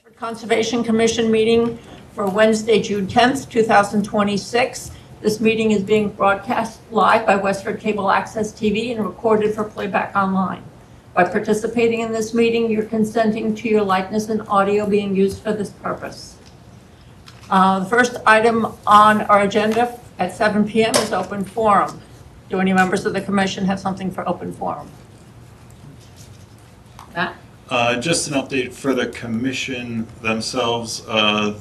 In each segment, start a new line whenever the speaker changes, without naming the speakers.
Westford Conservation Commission meeting for Wednesday, June 10th, 2026. This meeting is being broadcast live by Westford Cable Access TV and recorded for playback online. By participating in this meeting, you're consenting to your likeness and audio being used for this purpose. The first item on our agenda at 7 p.m. is open forum. Do any members of the commission have something for open forum? Matt?
Just an update for the commission themselves.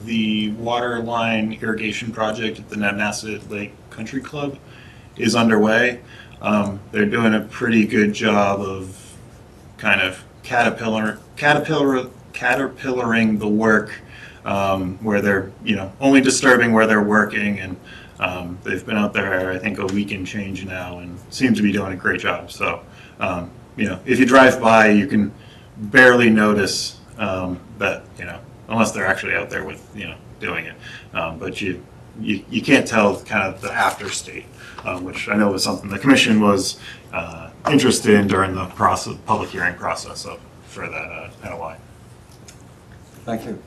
The water line irrigation project at the Nabnasset Lake Country Club is underway. They're doing a pretty good job of kind of caterpillaring the work where they're only disturbing where they're working, and they've been out there I think a week and change now and seem to be doing a great job. So if you drive by, you can barely notice that unless they're actually out there with doing it, but you can't tell kind of the after state, which I know was something the commission was interested in during the public hearing process for that NOI.
Thank you.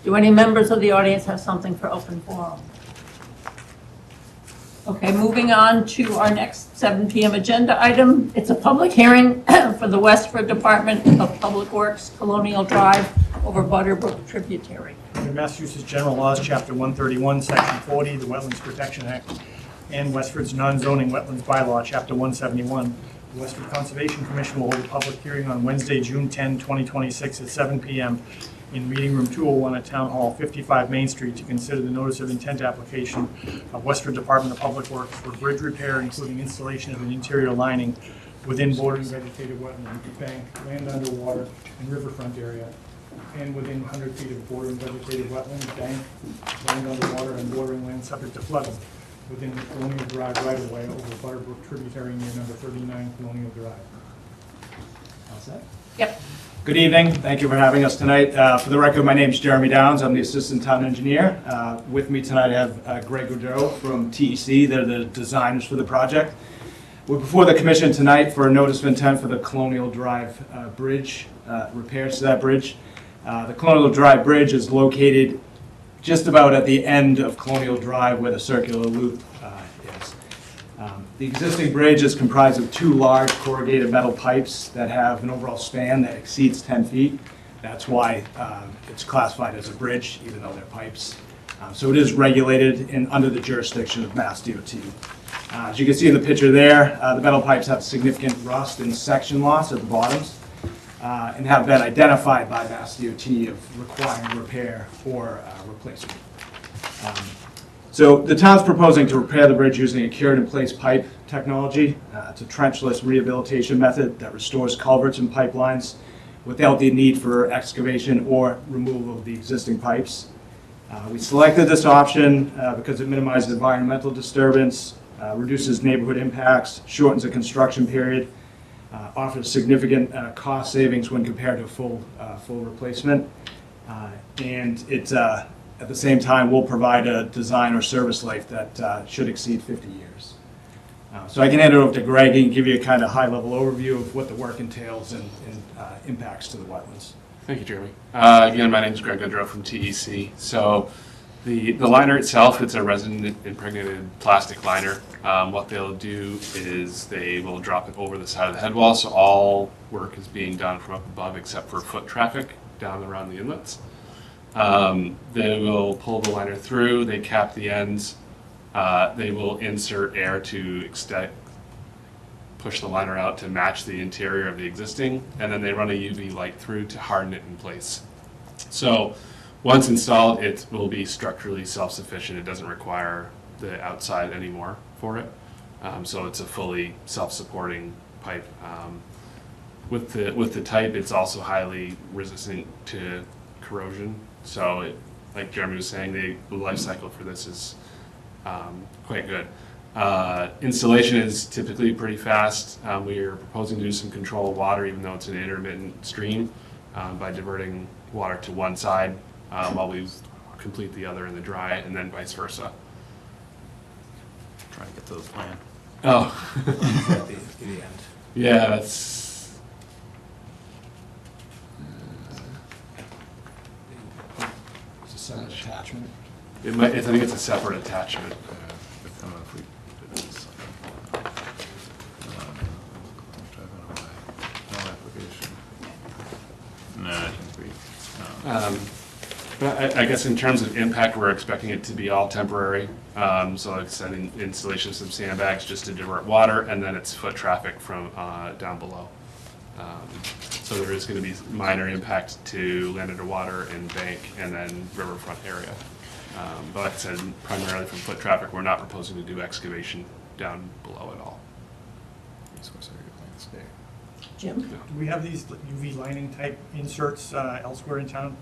Do any members of the audience have something for open forum? Okay, moving on to our next 7 p.m. agenda item. It's a public hearing for the Westford Department of Public Works Colonial Drive over Butterbrook Tributary.
Under Massachusetts General Laws, Chapter 131, Section 40, the Wetlands Protection Act, and Westford's non-zoning wetlands bylaw, Chapter 171, the Westford Conservation Commission will hold a public hearing on Wednesday, June 10, 2026 at 7 p.m. in Meeting Room 201 at Town Hall, 55 Main Street, to consider the notice of intent application of Westford Department of Public Works for bridge repair, including installation of an interior lining within bordering vegetated wetland, bank, land underwater, and riverfront area, and within 100 feet of bordering vegetated wetland, bank, land underwater, and bordering land subject to flooding within the Colonial Drive right-of-way over Butterbrook tributary near number 39 Colonial Drive. How's that?
Yep.
Good evening. Thank you for having us tonight. For the record, my name is Jeremy Downs. I'm the Assistant Town Engineer. With me tonight, I have Greg Goudreau from TEC. They're the designers for the project. We're before the Commission tonight for a notice of intent for the Colonial Drive Bridge, repairs to that bridge. The Colonial Drive Bridge is located just about at the end of Colonial Drive where the circular loop is. The existing bridge is comprised of two large corrugated metal pipes that have an overall span that exceeds 10 feet. That's why it's classified as a bridge, even though they're pipes. So it is regulated and under the jurisdiction of Mass DOT. As you can see in the picture there, the metal pipes have significant rust and section loss at the bottoms and have been identified by Mass DOT of requiring repair or replacement. So the town's proposing to repair the bridge using a cured-in-place pipe technology. It's a trenchless rehabilitation method that restores culverts and pipelines without the need for excavation or removal of the existing pipes. We selected this option because it minimizes environmental disturbance, reduces neighborhood impacts, shortens the construction period, offers significant cost savings when compared to full replacement, and it at the same time will provide a design or service life that should exceed 50 years. So I can hand it over to Greg and give you a kind of high-level overview of what the work entails and impacts to the wetlands.
Thank you, Jeremy. Again, my name is Greg Goudreau from TEC. So the liner itself, it's a resin-impregnated plastic liner. What they'll do is they will drop it over the side of the head wall, so all work is being done from up above except for foot traffic down around the inlets. They will pull the liner through, they cap the ends, they will insert air to push the liner out to match the interior of the existing, and then they run a UV light through to harden it in place. So once installed, it will be structurally self-sufficient. It doesn't require the outside anymore for it. So it's a fully self-supporting pipe. With the type, it's also highly resistant to corrosion. So like Jeremy was saying, the life cycle for this is quite good. Installation is typically pretty fast. We are proposing to do some control of water, even though it's an intermittent stream, by diverting water to one side while we complete the other in the dry, and then vice versa.
Trying to get to the plan.
Oh.
At the end.
Yeah, that's
separate attachment.
It might, I think it's a separate attachment.
I don't know if we did this. No application.
No, I think we,
But I guess in terms of impact, we're expecting it to be all temporary. So like I said, installation of some sandbags just to divert water, and then it's foot traffic from down below. So there is going to be minor impact to land underwater and bank and then riverfront area. But like I said, primarily from foot traffic, we're not proposing to do excavation down below at all.
Resource area landscape.
Jim?
Do we have these UV lining type inserts elsewhere in town?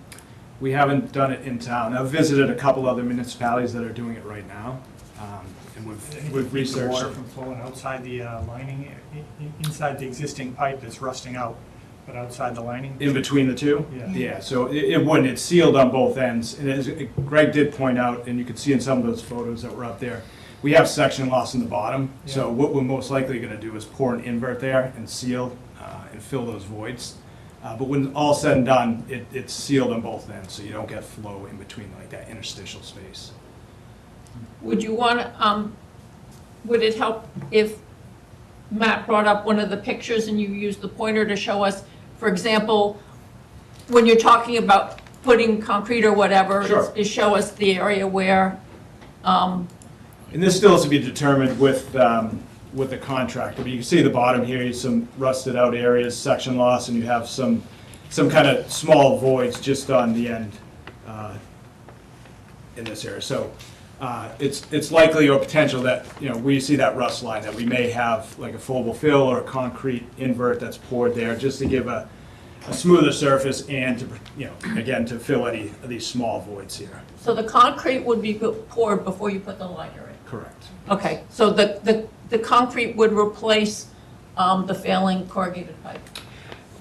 We haven't done it in town. I've visited a couple other municipalities that are doing it right now, and
Anything
we've
to keep the
researched.
water from flowing outside the lining, inside the existing pipe that's rusting out, but outside the lining?
In between the two?
Yeah.
Yeah, so it wouldn't, it's sealed on both ends. And as Greg did point out, and you could see in some of those photos that were up there, we have section loss in the bottom. So
Yeah.
what we're most likely gonna do is pour an invert there and seal and fill those voids. But when all's said and done, it's sealed on both ends, so you don't get flow in between like that interstitial space.
Would you want, would it help if Matt brought up one of the pictures and you used the pointer to show us, for example, when you're talking about putting concrete or whatever,
Sure.
is show us the area where,
And this still has to be determined with the contractor, but you can see the bottom here, you have some rusted out areas, section loss, and you have some kind of small voids just on the end in this area. So it's likely or potential that, you know, we see that rust line, that we may have like a flowable fill or a concrete invert that's poured there just to give a smoother surface and to, you know, again, to fill any of these small voids here.
so the concrete would be poured before you put the liner in?
Correct.
Okay, so the concrete would replace the failing corrugated pipe?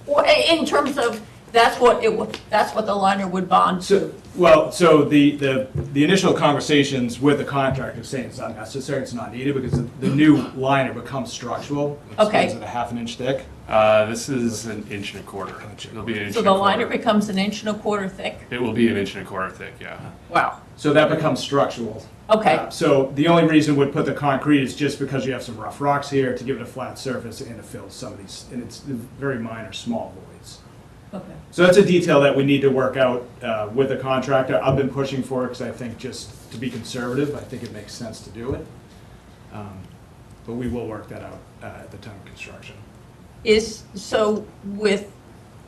Or in terms of, that's what the liner would bond to?
So the initial conversations with the contractor saying it's not necessary, it's not needed, because the new liner becomes structural.
Okay.
It's at a ½ inch thick.
This is an inch and a quarter. It'll be an inch
So
and
the
a quarter.
liner becomes an inch and a quarter thick?
It will be an inch and a quarter thick, yeah.
Wow,
So that becomes structural.
okay.
So the only reason we'd put the concrete is just because you have some rough rocks here to give it a flat surface and to fill some of these, and it's very minor, small voids.
Okay.
So that's a detail that we need to work out with the contractor. I've been pushing for it because I think just to be conservative, I think it makes sense to do it. But we will work that out at the time of construction.
So with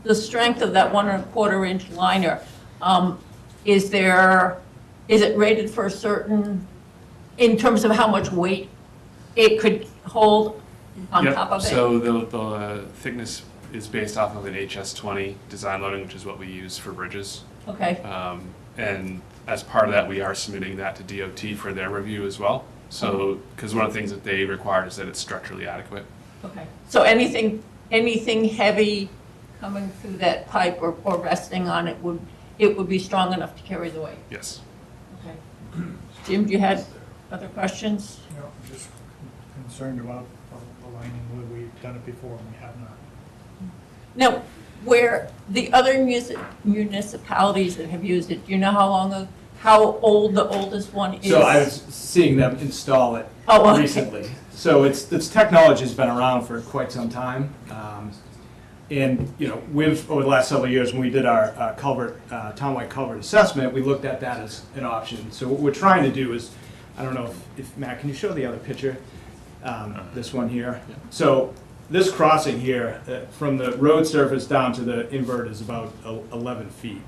the strength of that 1 1/4 inch liner, is it rated for a certain, in terms of how much weight it could hold on
Yep.
top of it?
So the thickness is based off of an HS20 design loading, which is what we use for bridges.
Okay,
And as part of that, we are submitting that to DOT for their review as well. So, because one of the things that they require is that it's structurally adequate.
okay. So anything heavy coming through that pipe or resting on it would be strong enough to carry the weight?
Yes.
Okay. Jim, you had other questions?
You know, I'm just concerned about the lining, where we've done it before and we have not.
Now, where the other municipalities that have used it, do you know how old the oldest one is?
So I was seeing them install it
Oh, okay.
recently. So its technology's been around for quite some time. And, you know, over the last several years, when we did our townwide culvert assessment, we looked at that as an option. So what we're trying to do is, I don't know if Matt, can you show the other picture? This one here. So this crossing here, from the road surface down to the invert is about 11 feet.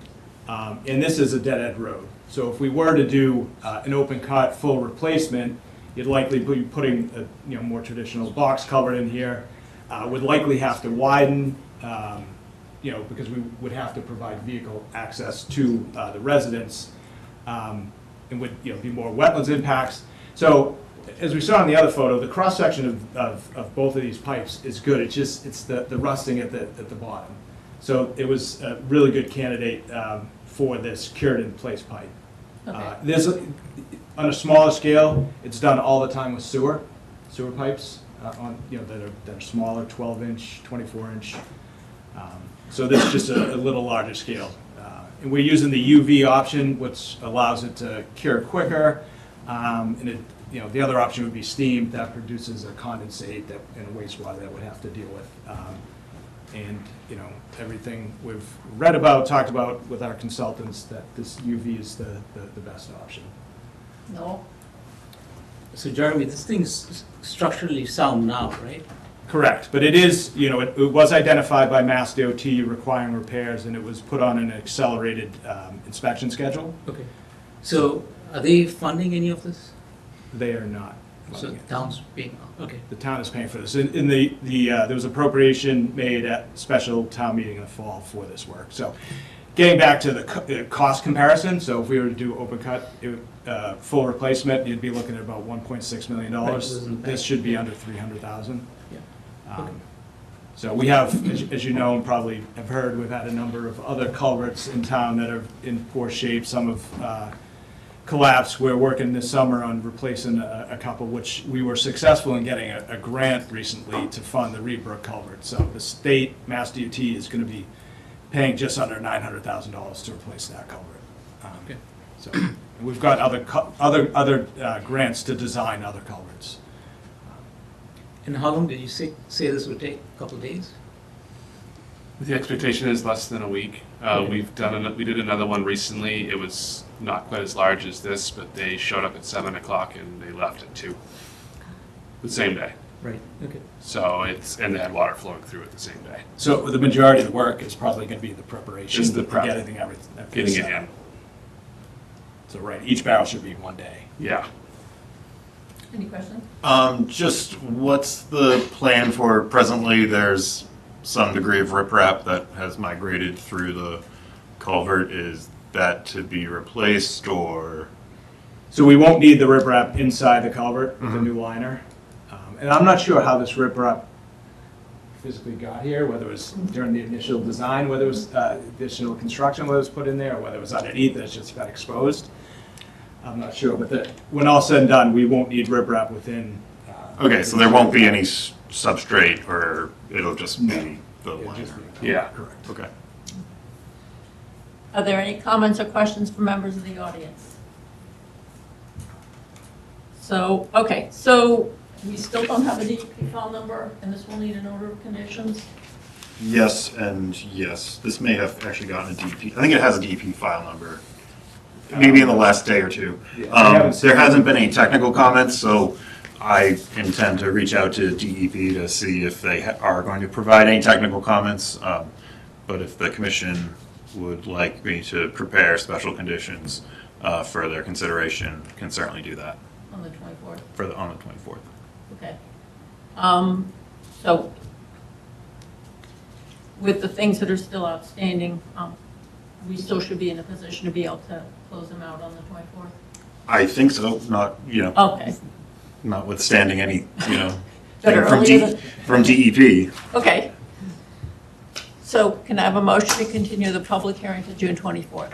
And this is a dead-end road. So if we were to do an open cut full replacement, you'd likely be putting a more traditional box culvert in here. Would likely have to widen, because we would have to provide vehicle access to the residents, and would be more wetlands impacts. So as we saw in the other photo, the cross section of both of these pipes is good. It's the rusting at the bottom. So it was a really good candidate for this cured in place pipe.
Okay.
On a smaller scale, it's done all the time with sewer pipes that are smaller, 12-inch, 24-inch. So this is just a little larger scale And we're using the UV option, which allows it to cure quicker. And it, the other option would be steam. That produces a condensate that, and a wastewater that would have to deal with. And, everything we've read about, talked about with our consultants, that this UV is the best option.
No?
So Jeremy, this thing's structurally sound now, right?
Correct, but it is, it was identified by Mass DOT requiring repairs, and it was put on an accelerated inspection schedule.
Okay. So are they funding any of this?
They are not.
So
funding it.
town's paying, okay.
The town is paying for this. In there was appropriation made at special town meeting in the fall for this work. So getting back to the cost comparison, so if we were to do open cut, full replacement, you'd be looking at about $1.6 million.
Right.
This should be under $300,000.
Yeah. Okay.
So we have, as you know, and probably have heard, we've had a number of other culverts in town that are in poor shape. Some have collapsed. We're working this summer on replacing a couple, which we were successful in getting a grant recently to fund the Reedbrook culvert. So the state, Mass DOT, is going to be paying just under $900,000 to replace that culvert.
Okay.
So we've got other grants to design other culverts.
And how long did you say this would take? A couple of days?
The expectation is less than a week. We did another one recently. It was not quite as large as this, but they showed up at 7 o'clock and they left at 2, the same day.
Right. Okay.
So and they had water flowing through it the same day.
So the majority of the work is probably going to be the preparation,
Just the prep.
getting everything
Getting it
set up.
in.
So right, each barrel should be 1 day.
Yeah.
Any questions?
Just what's the plan for presently? There's some degree of riprap that has migrated through the culvert. Is that to be replaced or?
So we won't need the riprap inside the culvert with the new liner. And I'm not sure how this riprap physically got here, whether it was during the initial design, whether it was additional construction, whether it was put in there, or whether it was underneath and it's just got exposed. I'm not sure, but when all said and done, we won't need riprap within.
Okay, so there won't be any substrate, or it'll just be the
It'll just
liner.
be-
Yeah.
Correct.
Okay.
Are there any comments or questions from members of the audience? So we still don't have a DEP file number, and this will need an order of conditions?
Yes, and yes. This may have actually gotten a DP. I think it has a DP file number. Maybe in the last day or two.
Yeah, I haven't seen
There
it.
hasn't been any technical comments, so I intend to reach out to DEP to see if they are going to provide any technical comments. But if the commission would like me to prepare special conditions for their consideration, can certainly do that
On the 24th,
on the 24th.
okay. So with the things that are still outstanding, we still should be in a position to be able to close them out on the 24th?
I think so, not,
Okay,
notwithstanding any,
Better
from
earlier than-
from DEP.
okay. So can I have a motion to continue the public hearing to June 24th?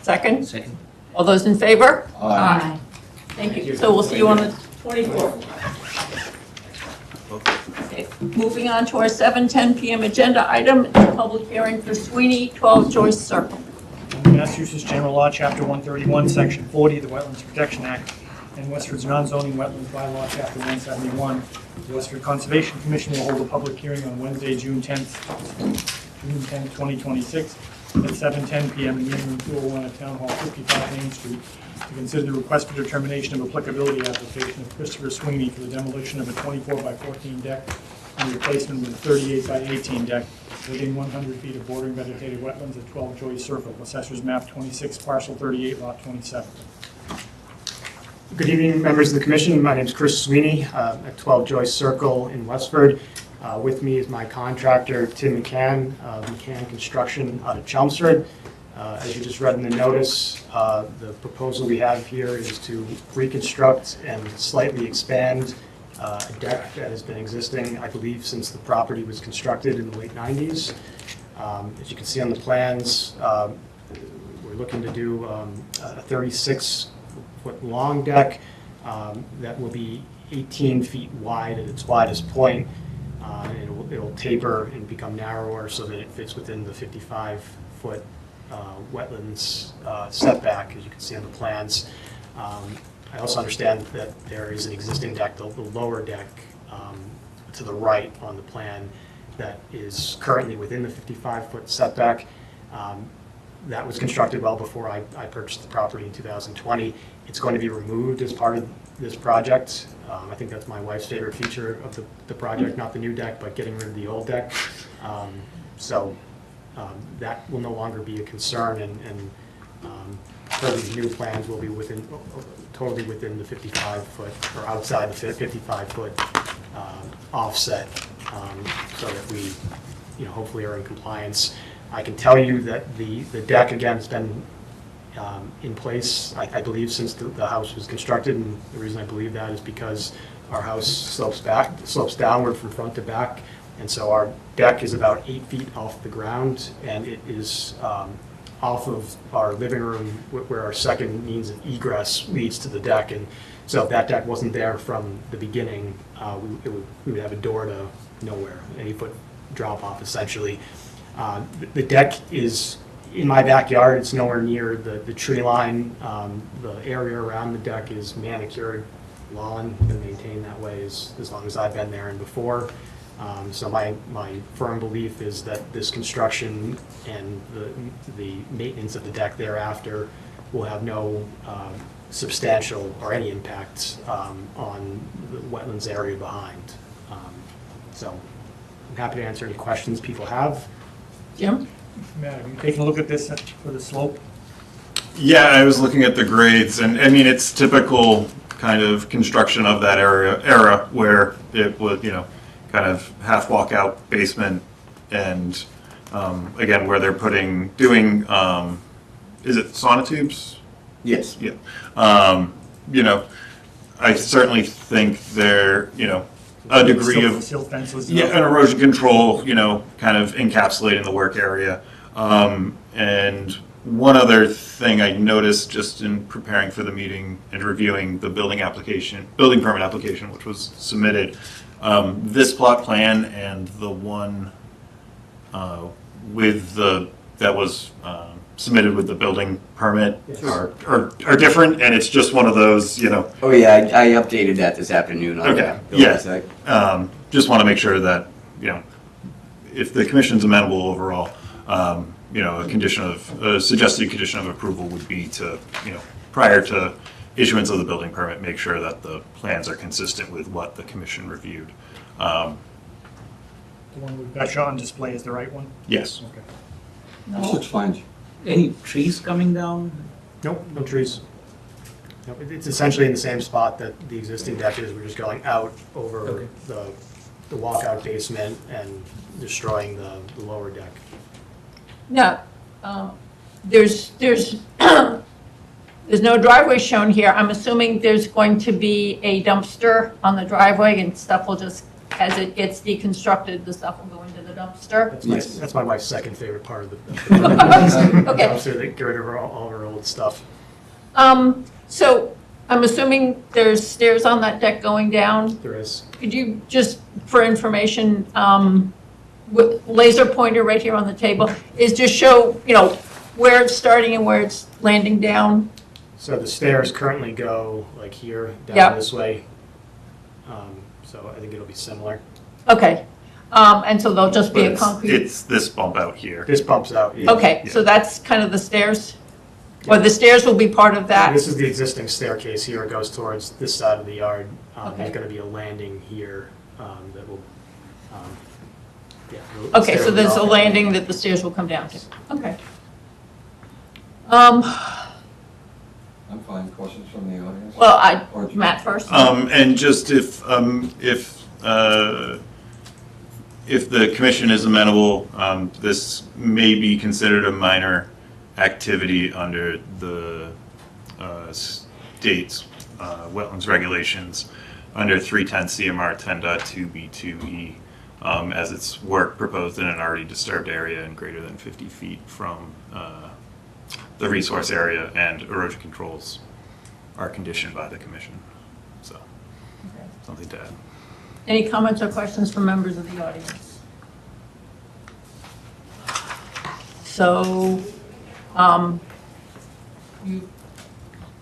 Second?
Second.
All those in favor?
Aye.
Thank you. So we'll see you on the 24th. Okay, moving on to our 7:10 PM agenda item, public hearing for Sweeney, 12 Joyce Circle.
Massachusetts General Law, Chapter 131, Section 40, the Wetlands Protection Act, and Westford's non-zoning wetlands bylaw, Chapter 171. The Westford Conservation Commission will hold a public hearing on Wednesday, June 10th, 2026, at 7:10 PM in Meeting Room 201 at Town Hall, 55 Main Street, to consider the request for determination of applicability application of Christopher Sweeney for the demolition of a 24 by 14 deck and replacement with a 38 by 18 deck within 100 feet of bordering vegetated wetlands at 12 Joyce Circle, Assessor's Map 26, Parcel 38, Lot 27.
Good evening, members of the commission. My name is Chris Sweeney at 12 Joyce Circle in Westford. With me is my contractor, Tim McCann, of McCann Construction out of Chelmsford. As you just read in the notice, the proposal we have here is to reconstruct and slightly expand a deck that has been existing, I believe, since the property was constructed in the late 90s. As you can see on the plans, we're looking to do a 36-foot long deck that will be 18 feet wide at its widest point. It'll taper and become narrower so that it fits within the 55 55-foot wetlands setback, as you can see on the plans. I also understand that there is an existing deck, the lower deck to the right on the plan, that is currently within the 55-foot setback. That was constructed well before I purchased the property in 2020. It's going to be removed as part of this project. I think that's my wife's favorite feature of the project, not the new deck, but getting rid of the old deck. So that will no longer be a concern, and per these new plans will be totally within the 55-foot, or outside the 55-foot offset, so that we, hopefully are in compliance. I can tell you that the deck, again, has been in place, I believe, since the house was constructed, and the reason I believe that is because our house slopes downward from front to back, and so our deck is about 8 feet off the ground, and it is off of our living room where our second means of egress leads to the deck. And so if that deck wasn't there from the beginning, we would have a door to nowhere, an 8-foot drop off essentially. The deck is in my backyard. It's nowhere near the tree line. The area around the deck is manicured lawn, been maintained that way as long as I've been there and before. So my firm belief is that this construction and the maintenance of the deck thereafter will have no substantial or any impact on the wetlands area behind. So I'm happy to answer any questions people have.
Jim?
Matt, have you taken a look at this for the slope?
Yeah, I was looking at the grades, and I mean, it's typical kind of construction of that era where it would, kind of half walkout basement, and again, where they're doing, is it sonotubes?
Yes.
Yeah. I certainly think there, a degree of
Silt fences?
an erosion control, kind of encapsulating the work area. And one other thing I noticed just in preparing for the meeting and reviewing the building permit application, which was submitted, this plot plan and the one that was submitted with the building permit are different, and it's just one of those,
Oh, yeah, I updated that this afternoon on
Okay,
the building site.
just want to make sure that, if the commission's amenable overall, a suggested condition of approval would be to, prior to issuance of the building permit, make sure that the plans are consistent with what the commission reviewed.
The one we've got on display is the right one?
Yes.
Okay.
This looks fine.
Any trees coming down?
Nope, no trees. Nope, it's essentially in the same spot that the existing deck is. We're just going out over
Okay.
the walkout basement and destroying the lower deck.
Now, there's no driveway shown here. I'm assuming there's going to be a dumpster on the driveway, and stuff will just, as it gets deconstructed, the stuff will go into the dumpster.
That's my wife's second favorite part of the
Okay.
dumpster. They get rid of all of her old stuff.
So I'm assuming there's stairs on that deck going down.
There is.
Could you just, for information, with laser pointer right here on the table, is just show, where it's starting and where it's landing down?
So the stairs currently go like here,
Yep.
down this way. So I think it'll be similar.
Okay. And so there'll just be
But
a concrete.
it's this bump out here.
This bumps out. Yeah.
Okay, so that's kind of the stairs? Or the stairs will be part of that?
This is the existing staircase here. It goes towards this side of the yard.
Okay.
There's going to be a landing here that will,
Okay, so there's a landing that the stairs will come down to. Okay.
I'm fine. Questions from the audience?
Well, Matt first.
And just if the commission is amenable, this may be considered a minor activity under the state's wetlands regulations under 310 CMR 10.2B2E, as it's work proposed in an already disturbed area and greater than 50 feet from the resource area, and erosion controls are conditioned by the commission. So, something to add.
Any comments or questions from members of the audience? So,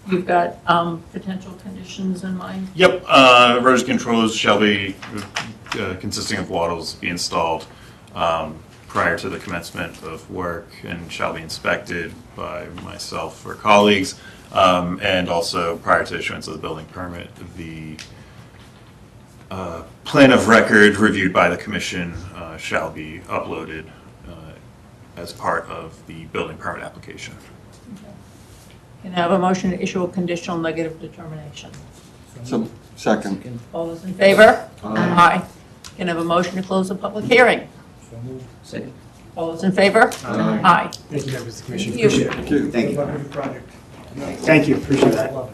you've got potential conditions in mind?
Yep, erosion controls shall be consisting of wattles be installed prior to the commencement of work and shall be inspected by myself or colleagues, and also prior to issuance of the building permit, the plan of record reviewed by the commission shall be uploaded as part of the building permit application.
Can I have a motion to issue a conditional negative determination?
So, second.
All those in favor? Aye. Can I have a motion to close the public hearing?
So moved.
Second.
All those in favor? Aye.
Thank you, members of the commission.
Thank you.
Appreciate it.
Thank you.
Thank
Good
you.
luck with your project.
Thank you, appreciate that.
Love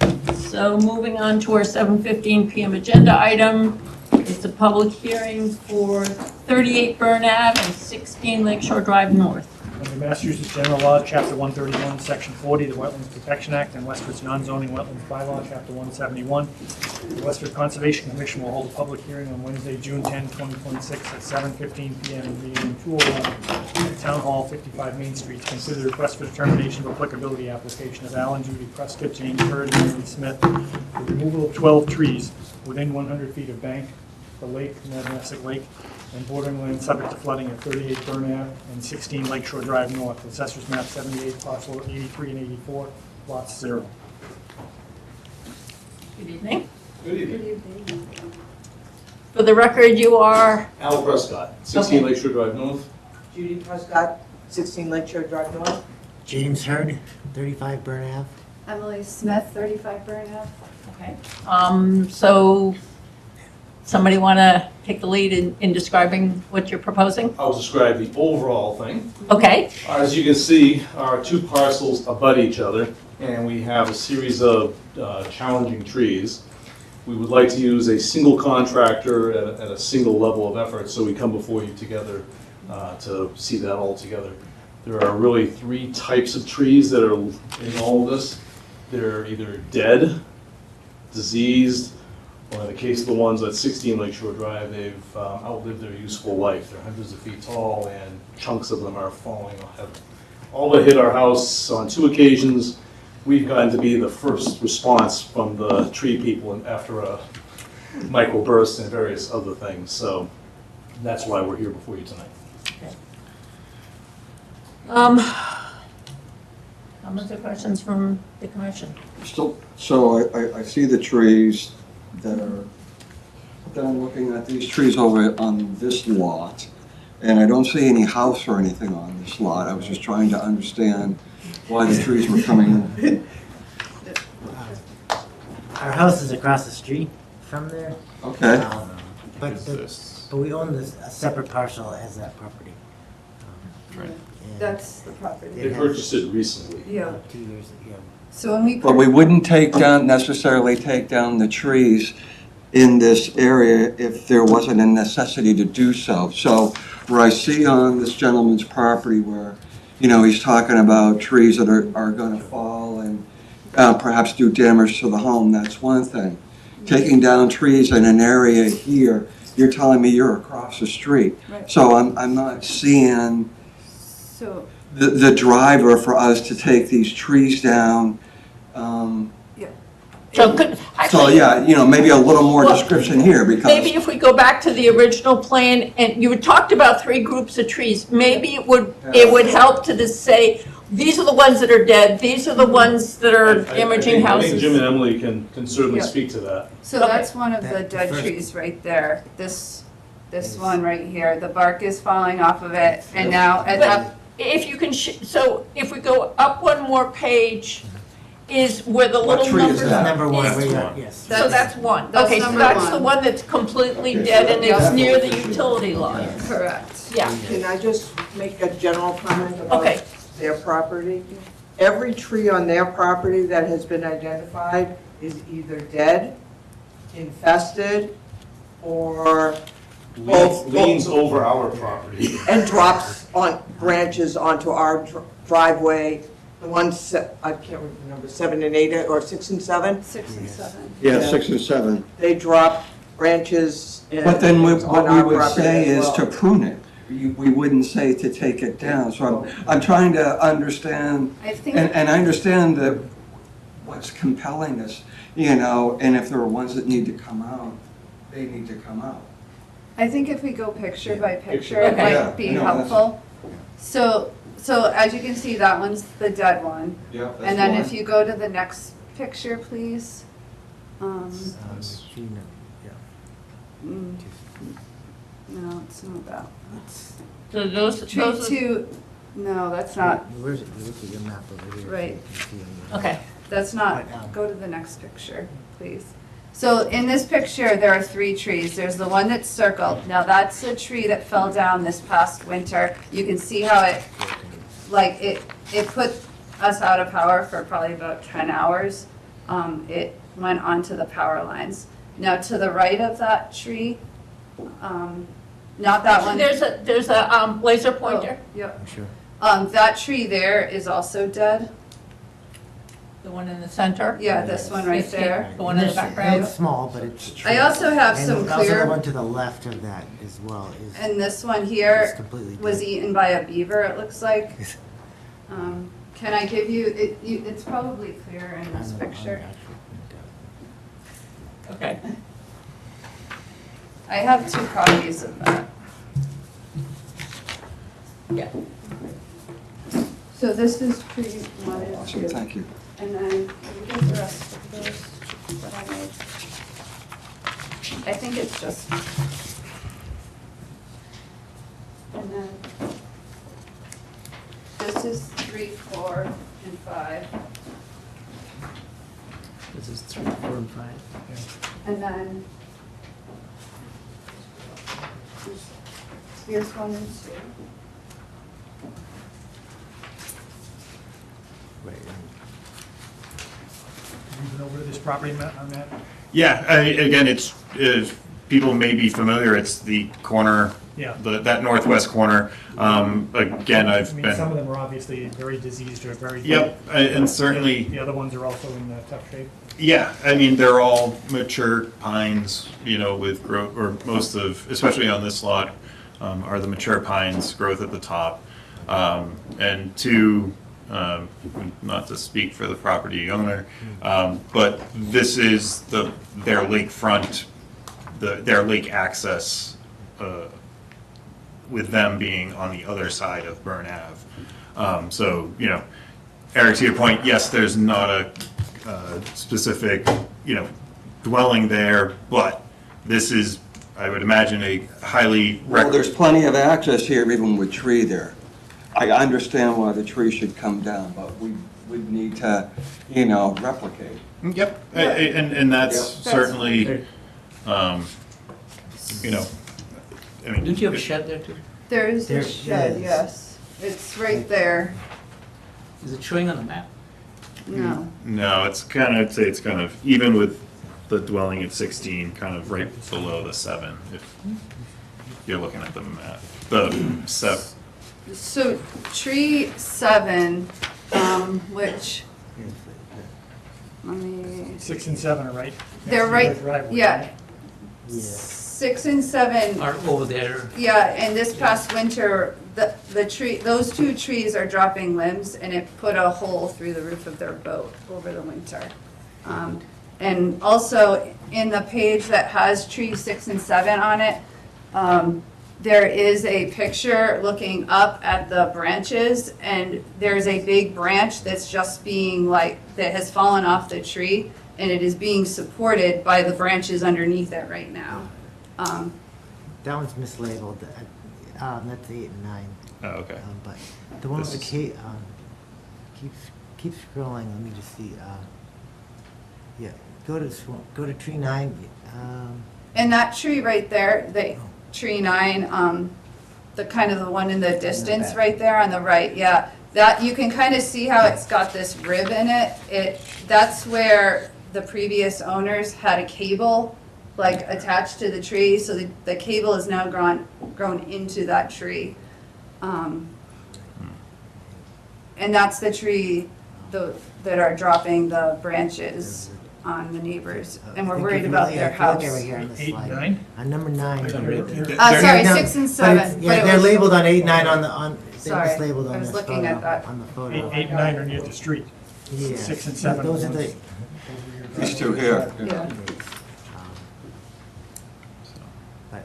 it.
So moving on to our 7:15 PM agenda item, it's a public hearing for 38 Burn Ave and 16 Lakeshore Drive North.
Under Massachusetts General Law, Chapter 131, Section 40, the Wetlands Protection Act, and Westford's non-zoning wetlands bylaw, Chapter 171, the Westford Conservation Commission will hold a public hearing on Wednesday, June 10, 2026, at 7:15 PM in Meeting 201 at Town Hall, 55 Main Street, to consider the request for determination of applicability application of Alan Judy Prescott, James Hurd, and Mary Smith for removal of 12 trees within 100 feet of bank, the lake, Madawassett Lake, and bordering land subject to flooding at 38 Burn Ave and 16 Lakeshore Drive North, Assessors Map 78, parcel 83 and 84, lots 0.
Good evening.
Good evening.
For the record, you are,
Al Prescott, 16
Okay.
Lakeshore Drive North.
Judy Prescott, 16 Lakeshore Drive North.
James Hurd, 35 Burn Ave.
Emily Smith, 35 Burn Ave.
okay. So somebody want to take the lead in describing what you're proposing?
I'll describe the overall thing.
Okay,
As you can see, our two parcels abut each other, and we have a series of challenging trees. We would like to use a single contractor at a single level of effort, so we come before you together to see that all together. There are really three types of trees that are in all of this. They're either dead, diseased, or in the case of the ones at 16 Lakeshore Drive, they've outlived their useful life. They're hundreds of feet tall, and chunks of them are falling, have all but hit our house on 2 occasions. We've gotten to be the first response from the tree people after a microburst and various other things. So that's why we're here before you tonight.
comments or questions from the commission?
So I see the trees that are, then I'm looking at these trees over on this lot, and I don't see any house or anything on this lot. I was just trying to understand why the trees were coming in.
Our house is across the street from there.
Okay,
But
Is this,
but we own this, a separate parcel as that property.
right.
And
That's the property.
They purchased it recently.
Yeah.
2 years ago.
So when we,
but we wouldn't necessarily take down the trees in this area if there wasn't a necessity to do so. So where I see on this gentleman's property where, you know, he's talking about trees that are gonna fall and perhaps do damage to the home, that's one thing. Taking down trees in an area here, you're telling me you're across the street.
Right.
So I'm not seeing
so,
the driver for us to take these trees down.
So could,
So,
actually,
yeah, you know, maybe a little more
Well,
description here, because,
maybe if we go back to the original plan, and you had talked about 3 groups of trees, maybe it would help to just say, these are the ones that are dead, these are the ones that are damaging
I think Jim and
houses.
Emily can certainly
Yeah.
speak to that.
so
Okay.
that's one of the
That-
dead
first-
trees right there. This one right here, the bark is falling off of it, and now, and
But
up,
if you can, so if we go up one more page, is where the
What
little
tree is
numbers.
that?
Number one,
is-
we got, yes.
So that's one.
That's
Okay, so
number
that's the
one.
one that's completely dead and it's near the utility line.
correct.
Yeah,
Can I just make a general comment about
okay.
their property? Every tree on their property that has been identified is either dead, infested, or
Leans over our property.
and drops on branches onto our driveway. The ones, I can't remember, 7 and 8, or 6 and 7?
6 and 7.
yeah, 6 and 7.
They drop branches and
But then
on
what we
our
would
property
say
as
is to
well.
prune it. We wouldn't say to take it down. So I'm trying to understand,
I think.
and I understand that what's compelling this, you know, and if there are ones that need to come out, they need to come out.
I think if we go picture by picture,
Okay.
it might
Yeah,
be
no, that's-
helpful. So as you can see, that one's the dead one.
Yeah,
And then if you go to the next picture, please.
Tree no- yeah.
mm, No, it's not that.
So those,
Tree
those,
two, no, that's not,
Where's it, you look at your map over here. so
Right.
you can see on your-
okay.
that's not,
Right,
go to the next picture, please. So in this picture, there are 3 trees. There's the one that's circled. Now, that's a tree that fell down this past winter. You can see how it, like, it put us out of power for probably about 10 hours. It went onto the power lines. Now, to the right of that tree, not that one.
There's a laser pointer,
Oh, yep.
I'm sure.
That tree there is also dead.
the one in the center.
Yeah, this one right there.
The one in the
It's-
background.
It's small, but it's true.
I also have
And
some
also the
clear,
one to the left of that as well is.
and this one
is
here
completely
was
dead.
eaten by a beaver, it looks like. Can I give you, it's probably clearer in this
On the
picture.
actual printout.
Okay.
I have 2 copies of that.
Yeah.
So this is tree 1 and
Awesome,
2.
thank you.
And then, can you get the rest of those that I made? I think it's just. And then, this is 3, 4, and 5.
This is 3, 4, and 5.
And then, here's 1 and 2.
Right, and
Moving over to this property map on that.
Yeah, again, it's, people may be familiar, it's the corner,
Yeah.
that northwest corner. Again,
I
I've
mean, some of
been,
them are obviously very diseased or very.
yep, and certainly,
The other ones are also in tough shape.
yeah, I mean, they're all mature pines, you know, with growth, or most of, especially on this lot, are the mature pines, growth at the top. And two, not to speak for the property owner, but this is their lakefront, their lake access, with them being on the other side of Burn Ave. So, you know, Eric, to your point, yes, there's not a specific, you know, dwelling there, but this is, I would imagine, a highly.
Well, there's plenty of access here, even with tree there. I understand why the tree should come down, but we would need to, you know, replicate.
Yep, and that's
Yeah.
certainly, you know, I mean.
Don't you have a shed there too?
There is a
There
shed,
is.
yes. It's right there.
Is it showing on the map?
No.
No, it's kind of, I'd say it's kind of, even with the dwelling at 16, kind of right below the 7, if you're looking at the map. The 7,
So tree 7, which, let me,
6 and 7 are right.
they're
next to
right,
the driveway,
yeah.
right?
Yeah.
6 and 7,
Are over there?
yeah, and this past winter, the tree, those 2 trees are dropping limbs, and it put a hole through the roof of their boat over the winter. And also, in the page that has tree 6 and 7 on it, there is a picture looking up at the branches, and there's a big branch that's just being that has fallen off the tree, and it is being supported by the branches underneath it right now.
That one's mislabeled. That's 8 and 9.
oh, okay.
But the one with the
This
keep scrolling. Let me just see. Yeah, go to tree 9.
And that tree right there, the tree 9, the kind of the one in the distance
back.
right there on the right, yeah. That, you can kind of see how it's got this rib in it. That's where the previous owners had a cable, like, attached to the tree, so the cable is now grown into that tree. And that's the tree that are dropping the branches. on the neighbors, and we're
I think
worried
if you
about
look-
their
if you look
house.
over here on the
8
slide.
and 9?
On number 9.
Sorry,
No,
6 and
but
7.
it's-
but
Yeah,
it
they're
was-
labeled on 8, 9 on, they
Sorry,
mislabeled
I
on
was
this
looking at
photo,
that.
on the
8
photo.
and 9 are near the street.
Yeah.
6 and 7
Those are
ones.
the,
These two here.
Yeah.
But,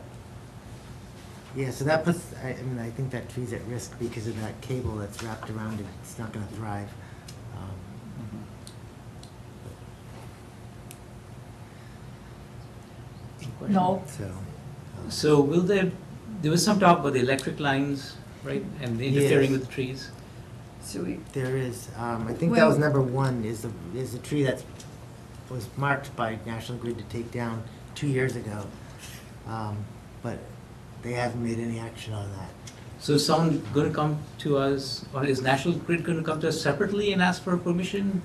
yeah, so that puts, I mean, I think that tree's at risk because of that cable that's wrapped around it. It's not gonna thrive.
No.
So will there was some talk about the electric lines, right, and interfering
Yes.
with the trees?
So we,
There is, I think that was number 1, is the tree that was marked by National Grid to take down 2 years ago. But they haven't made any action on that.
So is someone going to come to us, or is National Grid going to come to us separately and ask for permission?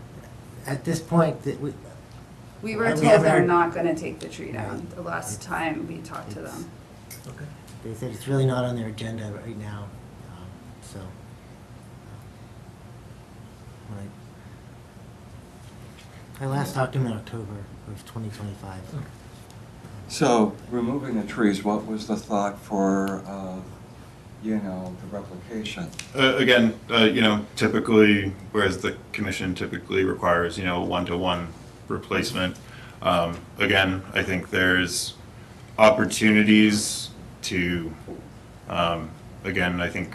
At this point, that we,
we were
We
told
haven't
they're
heard-
not gonna take the tree down the last time we talked to them.
Okay.
they said it's really not on their agenda right now, so. When I last talked to them in October of 2025.
So, removing the trees, what was the thought for, the replication?
Again, typically, whereas the commission typically requires, one-to-one replacement. Again, I think there's opportunities to, again, I think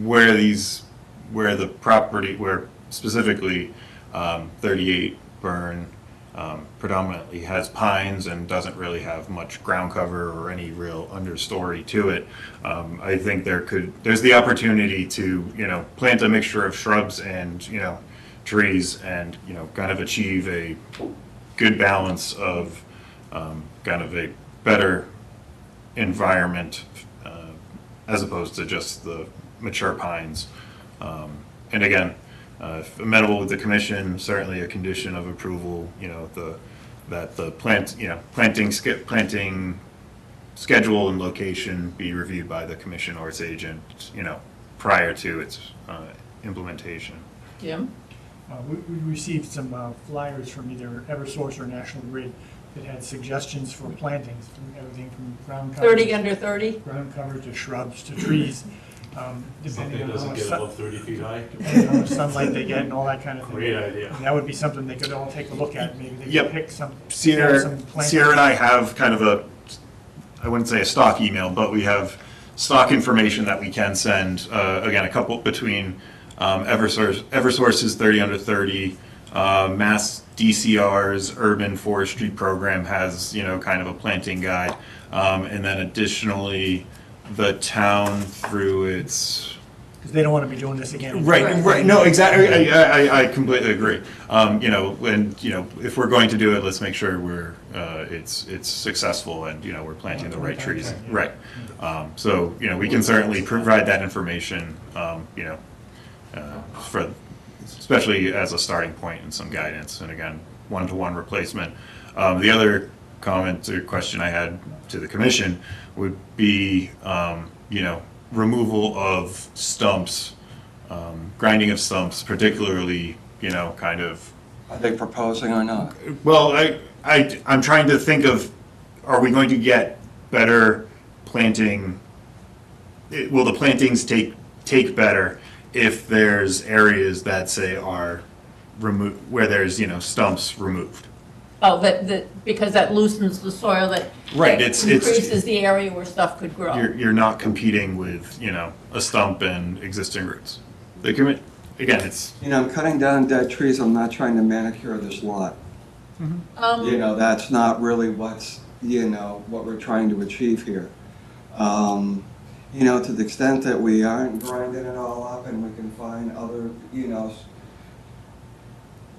where the property, where specifically 38 Burn predominantly has pines and doesn't really have much ground cover or any real understory to it. I think there's the opportunity to, plant a mixture of shrubs and, trees and, kind of achieve a good balance of kind of a better environment as opposed to just the mature pines. And again, if amenable with the commission, certainly a condition of approval, that the planting schedule and location be reviewed by the commission or its agent, prior to its implementation.
Jim?
We received some flyers from either Eversource or National Grid that had suggestions for plantings, from everything from ground cover.
30 under 30?
Ground cover to shrubs to trees, depending on how much sun.
30 feet high?
Depending on how much sunlight they get and all that kind of thing.
Great idea.
And that would be something they could all take a look at, maybe they
Yep.
could pick some.
Sierra
some plantings.
Sierra and I have kind of I wouldn't say a stock email, but we have stock information that we can send, again, a couple between Eversource's 30 under 30, Mass DCR's Urban Forestry Program has, kind of a planting guide. And then additionally, the town through its...
Because they don't want to be doing this again.
Right, no, exactly, I completely agree. If we're going to do it, let's make sure it's successful and, we're planting the right trees. Right. So, we can certainly provide that information, for, especially as a starting point and some guidance, and again, one-to-one replacement. The other comment or question I had to the commission would be, removal of stumps, grinding of stumps, particularly, kind of.
Are they proposing or not?
Well, I'm trying to think of, are we going to get better planting? Will the plantings take better if there's areas that say are removed, where there's, stumps removed?
Oh, because that loosens the soil, that
Right,
that
it's
increases the area where stuff could grow.
you're not competing with, a stump and existing roots. Again, it's,
I'm cutting down dead trees, I'm not trying to manicure this lot. That's not really what's, what we're trying to achieve here. To the extent that we aren't grinding it all up and we can find other,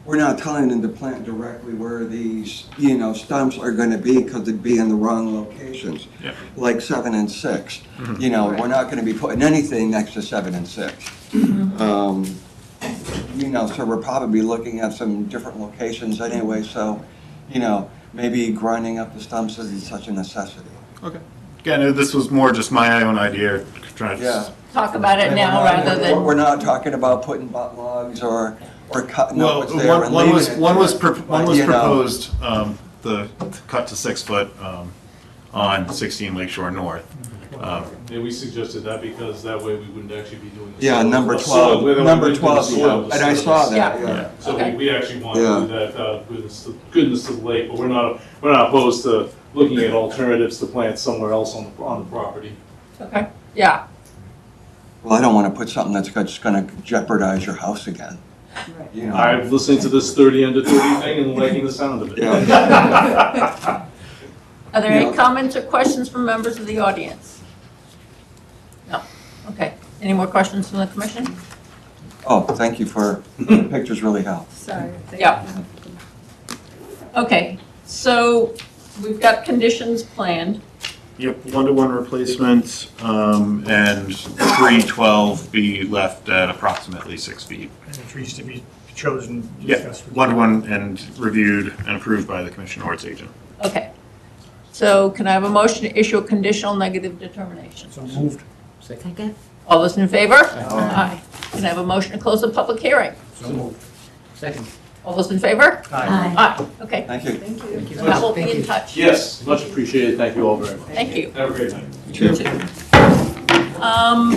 we're not telling them to plant directly where these, stumps are gonna be because they'd be in the wrong locations.
Yeah.
Like 7 and 6.
Mhm.
We're not gonna be putting anything next to 7 and 6. So we're probably looking at some different locations anyway, so, maybe grinding up the stumps isn't such a necessity.
okay. Again, this was more just my own idea, trying to.
Yeah.
Talk about it
And
now rather than.
We're not talking about putting butt logs or Or cut, no,
Well,
what's there and
one was,
leaving it
one was,
there.
one was
You know.
proposed, the cut to 6 foot, on 16 Lakeshore North.
Yeah, we suggested that because that way we wouldn't actually be doing the.
Yeah,
soil-
number
soil-
12,
we don't
number
do the
12,
soil
yeah, and I saw
disturbance.
that,
Yeah.
yeah.
So
Okay.
we actually want to
Yeah.
do that, goodness to the lake, but we're not opposed to looking at alternatives to plant somewhere else on the property.
Okay, yeah,
Well, I don't want to put something that's just going to jeopardize your house again.
Right.
You know?
I've listened to this 30 under 30 thing and liking the sound of it.
Yeah.
are there any
Yeah.
comments or questions from members of the audience? No, okay, any more questions from the commission?
Oh, thank you for, the pictures really help.
Sorry.
Yeah. Okay, so we've got conditions planned.
Yep, 1-to-1 replacement, and 312 be left at approximately 6 feet.
And the trees to be chosen,
Yeah,
discussed. with-
1-to-1 and reviewed and approved by the commission or its agent.
Okay, so can I have a motion to issue a conditional negative determination?
So moved.
Second?
All those in favor? Aye. Can I have a motion to close the public hearing?
So moved.
Second.
All those in favor?
Aye.
Aye, okay.
Thank you.
Thank you.
So Matt will be
Thank
in
you.
touch.
Yes, much appreciated. Thank you all very much.
Thank you.
Have a great night.
You too.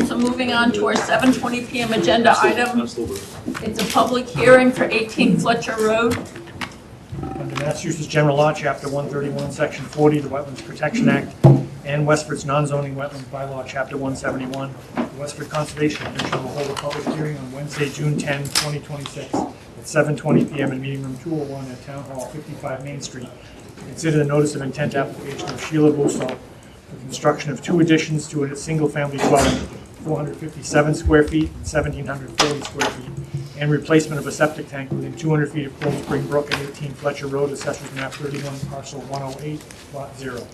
So moving on to our 7:20 PM agenda item.
I'm still there.
It's a public hearing for 18 Fletcher Road.
Under Massachusetts General Law, Chapter 131, Section 40, the Wetlands Protection Act, and Westford's non-zoning wetlands bylaw, Chapter 171, the Westford Conservation Commission will hold a public hearing on Wednesday, June 10, 2026, at 7:20 PM in Meeting Room 201 at Town Hall, 55 Main Street, to consider the notice of intent application of Sheila Busso for construction of 2 additions to a single-family dwelling, 457 square feet and 1,740 square feet, and replacement of a septic tank within 200 feet of Cold Spring Brook at 18 Fletcher Road, Assessors Map 31, Parcel 108, Lot 0.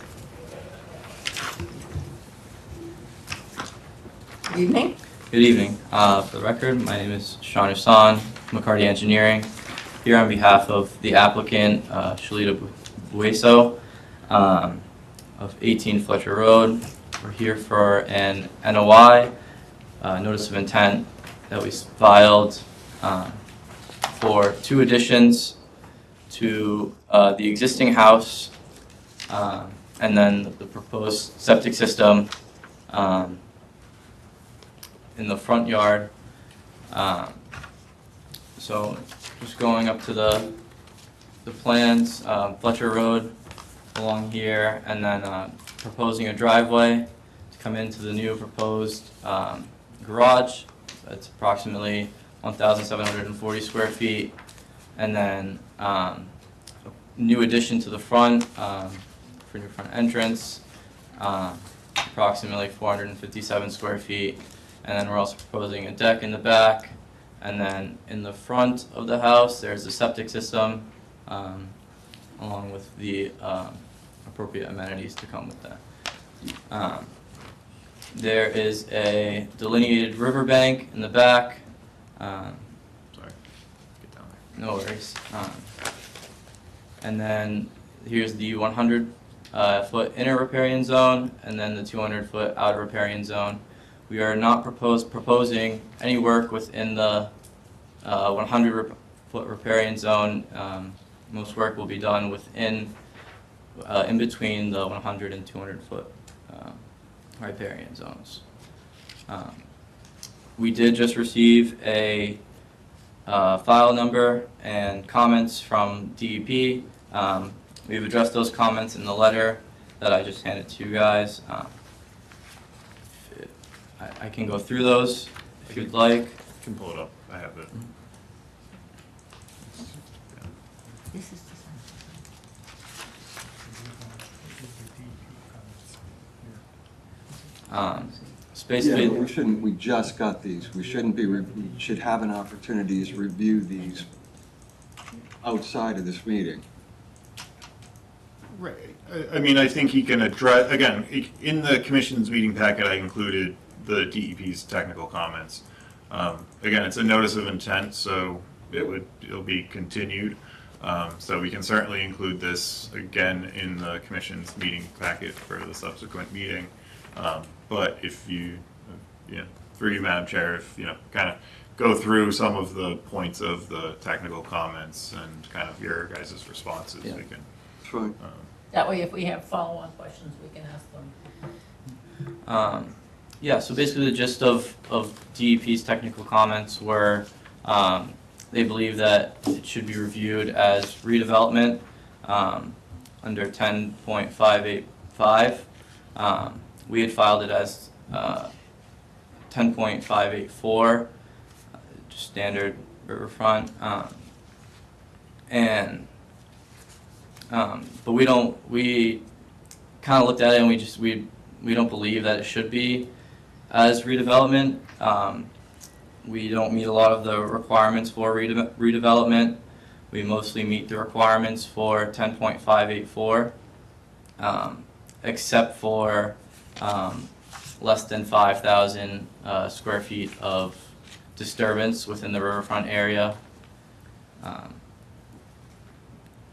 Good evening.
Good evening. For the record, my name is Sean Hassan, McCarty Engineering, here on behalf of the applicant, Shalita Bueso, of 18 Fletcher Road. We're here for an NOI, notice of intent, that we filed for 2 additions to the existing house, and then the proposed septic system in the front yard. So just going up to the plans, Fletcher Road along here, and then proposing a driveway to come into the new proposed garage. It's approximately 1,740 square feet. And then a new addition to the front for new front entrance, approximately 457 square feet. And then we're also proposing a deck in the back. And then in the front of the house, there's a septic system, along with the appropriate amenities to come with that. There is a delineated riverbank in the back.
Sorry, get down there.
No worries. And then here's the 100-foot inner riparian zone, and then the 200-foot outer riparian zone. We are not proposing any work within the 100-foot riparian zone. Most work will be done within, in between the 100 and 200-foot riparian zones. We did just receive a file number and comments from DEP. We've addressed those comments in the letter that I just handed to you guys. I can go through those if you'd like.
I can pull it up, I have it.
This is the
It's basically,
Yeah, but we shouldn't, we just got these. We shouldn't be, we should have an opportunity to review these outside of this meeting.
Right. I mean, I think he can address, again, in the commission's meeting packet, I included the DEP's technical comments. Again, it's a notice of intent, so it'll be continued. So we can certainly include this again in the commission's meeting packet for the subsequent meeting. But if you, through you, Madam Chair, if, kind of go through some of the points of the technical comments and kind of your guys' responses.
Yeah.
We can,
Fine.
That way, if we have follow-on questions, we can ask them.
Yeah, so basically the gist of DEP's technical comments were they believe that it should be reviewed as redevelopment under 10.585. We had filed it as 10.584, just standard riverfront. But we kind of looked at it and we don't believe that it should be as redevelopment. We don't meet a lot of the requirements for redevelopment. We mostly meet the requirements for 10.584, except for less than 5,000 square feet of disturbance within the riverfront area.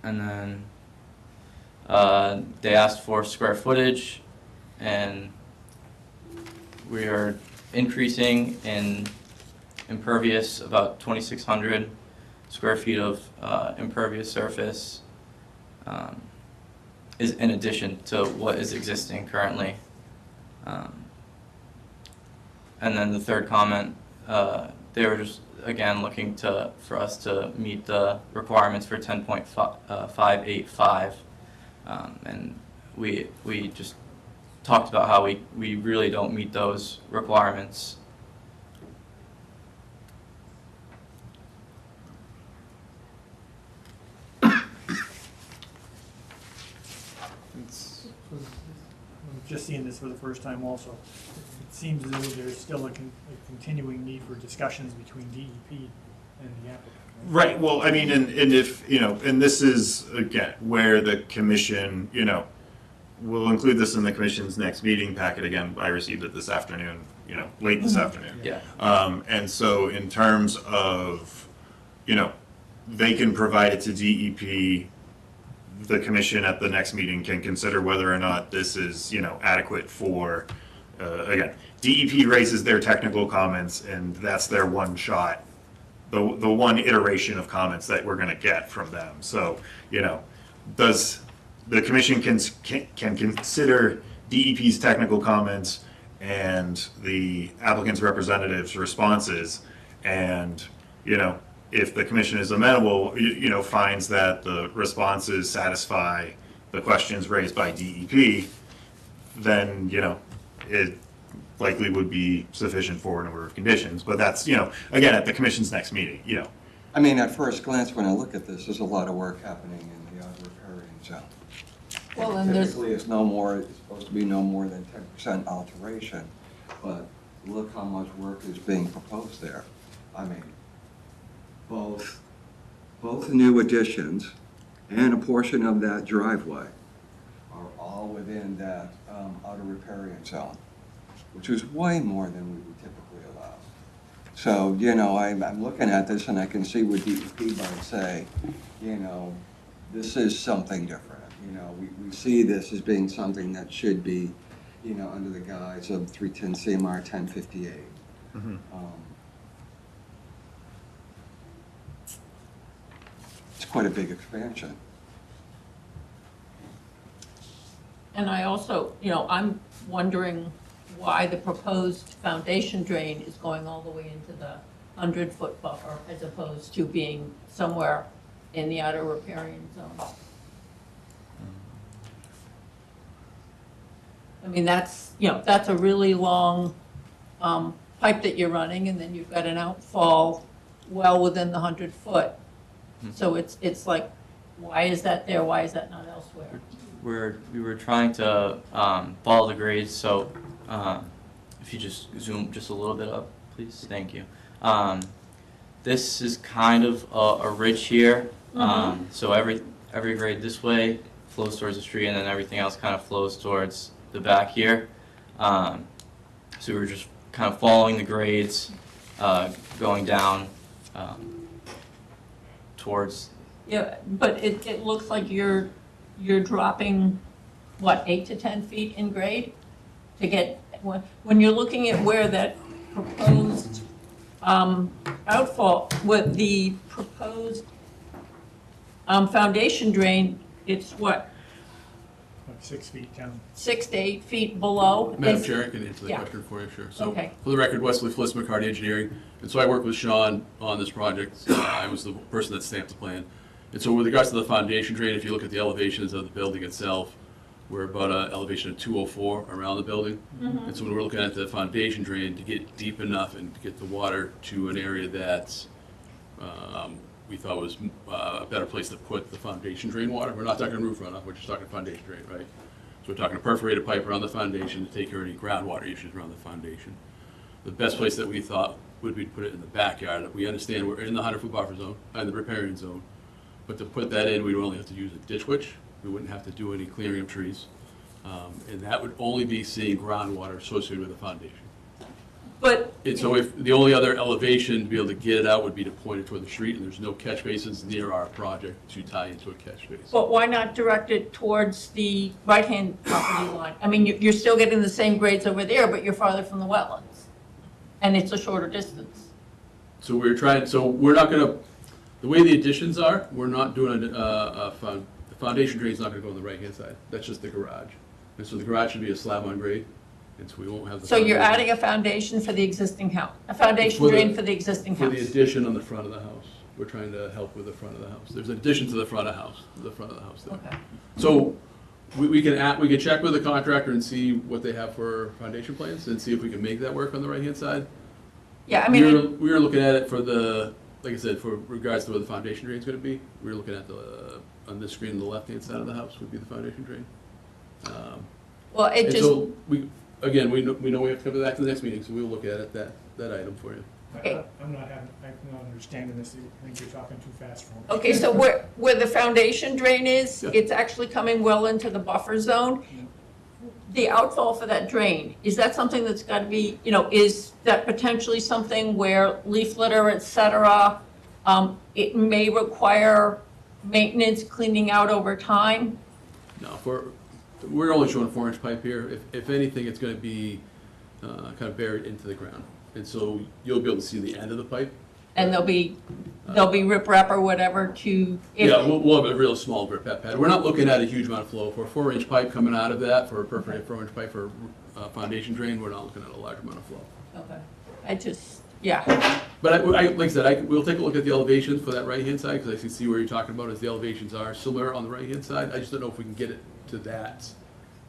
And then they asked for square footage, and we are increasing in impervious about 2,600 square feet of impervious surface is in addition to what is existing currently. And then the third comment, they were just again looking for us to meet the requirements for 10.585, and we just talked about how we really don't meet those requirements.
I'm just seeing this for the first time also. It seems as though there's still a continuing need for discussions between DEP and the applicant.
right, well, I mean, and if, and this is, again, where the commission, we'll include this in the commission's next meeting packet. Again, I received it this afternoon, late this afternoon.
Yeah.
And so in terms of, they can provide it to DEP, the commission at the next meeting can consider whether or not this is, adequate for, again, DEP raises their technical comments, and that's their one shot, the one iteration of comments that we're gonna get from them. So, does, the commission can consider DEP's technical comments and the applicant's representative's responses, and, if the commission is amenable, finds that the responses satisfy the questions raised by DEP, then, it likely would be sufficient for an order of conditions. But that's, again, at the commission's next meeting,
I mean, at first glance, when I look at this, there's a lot of work happening in the outer riparian zone.
Well, and there's,
Typically, it's supposed to be no more than 10% alteration, but look how much work is being proposed there. I mean, both the new additions and a portion of that driveway are all within that outer riparian zone, which is way more than we would typically allow. So, I'm looking at this and I can see what DEP might say, this is something different. We see this as being something that should be, under the guise of 310 CMR 1058.
Mm-hmm.
It's quite a big expansion.
and I also, I'm wondering why the proposed foundation drain is going all the way into the 100-foot buffer as opposed to being somewhere in the outer riparian zone. I mean, that's a really long pipe that you're running, and then you've got an outfall well within the 100-foot. So it's like, why is that there? Why is that not elsewhere?
We were trying to follow the grades, so if you just zoom just a little bit up, please. Thank you. This is kind of a ridge here, so every grade this way flows towards the street, and then everything else kind of flows towards the back here. So we were just kind of following the grades, going down towards.
Yeah, but it looks like you're dropping, what, 8 to 10 feet in grade to get, when you're looking at where that proposed outfall with the proposed foundation drain, it's what,
Like 6 feet down.
6 to 8 feet below?
Madam
Is-
Chair, I can answer that
Yeah.
question for you, sure. So,
Okay.
for the record, Wesley Fliss, McCarty Engineering, and so I worked with Sean on this project. I was the person that stamped the plan. And so with regards to the foundation drain, if you look at the elevations of the building itself, we're about an elevation of 204 around the building. And so when we're looking at the foundation drain, to get deep enough and to get the water to an area that we thought was a better place to put the foundation drain water. We're not talking roof runoff, we're just talking foundation drain, right? So we're talking a perforated pipe around the foundation to take care of any groundwater issues around the foundation. The best place that we thought would be to put it in the backyard. We understand we're in the 100-foot buffer zone, and the riparian zone, but to put that in, we'd only have to use a ditch witch. We wouldn't have to do any clearing of trees. And that would only be seeing groundwater associated with the foundation.
But,
And so if, the only other elevation to be able to get it out would be to point it toward the street, and there's no catch basins near our project to tie into a catch basin.
but why not direct it towards the right-hand property line? I mean, you're still getting the same grades over there, but you're farther from the wetlands, and it's a shorter distance.
So we're trying, so we're not gonna, the way the additions are, we're not doing the foundation drain's not gonna go on the right-hand side. That's just the garage. And so the garage should be a slab on grade, and so we won't have the.
So you're
foundation.
adding a foundation for the existing house, a foundation
For the-
drain for the existing
For
house?
the addition on the front of the house. We're trying to help with the front of the house. There's an addition to the front of the house, there.
Okay.
So we can check with the contractor and see what they have for foundation plans and see if we can make that work on the right-hand side.
Yeah, I mean,
We were looking at it for the, like I said, for regards to where the foundation drain's gonna be. We were looking at on this screen, the left-hand side of the house would be the foundation drain.
well, it
And
just,
so, we know we have to come back to the next meeting, so we'll look at it, that item for you.
I'm not understanding this. I think you're talking too fast for me.
okay, so where the foundation drain is,
Yeah.
it's actually coming well into the buffer zone. The outfall for that drain, is that something that's got to be, is that potentially something where leaf litter, et cetera, it may require maintenance, cleaning out over time?
No, we're only showing a 4-inch pipe here. If anything, it's gonna be kind of buried into the ground. And so you'll be able to see the end of the pipe.
And there'll be riprap or whatever to.
Yeah, we'll have a real small drip pad. We're not looking at a huge amount of flow. For a 4-inch pipe coming out of that, for a perforated 4-inch pipe for foundation drain, we're not looking at a large amount of flow.
Okay. Yeah.
But like I said, we'll take a look at the elevations for that right-hand side, because I can see where you're talking about, is the elevations are similar on the right-hand side. I just don't know if we can get it to that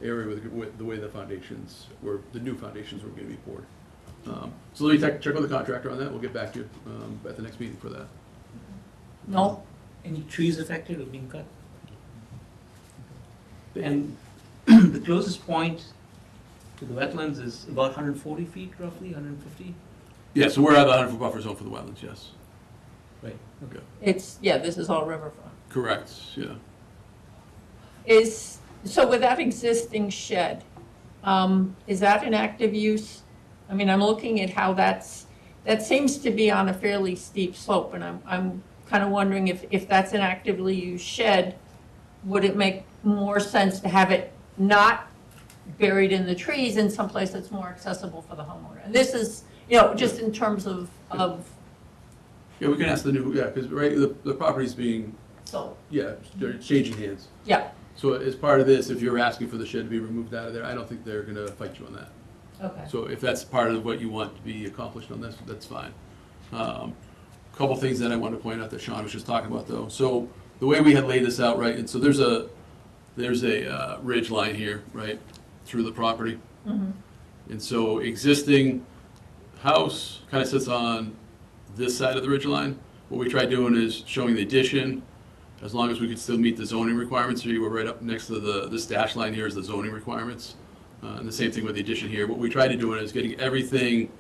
area with the way the foundations, or the new foundations were gonna be poured. So let me check with the contractor on that. We'll get back to you at the next meeting for that.
No?
Any trees affected or being cut? And the closest point to the wetlands is about 140 feet roughly, 150?
Yeah, so we're at the 100-foot buffer zone for the wetlands, yes.
Right.
Okay.
This is all riverfront.
Correct, yeah.
So with that existing shed, is that an active use? I mean, I'm looking at how that seems to be on a fairly steep slope, and I'm kind of wondering if that's an actively used shed, would it make more sense to have it not buried in the trees in some place that's more accessible for the homeowner? And this is, just in terms of
Yeah, we can ask the new, because, right, the property's being,
so,
yeah, they're changing hands.
yeah,
So as part of this, if you're asking for the shed to be removed out of there, I don't think they're gonna fight you on that.
okay.
So if that's part of what you want to be accomplished on this, that's fine. Couple things that I want to point out that Sean was just talking about, though. So the way we had laid this out, right, and so there's a ridge line here, right, through the property. And so existing house kind of sits on this side of the ridge line. What we tried doing is showing the addition, as long as we could still meet the zoning requirements. So you were right up next to this dash line here is the zoning requirements. And the same thing with the addition here. What we tried to do is getting everything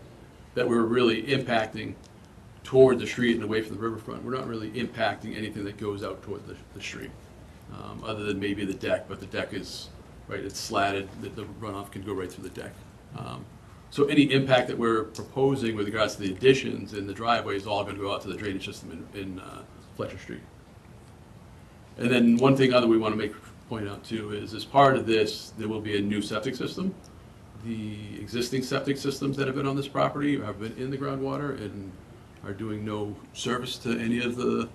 that we're really impacting toward the street and away from the riverfront. We're not really impacting anything that goes out toward the street, other than maybe the deck, but the deck is, right, it's slatted, the runoff can go right through the deck. So any impact that we're proposing with regards to the additions in the driveway is all going to go out to the drainage system in Fletcher Street. And then one thing other we want to point out too is, as part of this, there will be a new septic system the existing septic systems that have been on this property have been in the groundwater and are doing no service to any of the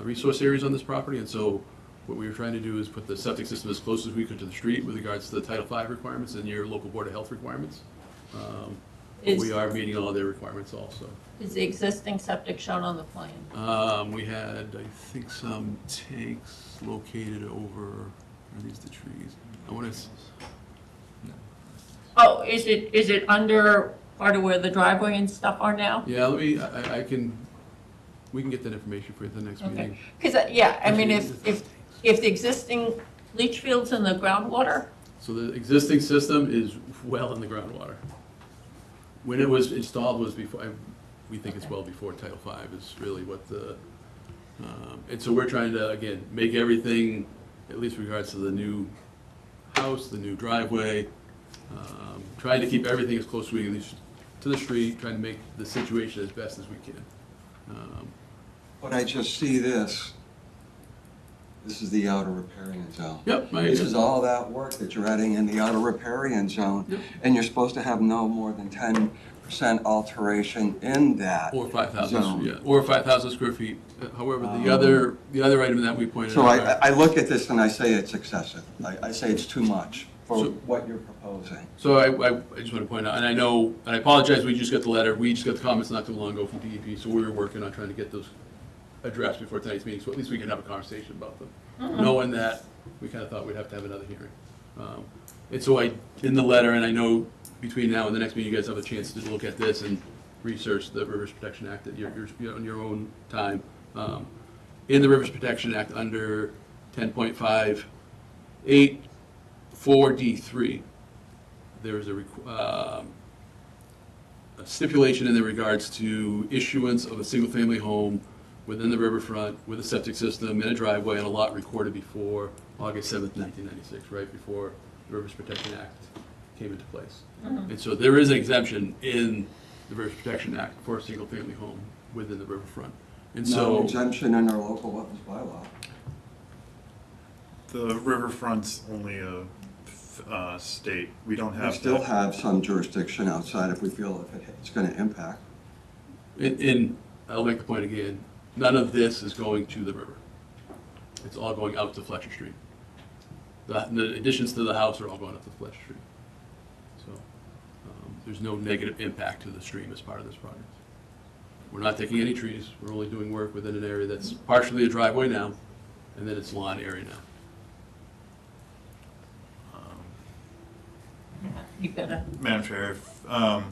resource areas on this property. And so what we were trying to do is put the septic system as close as we could to the street with regards to the Title V requirements and your local Board of Health requirements. But we are meeting all their requirements also.
Is the existing septic shown on the plan?
We had, I think, some tanks located over, are these the trees? I want to,
Oh, is it under part of where the driveway and stuff are now?
yeah, let me, I can, we can get that information for you at the next meeting.
Okay, because, yeah, I mean, if the existing leach field's in the groundwater,
So the existing system is well in the groundwater. When it was installed was before, we think it's well before Title V is really what the, and so we're trying to, again, make everything, at least with regards to the new house, the new driveway, trying to keep everything as close as we can to the street, trying to make the situation as best as we can.
But I just see this. This is the outer riparian zone.
Yep.
This is all that work that you're adding in the outer riparian zone.
Yep.
And you're supposed to have no more than 10% alteration in that
Or 5,000,
zone.
yeah, or 5,000 square feet. However, the other item that we pointed
So
out.
I look at this and I say it's excessive. I say it's too much for
So-
what you're proposing.
So I just want to point out, and I know, and I apologize, we just got the letter, we just got the comments not too long ago from DEP, so we were working on trying to get those addressed before tonight's meeting, so at least we can have a conversation about them. Knowing that, we kind of thought we'd have to have another hearing. And so in the letter, and I know between now and the next meeting, you guys have a chance to look at this and research the Rivers Protection Act at on your own time. In the Rivers Protection Act, under 10.58, 4D3, there is a stipulation in regards to issuance of a single-family home within the riverfront with a septic system and a driveway and a lot recorded before August 7th, 1996, right before the Rivers Protection Act came into place. And so there is an exemption in the Rivers Protection Act for a single-family home within the riverfront. And
No
so,
exemption in our local wetlands bylaw.
The riverfront's only a state. We don't have
We still
that.
have some jurisdiction outside if we feel if it's going to impact.
I'll make the point again, none of this is going to the river. It's all going out to Fletcher Street. The additions to the house are all going up to Fletcher Street. So there's no negative impact to the stream as part of this project. We're not taking any trees. We're only doing work within an area that's partially a driveway now, and then it's lawn area now.
you better.
Madam Chair, if, are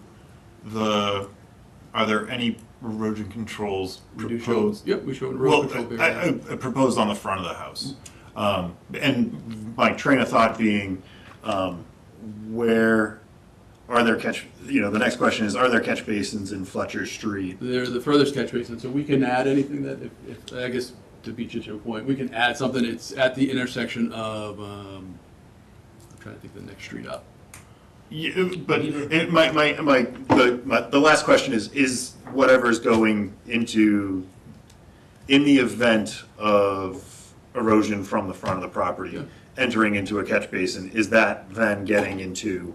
there any erosion controls
We do show,
proposed?
yep, we showed a
Well,
road control barrier.
proposed on the front of the house. And my train of thought being, where are there the next question is, are there catch basins in Fletcher Street?
They're the furthest catch basin, so we can add anything that, if I guess, to beat you to a point, we can add something, it's at the intersection of, I'm trying to think of the next street up.
Yeah, but the last question is whatever's going into, in the event of erosion from the front of the property,
Yeah.
entering into a catch basin, is that then getting into,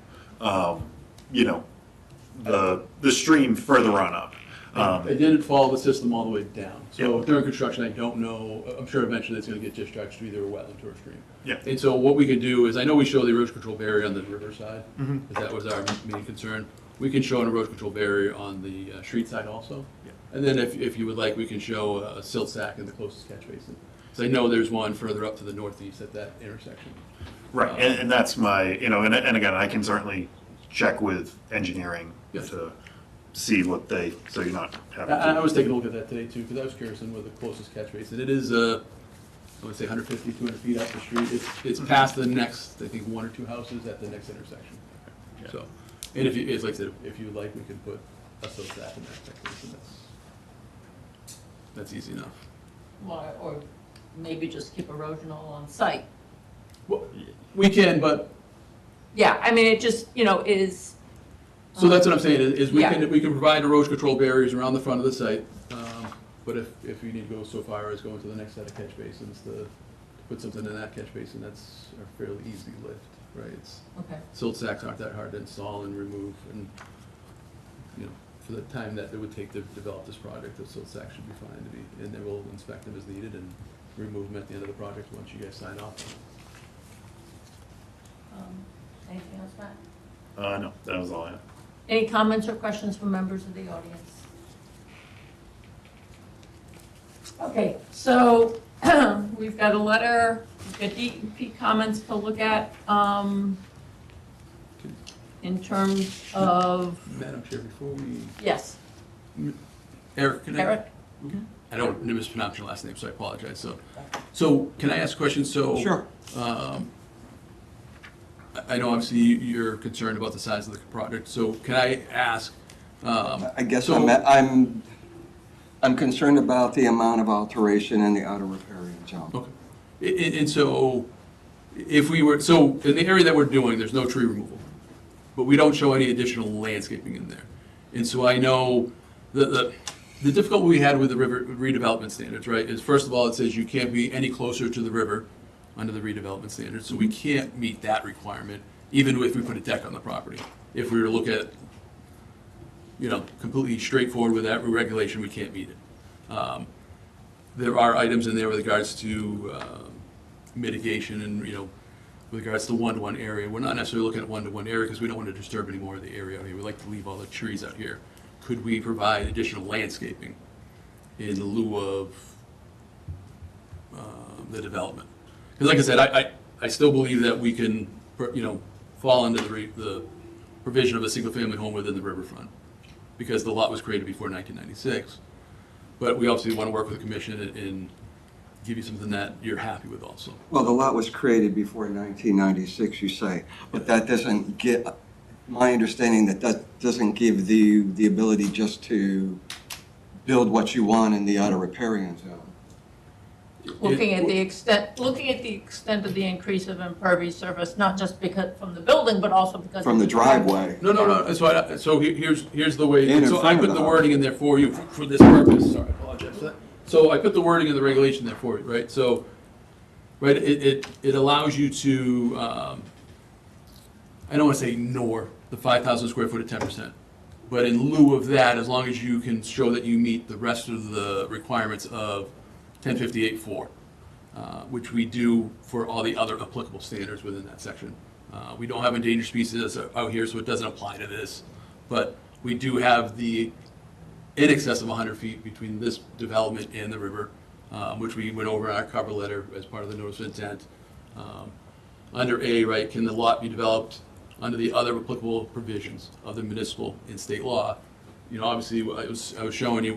the stream further on up?
I didn't follow the system all the way down, so
Yeah.
during construction, I don't know, I'm sure eventually it's gonna get discharged to either a wetland or a stream.
Yeah.
And so what we can do is, I know we show the erosion control barrier on the river side,
Mhm.
because that was our main concern. We can show an erosion control barrier on the street side also.
Yeah.
And then if you would like, we can show a silt sack in the closest catch basin. So I know there's one further up to the northeast at that intersection.
Right, and that's my, and again, I can certainly check with engineering
Yeah.
to see what so you're not having
I was
to.
taking a look at that today too, because I was curious on where the closest catch basin. It is, I would say 150, 200 feet off the street. It's past the next, I think, one or two houses at the next intersection.
Yeah.
So, and if you, it's like I said, if you would like, we can put a silt sack in that catch basin. That's easy enough.
Or maybe just keep erosion all on site.
Well, we can, but,
Yeah, I mean, it just, is.
so that's what I'm saying, is we
Yeah.
can provide erosion control barriers around the front of the site. But if you need to go so far as going to the next set of catch basins, to put something in that catch basin, that's a fairly easy lift. right? It's,
Okay.
silt sacks aren't that hard to install and remove, and, you know, for the time that it would take to develop this project, the silt sacks should be fine to be, and then we'll inspect them as needed and remove them at the end of the project once you guys sign off.
Anything else, Matt?
No, that was all I have.
Any comments or questions from members of the audience? Okay, so we've got a letter, we've got DEP comments to look at in terms of,
Madam Chair, before we,
yes,
Eric, can I?
Eric?
I don't want to mispronounce your last name, so I apologize. So can I ask a question? So,
Sure.
I know obviously you're concerned about the size of the project, so can I ask?
I guess
so-
I'm concerned about the amount of alteration in the outer riparian zone.
Okay. And so, if we were, so in the area that we're doing, there's no tree removal, but we don't show any additional landscaping in there. And so I know the difficulty we had with the river redevelopment standards, right, is first of all, it says you can't be any closer to the river under the redevelopment standards, so we can't meet that requirement, even if we put a deck on the property. If we were to look at, you know, completely straightforward with that regulation, we can't meet it. There are items in there with regards to mitigation and, you know, with regards to one-to-one area. We're not necessarily looking at one-to-one area because we don't want to disturb any more of the area out here. We like to leave all the trees out here. Could we provide additional landscaping in lieu of the development? Because like I said, I still believe that we can, you know, fall under the provision of a single-family home within the riverfront, because the lot was created before 1996. But we obviously want to work with the commission and give you something that you're happy with also.
Well, the lot was created before 1996, you say, but that doesn't get, my understanding that doesn't give the ability just to build what you want in the outer riparian zone.
Looking at the extent of the increase of impervious surface, not just because from the building, but also because.
From
of
the driveway.
No. So here's the way.
And in
So I
front of
put
the
the
house.
wording in there for you for this purpose. Sorry, I apologize for that. So I put the wording in the regulation there for you, right? So, right, it allows you to, I don't want to say ignore the 5,000 square foot at 10%. But in lieu of that, as long as you can show that you meet the rest of the requirements of 1058-4, which we do for all the other applicable standards within that section. We don't have endangered species out here, so it doesn't apply to this. But we do have the in excess of 100 feet between this development and the river, which we went over in our cover letter as part of the notice of intent. Under A, right, can the lot be developed under the other applicable provisions of the municipal and state law? You know, obviously, I was showing you,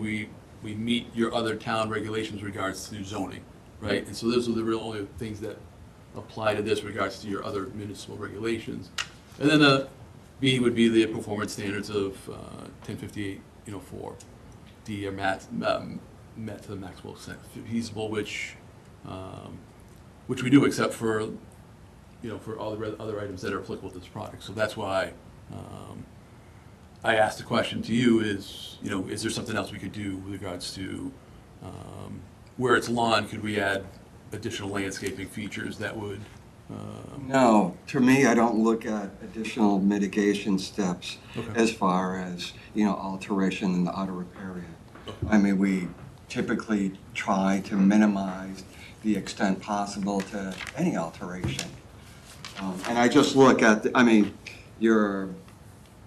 we meet your other town regulations regards to zoning, right? And so those are the real only things that apply to this regards to your other municipal regulations. And then the B would be the performance standards of 1058-4. D are met to the maximal extent feasible, which we do, except for, you know, for all the other items that are applicable to this product. So that's why I asked the question to you is, you know, is there something else we could do with regards to where it's lawn, could we add additional landscaping features that would?
No, to me, I don't look at additional mitigation steps
Okay.
as far as, you know, alteration in the outer riparian. I mean, we typically try to minimize the extent possible to any alteration. And I just look at, I mean, your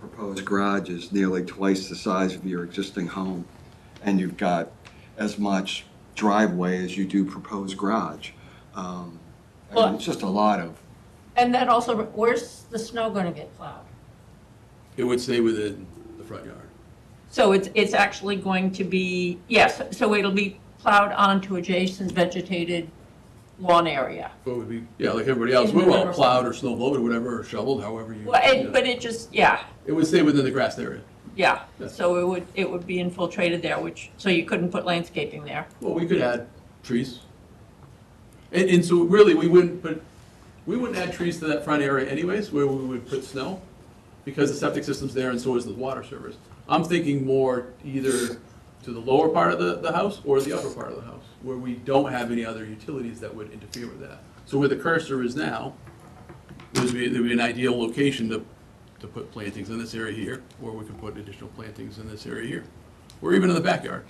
proposed garage is nearly twice the size of your existing home, and you've got as much driveway as you do proposed garage. I mean, it's just a lot of.
And then also, where's the snow going to get plowed?
It would stay within the front yard.
So it's actually going to be, yes, so it'll be plowed onto adjacent vegetated lawn area.
But it would be, yeah, like everybody else,
In the
well,
river.
plowed or snow blowed or whatever, or shoveled, however you.
Well,
you know.
but it just, yeah,
It would stay within the grassed area.
yeah.
Yes.
So it would be infiltrated there, so you couldn't put landscaping there.
Well, we could add trees. And so really, we wouldn't add trees to that front area anyways, where we would put snow, because the septic system's there and so is the water service. I'm thinking more either to the lower part of the house or the upper part of the house, where we don't have any other utilities that would interfere with that. So where the cursor is now, there'd be an ideal location to put plantings in this area here, or we could put additional plantings in this area here, or even in the backyard.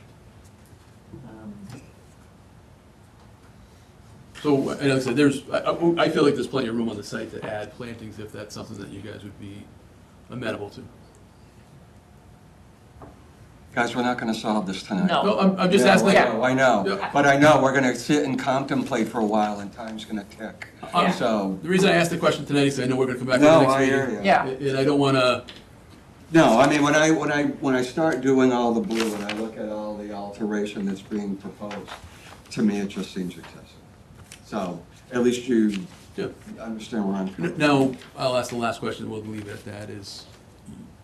So, and like I said, I feel like there's plenty of room on the site to add plantings if that's something that you guys would be amenable to.
Guys, we're not going to solve this tonight.
No.
No, I'm just
Yeah,
asking.
I know,
Yeah.
but I know we're going to sit and contemplate for a while, and time's going to tick.
Yeah.
So,
The reason I asked the question tonight is I know we're gonna come back to
no,
the next
I
meeting.
hear you.
Yeah.
And I don't wanna,
No, I mean, when I start doing all the blue and I look at all the alteration that's being proposed, to me, it just seems excessive. So, at least you
Yeah.
understand where I'm coming from.
now, I'll ask the last question, we'll leave it at that, is,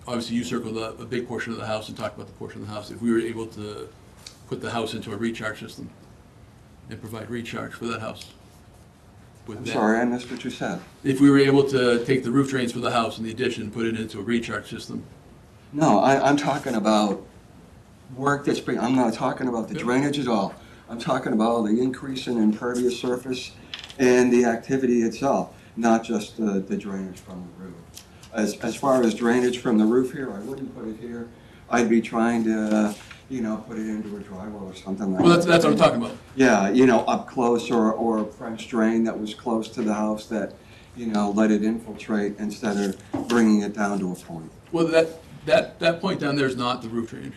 obviously you circled a big portion of the house and talked about the portion of the house. If we were able to put the house into a recharge system and provide recharge for that house. with
I'm
that-
sorry, I missed what you said.
If we were able to take the roof drains for the house in the addition and put it into a recharge system.
No, I'm talking about work that's being, I'm not talking about the drainage at all. I'm talking about the increase in impervious surface and the activity itself, not just the drainage from the roof. As far as drainage from the roof here, I wouldn't put it here. I'd be trying to, put it into a dry well or something like that.
Well, that's what I'm talking about.
Yeah, up close or a French drain that was close to the house that, let it infiltrate instead of bringing it down to a point.
Well, that point down there is not the roof drainage.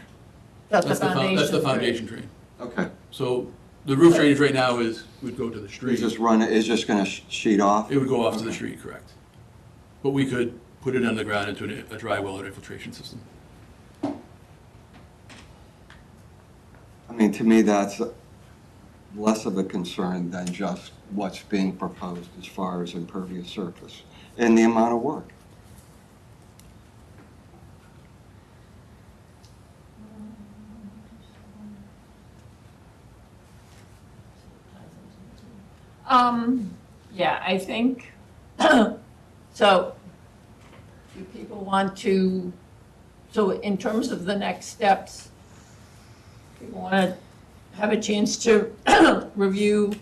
That's the foundation.
That's the foundation drain.
Okay.
So the roof drainage right now would go to the
It's
street.
it's just gonna sheet off?
It would go off to the
Okay.
street, correct. But we could put it underground into a dry well or infiltration system.
I mean, to me, that's less of a concern than just what's being proposed as far as impervious surface and the amount of work.
Yeah, I think, so, do people want to, so in terms of the next steps, people want to have a chance to review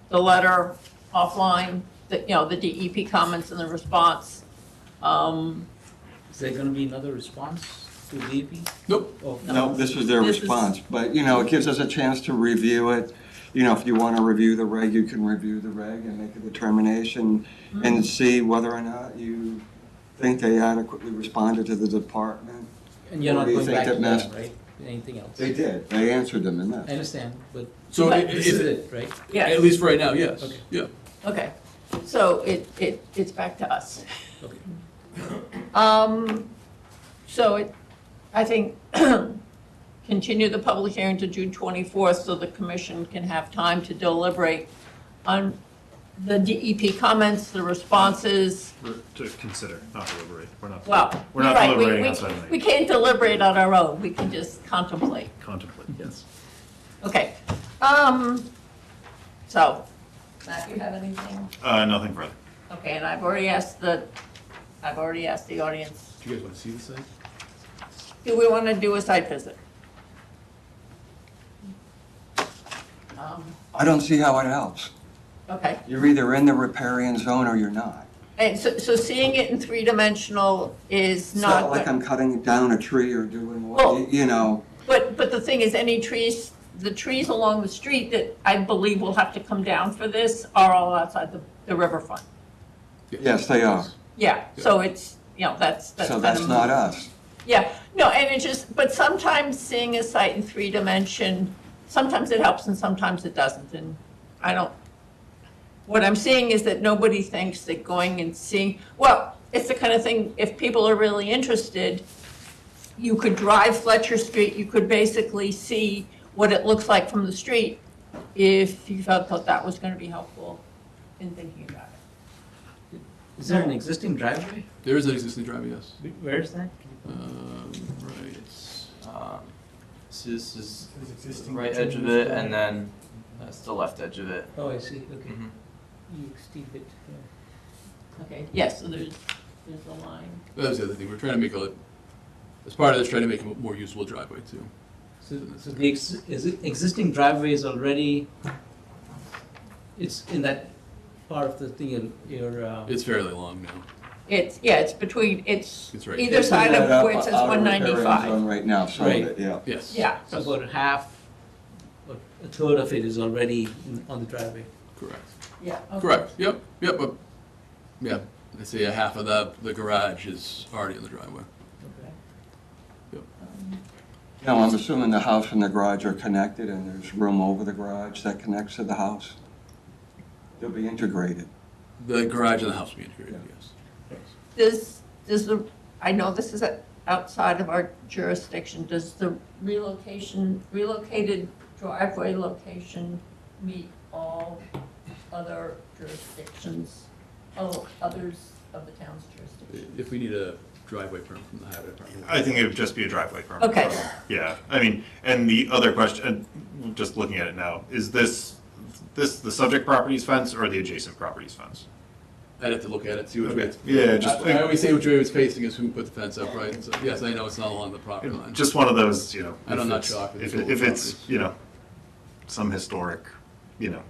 the letter offline, the DEP comments and the response.
Is there gonna be another response to DEP?
Nope.
Oh,
No, this is their
This is-
response, but, it gives us a chance to review it. If you want to review the reg, you can review the reg and make a determination and see whether or not you think they adequately responded to the department.
And you're
Or
not
do you
going
think
back to
that
them,
messed-
right? Anything else?
They did, they answered them in
I
this.
understand, but
So
this is it, right?
Yes.
at least for right now, yes.
Okay.
Yeah.
Okay, so it's back to us.
Okay.
So I think, continue the public hearing to June 24th so the commission can have time to deliberate on the DEP comments, the responses.
To consider, not deliberate. We're not
You're right,
deliberating outside of
we
the
can't deliberate on our own, we can just contemplate.
contemplate, yes.
Okay, so, Matt, you have anything?
Nothing further.
Okay, and I've already asked the audience,
Do you guys want to see the site?
do we want to do a site visit?
I don't see how it helps.
Okay,
You're either in the riparian zone or you're not.
and so seeing it in three-dimensional is
It's
not.
not like I'm cutting down a tree or doing
Well-
what,
But the thing is, the trees along the street that I believe will have to come down for this are all outside the riverfront.
Yes, they are.
Yeah, so it's, that's
So
kind
that's
of-
not us.
Yeah, no, and it just, but sometimes seeing a site in three-dimension, sometimes it helps and sometimes it doesn't, and I don't, what I'm seeing is that nobody thinks that going and seeing, well, it's the kind of thing, if people are really interested, you could drive Fletcher Street, you could basically see what it looks like from the street if you thought that was going to be helpful in thinking about it.
Is there an existing driveway?
There is an existing driveway, yes.
Where is that?
Right.
This is
There's existing
the right edge of it, and then that's the left edge of it.
Oh, I see, okay.
Mhm.
You extend it, yeah.
Okay, yes, so there's a line.
That was the other thing, we're trying to make as part of this, trying to make a more usable driveway too.
So the existing driveway is already, it's in that part of the thing, your,
It's fairly long now.
It's between, it's
It's right
either
there.
side
That
of where it says
outer repairing
195.
zone right now, some of it, yeah.
Yes.
Yeah.
so about half, or a third of it is already on the driveway.
Correct.
Yeah. okay.
Correct, yep, but, yeah, I say a half of the garage is already in the driveway.
Okay.
Now, I'm assuming the house and the garage are connected and there's room over the garage that connects to the house? They'll be integrated.
The garage and the house will be integrated, yes.
Does the, I know this is outside of our jurisdiction, does the relocated driveway location meet all other jurisdictions, all others of the town's jurisdiction?
If we need a driveway permit from the highway department.
I think it would just be a driveway permit.
Okay.
Yeah, I mean, and the other question, and just looking at it now, is this the subject property's fence or the adjacent property's fence?
I'd have to look at it, see which way it's.
Yeah, just-
I always say which way it's facing is who put the fence up, right? So, yes, I know it's not along the property line.
Just one of those, you know.
And I'm
if
not
it's-
shocked.
If it's, you know, some historic, you know,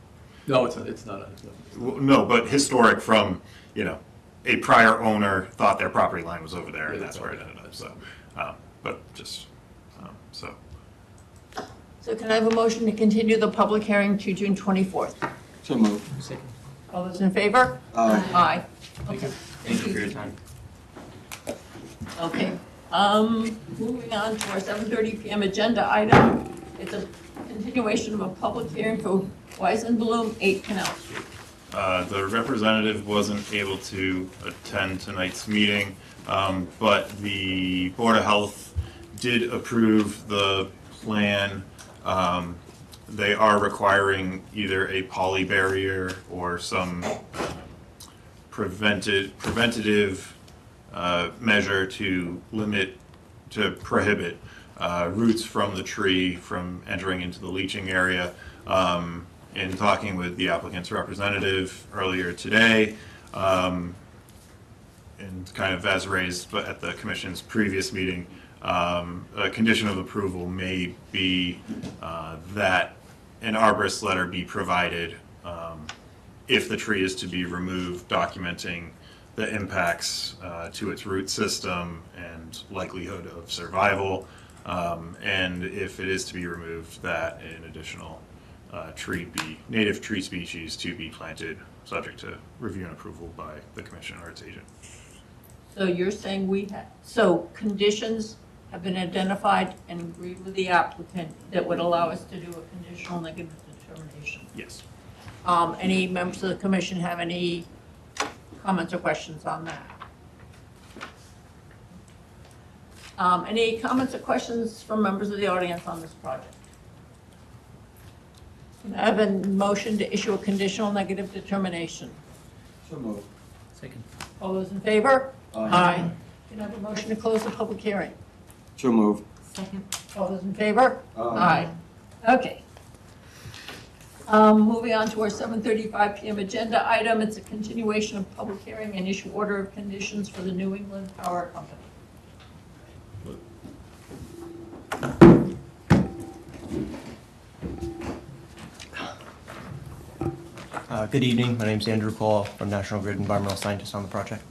No, it's not
no, but historic from, you know, a prior owner thought their property line was over there and
Yeah,
that's where it ended up, so, but just, so.
So can I have a motion to continue the public hearing to June 24th?
So moved.
Second.
All those in favor?
Aye.
Aye. Okay.
Thank you for your time.
Okay, moving on to our 7:30 PM agenda item. It's a continuation of a public hearing for Weisenblum, 8 Canal Street.
The representative wasn't able to attend tonight's meeting, but the Board of Health did approve the plan. They are requiring either a poly barrier or some preventative measure to prohibit roots from the tree from entering into the leaching area. In talking with the applicant's representative earlier today, and kind of as raised but at the commission's previous meeting, a condition of approval may be that an arborist letter be provided if the tree is to be removed, documenting the impacts to its root system and likelihood of survival, and if it is to be removed, that an additional native tree species to be planted, subject to review and approval by the commission or its agent.
So you're saying so conditions have been identified and agreed with the applicant that would allow us to do a conditional negative determination?
Yes.
Any members of the commission have any comments or questions on that? Any comments or questions from members of the audience on this project? Can I have a motion to issue a conditional negative determination?
So moved.
Second.
All those in favor?
Aye.
Can I have a motion to close the public hearing?
So moved.
Second.
All those in favor?
Aye.
Okay. Moving on to our 7:35 PM agenda item, it's a continuation of public hearing and issue order of conditions for the New England Power Company.
Good evening. My name is Andrew Cole from National Grid, environmental scientist on the project.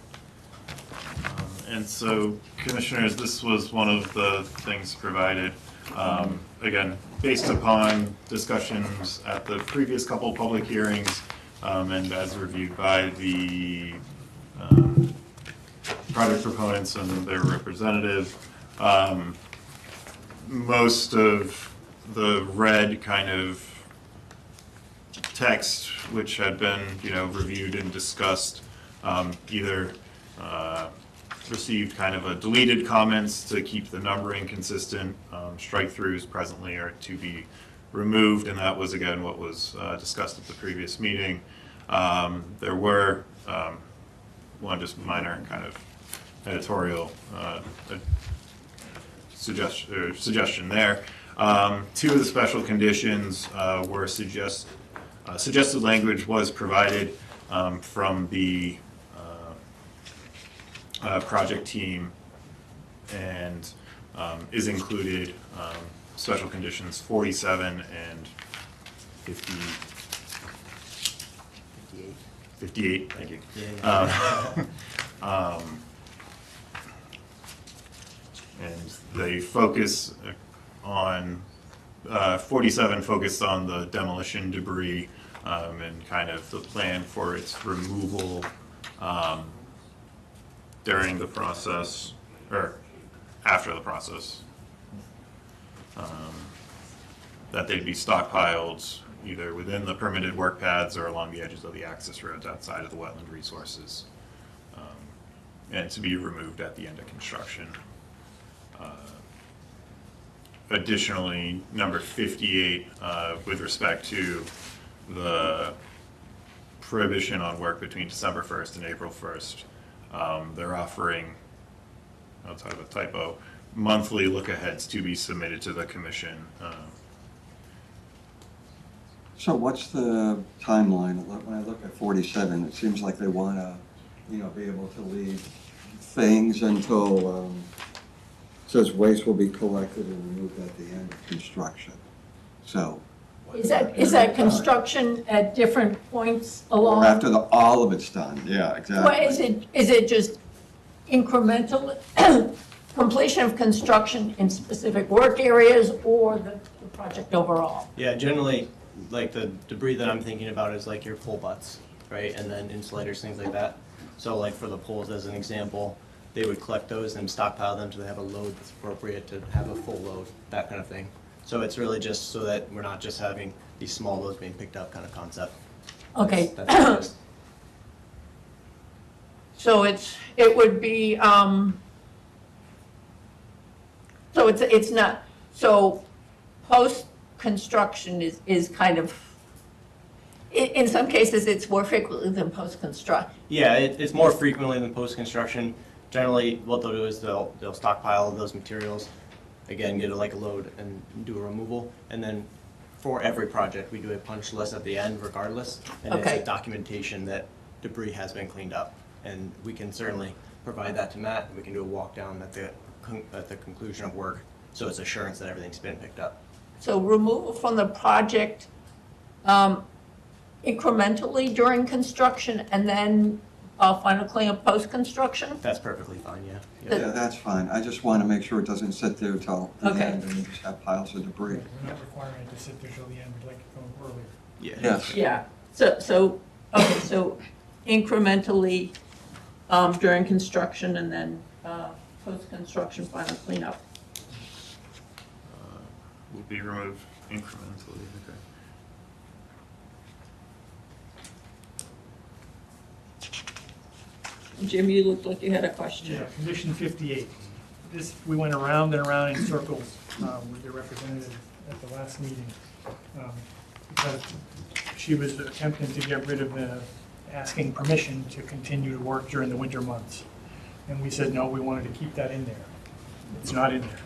And so, commissioners, this was one of the things provided, again, based upon discussions at the previous couple public hearings, and as reviewed by the project proponents and their representative. Most of the red kind of text, which had been, reviewed and discussed, either received kind of a deleted comments to keep the numbering consistent. Strike-throughs presently are to be removed, and that was again what was discussed at the previous meeting. There were one just minor kind of editorial suggestion there. Two of the special conditions were suggested language was provided from the project team and is included special conditions 47 and 58. 58, thank you.
Yeah.
And they focus on, 47 focused on the demolition debris and kind of the plan for its removal during the process, or after the process. That they'd be stockpiled either within the permitted work paths or along the edges of the access roads outside of the wetland resources, and to be removed at the end of construction. Additionally, number 58, with respect to the prohibition on work between December 1st and April 1st, they're offering, outside of a typo, monthly look-aheads to be submitted to the commission.
So what's the timeline? When I look at 47, it seems like they want to, be able to leave things until, it says waste will be collected and removed at the end of construction. So.
Is that construction at different points along?
Or after all of it's done, yeah, exactly.
Well, is it just incremental completion of construction in specific work areas or the project overall?
Yeah, generally, like the debris that I'm thinking about is like your pole butts, right? And then insulators, things like that. So like for the poles, as an example, they would collect those and stockpile them so they have a load that's appropriate to have a full load, that kind of thing. So it's really just so that we're not just having these small loads being picked up kind of concept.
Okay.
That's
So it would be, so it's not, so post-construction is kind of, in some cases, it's more frequently than post-construction.
Yeah, it's more frequently than post-construction. Generally, what they'll do is they'll stockpile those materials, again, get like a load and do a removal. And then for every project, we do a punch list at the end regardless. And
Okay.
it's a documentation that debris has been cleaned up. And we can certainly provide that to Matt. We can do a walk down at the conclusion of work. So it's assurance that everything's been picked up.
So removal from the project incrementally during construction and then final cleanup post-construction?
That's perfectly fine, yeah.
Yeah, that's fine. I just want to make sure it doesn't sit there till the
Okay.
end and you just have piles of debris.
We're not requiring it to sit there till the end, we'd like it going earlier.
Yeah.
Yes.
Yeah, so incrementally during construction and then post-construction final cleanup.
Will be removed incrementally, okay.
Jim, you looked like you had a question.
Yeah, condition 58. This, we went around and around in circles with the representative at the last meeting. Because she was attempting to get rid of the, asking permission to continue to work during the winter months. And we said, no, we wanted to keep that in there. It's not in there.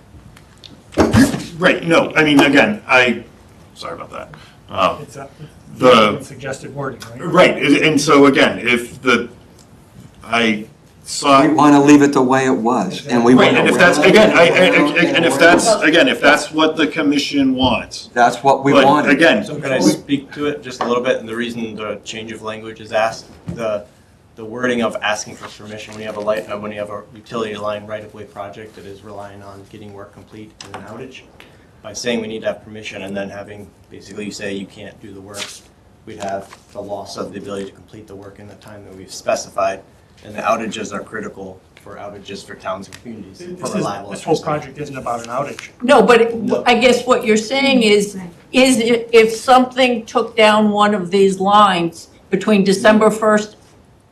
Right, no, I mean, again, sorry about that.
It's
The-
suggested wording, right?
Right, and so again, if I saw.
We want to leave it the way it was, and we want
Right,
to.
and if that's, again, and if that's what the commission wants.
That's what we
But
wanted.
again,
So can I speak to it just a little bit? And the reason the change of language is asked, the wording of asking for permission, when you have a utility line right-of-way project that is relying on getting work complete in an outage, by saying we need to have permission and then having, basically you say you can't do the work, we'd have the loss of the ability to complete the work in the time that we've specified. And the outages are critical for outages for towns and communities for reliable.
This whole project isn't about an outage.
No, but I guess what you're saying is if something took down one of these lines between December 1st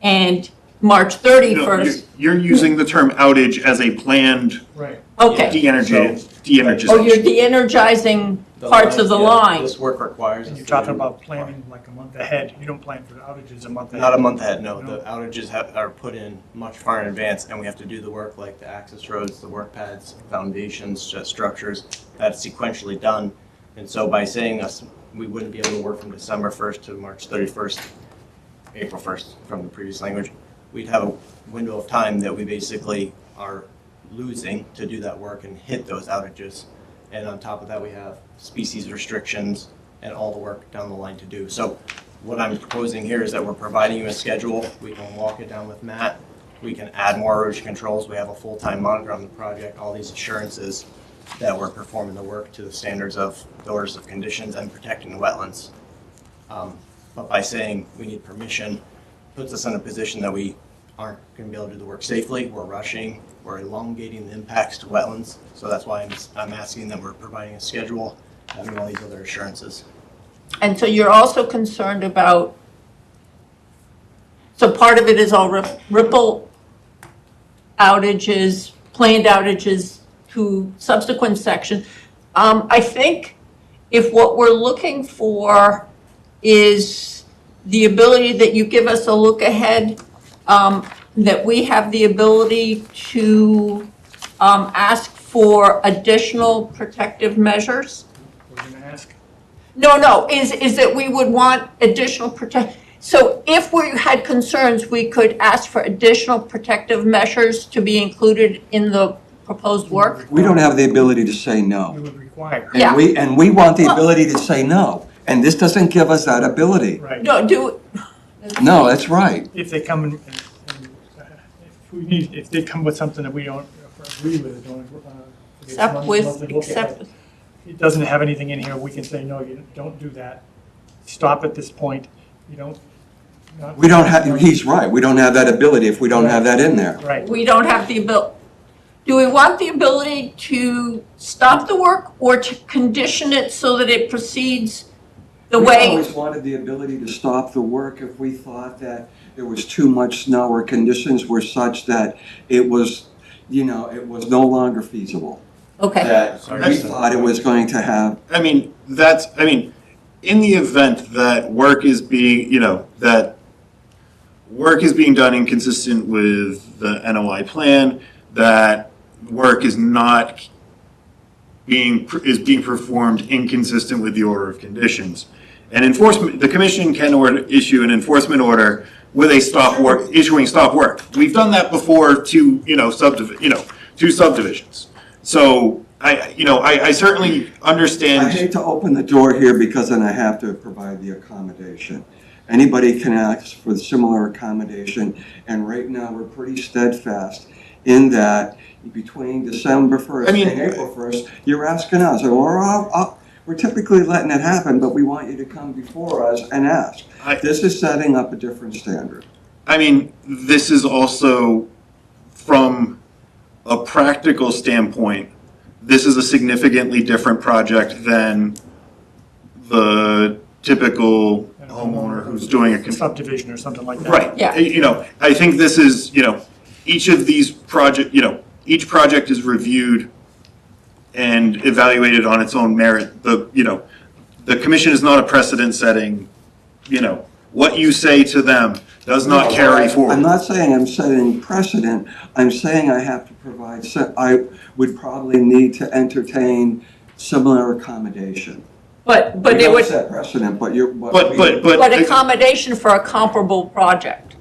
and March 31st.
you're using the term outage as a planned
Right.
Okay.
de-energization.
Oh, you're de-energizing parts of the line.
This work requires.
And
us
you're
to
talking
do-
about planning like a month ahead. You don't plan for the outages a month ahead.
Not a month ahead, no. The outages are put in much far in advance, and we have to do the work like the access roads, the work pads, foundations, structures. That's sequentially done. And so by saying we wouldn't be able to work from December 1st to March 31st, April 1st from the previous language, we'd have a window of time that we basically are losing to do that work and hit those outages. And on top of that, we have species restrictions and all the work down the line to do. So what I'm proposing here is that we're providing you a schedule. We can walk it down with Matt. We can add more erosion controls. We have a full-time monitor on the project, all these assurances that we're performing the work to the standards of the orders of conditions and protecting the wetlands. But by saying we need permission, puts us in a position that we aren't going to be able to do the work safely. We're rushing, we're elongating the impacts to wetlands. So that's why I'm asking that we're providing a schedule, having all these other assurances.
And so you're also concerned about, so part of it is all ripple outages, planned outages to subsequent sections. I think if what we're looking for is the ability that you give us a look ahead, that we have the ability to ask for additional protective measures.
We're going to ask.
No, is that we would want additional so if we had concerns, we could ask for additional protective measures to be included in the proposed work?
We don't have the ability to say
We
no.
would require.
Yeah.
And we want the ability to say no. And this doesn't give us that ability.
Right.
No,
No, that's right.
If they come and if they come with something that we don't agree with,
except,
it doesn't have anything in here, we can say, no, you don't do that. Stop at this point. You don't.
We don't have, he's right, we don't have that ability if we don't have that in there.
Right.
we don't have the ability. Do we want the ability to stop the work or to condition it so that it proceeds the
We
way?
always wanted the ability to stop the work if we thought that there was too much snow or conditions were such that it was, it was no longer feasible.
Okay.
That we thought it was going to have.
In the event that work is being, that work is being done inconsistent with the NOI plan, that work is not being performed inconsistent with the order of conditions. And enforcement, the commission can issue an enforcement order with a issuing stop work. We've done that before to, two subdivisions. So I certainly understand.
I hate to open the door here because then I have to provide the accommodation. Anybody can ask for similar accommodation, and right now we're pretty steadfast in that between December 1st and April 1st, you're asking us, we're typically letting it happen, but we want you to come before us and ask. This is setting up a different standard.
This is also, from a practical standpoint, this is a significantly different project than the typical homeowner who's doing a
subdivision or something like that.
Right.
Yeah.
I think this is, each of these each project is reviewed and evaluated on its own merit. The commission is not a precedent setting, what you say to them does not carry forward.
I'm not saying I'm setting precedent. I'm saying I have to provide, I would probably need to entertain similar accommodation.
But
We
it
don't
would,
set precedent, but you're.
but accommodation for a comparable project.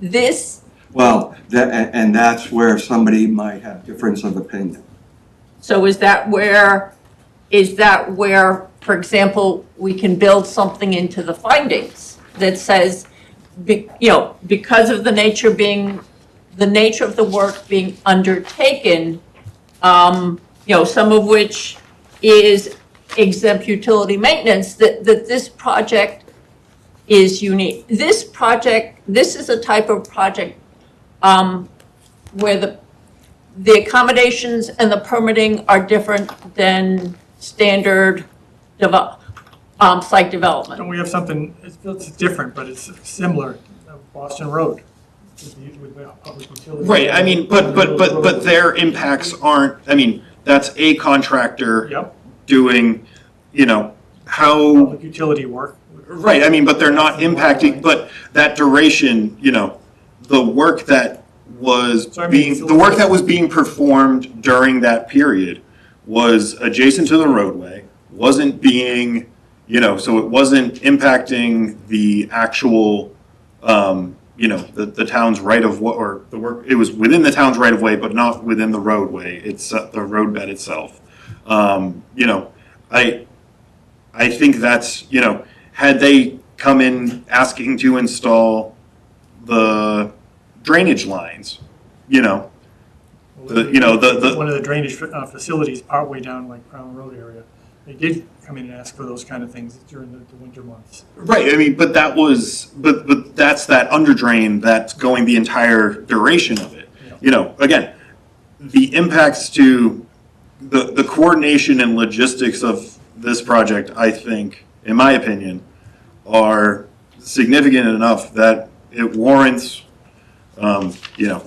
This,
Well, and that's where somebody might have difference of opinion.
so is that where, for example, we can build something into the findings that says, because of the nature of the work being undertaken, some of which is exempt utility maintenance, that this project is unique. This is a type of project where the accommodations and the permitting are different than standard site development.
Don't we have something, it's different, but it's similar, Boston Road. With the public utility.
Right, but their impacts aren't, that's a contractor
Yep.
doing, how.
Public utility work.
Right, but they're not impacting, but that duration, the work that was being performed during that period was adjacent to the roadway, wasn't being, so it wasn't impacting the actual, the town's right of way, or the work, it was within the town's right of way, but not within the roadway, it's the roadbed itself. I think that's, had they come in asking to install the drainage lines, you know,
One of the drainage facilities partway down like Crown Road area, they did come in and ask for those kind of things during the winter months.
Right, I mean, but that's that under drain that's going the entire duration of it. You know, again, the impacts to the coordination and logistics of this project, I think, in my opinion, are significant enough that it warrants, you know,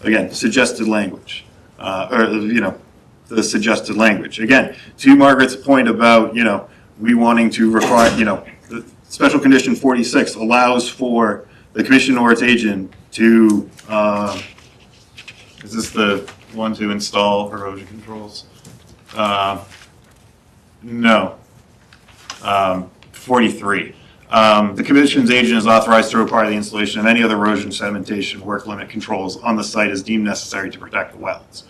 again, suggested language, or, you know, the suggested language. Again, to Margaret's point about, you know, we wanting to require, you know, the special condition 46 allows for the commission or its agent to, is this the one to install erosion controls? No. 43. The commission's agent is authorized to require the installation of any other erosion, sedimentation, work limit controls on the site as deemed necessary to protect the wetlands.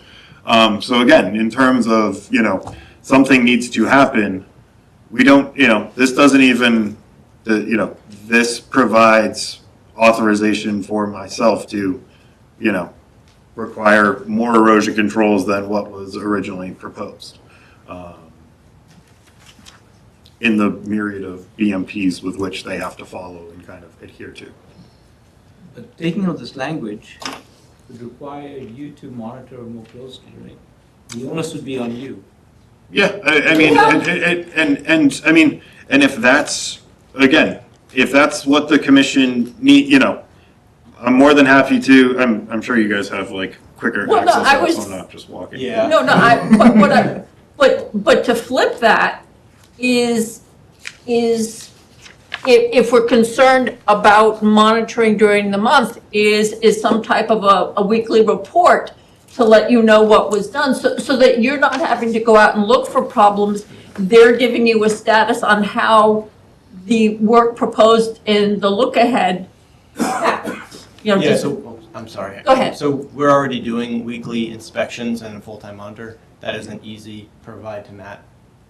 So again, in terms of, you know, something needs to happen, we don't, you know, this doesn't even, you know, this provides authorization for myself to, you know, require more erosion controls than what was originally proposed. In the myriad of BMPs with which they have to follow and kind of adhere to.
But taking out this language would require you to monitor more closely, right? The onus would be on you.
Yeah, I mean, and I mean, and if that's, again, if that's what the commission need, you know, I'm more than happy to, I'm sure you guys have like quicker
Well, no,
access,
I was-
so I'm not just walking.
Yeah.
No, but to flip that is if we're concerned about monitoring during the month, is some type of a weekly report to let you know what was done, so that you're not having to go out and look for problems. They're giving you a status on how the work proposed in the look ahead happens. You know,
Yeah,
just-
so, I'm sorry.
Go ahead.
So we're already doing weekly inspections and a full-time monitor. That is an easy provide to Matt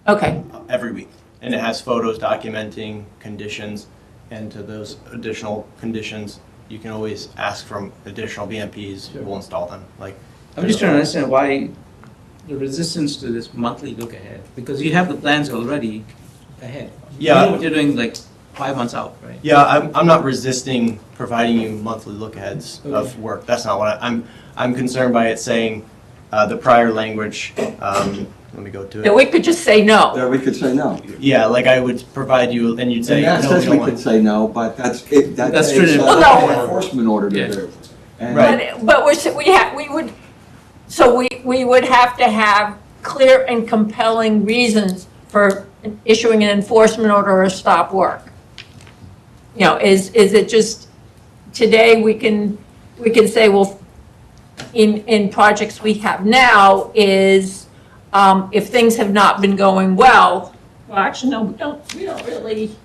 Okay,
every week. And it has photos documenting conditions, and to those additional conditions, you can always ask from additional BMPs, we'll install them, like.
I'm just trying to understand why the resistance to this monthly look ahead, because you have the plans already ahead.
Yeah.
You know what you're doing like 5 months out, right?
Yeah, I'm not resisting providing you monthly look-aheads of work. That's not what I'm concerned by it saying, the prior language, let me go to
that
it.
we could just say no.
There we could say no.
Yeah, like I would provide you, and you'd say,
And that
no, we
says
don't
we
want.
could say no, but that's it, that
That's
takes
true.
Well, no.
an enforcement order
Yeah.
to do. And-
Right.
But we would have to have clear and compelling reasons for issuing an enforcement order or stop work. You know, is it just, today we can say, well, in projects we have now is, if things have not been going well, actually, no, we don't really.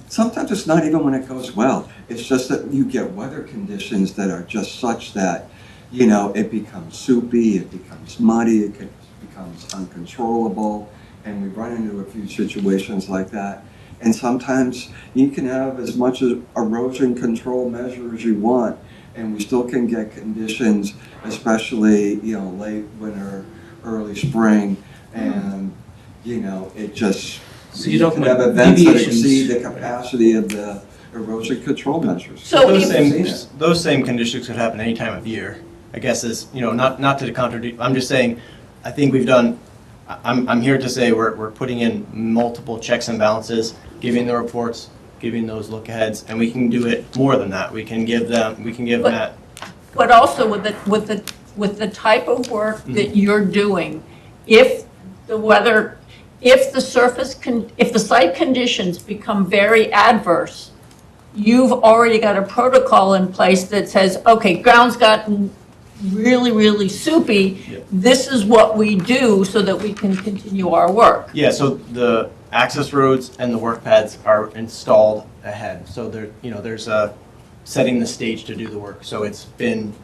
Sometimes it's not even when it goes well. It's just that you get weather conditions that are just such that, you know, it becomes soupy, it becomes muddy, it becomes uncontrollable, and we run into a few situations like that. And sometimes you can have as much as erosion control measure as you want, and we still can get conditions, especially, you know, late winter, early spring, and, you know, it just,
So you're talking
can have
about
events that
deviations.
exceed the capacity of the erosion control measures.
So
Those same conditions could happen any time of year. I guess is, you know, not to contradict, I'm just saying, I think we've done, I'm here to say we're putting in multiple checks and balances, giving the reports, giving those look-aheads, and we can do it more than that. We can give Matt.
But also with the type of work that you're doing, if the site conditions become very adverse, you've already got a protocol in place that says, okay, ground's gotten really, really soupy.
Yep.
This is what we do so that we can continue our work.
Yeah, so the access roads and the work pads are installed ahead. So there's a setting the stage to do the work. So it's been,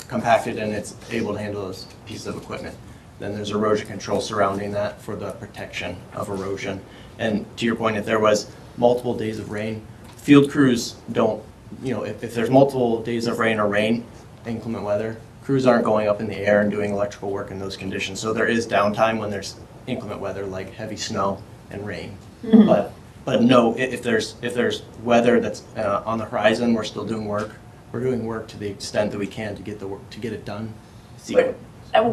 compacted and it's able to handle those pieces of equipment. then there's erosion control surrounding that for the protection of erosion. And to your point, if there was multiple days of rain, field crews don't, if there's multiple days of rain or inclement weather, crews aren't going up in the air and doing electrical work in those conditions. So there is downtime when there's inclement weather like heavy snow and rain. But no, if there's weather that's on the horizon, we're still doing work. We're doing work to the extent that we can to get it done.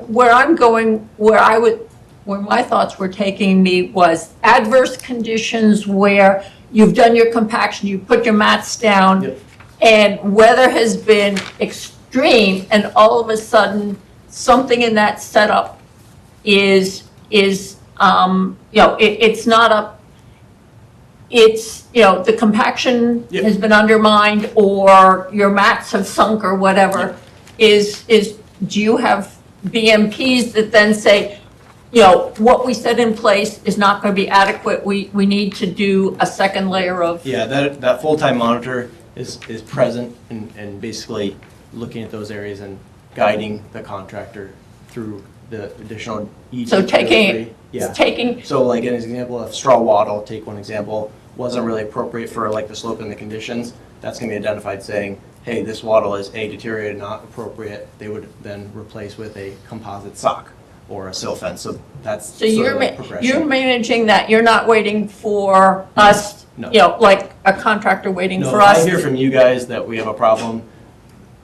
Where I'm going, where my thoughts were taking me was adverse conditions where you've done your compaction, you put your mats down, and weather has been extreme, and all of a sudden, something in that setup it's not up, the compaction has been undermined, or your mats have sunk or whatever. Do you have BMPs that then say, what we set in place is not going to be adequate, we need to do a second layer of?
Yeah, that full-time monitor is present and basically looking at those areas and guiding the contractor through the additional each.
So taking.
So like an example of straw wattle, take one example, wasn't really appropriate for like the slope and the conditions. That's going to be identified saying, hey, this wattle is deteriorated, not appropriate. They would then replace with a composite sock or a sill fence. So that's
So you're
progression.
managing that. You're not waiting for us,
No.
like a contractor waiting
No,
for
if
us.
I hear from you guys that we have a problem,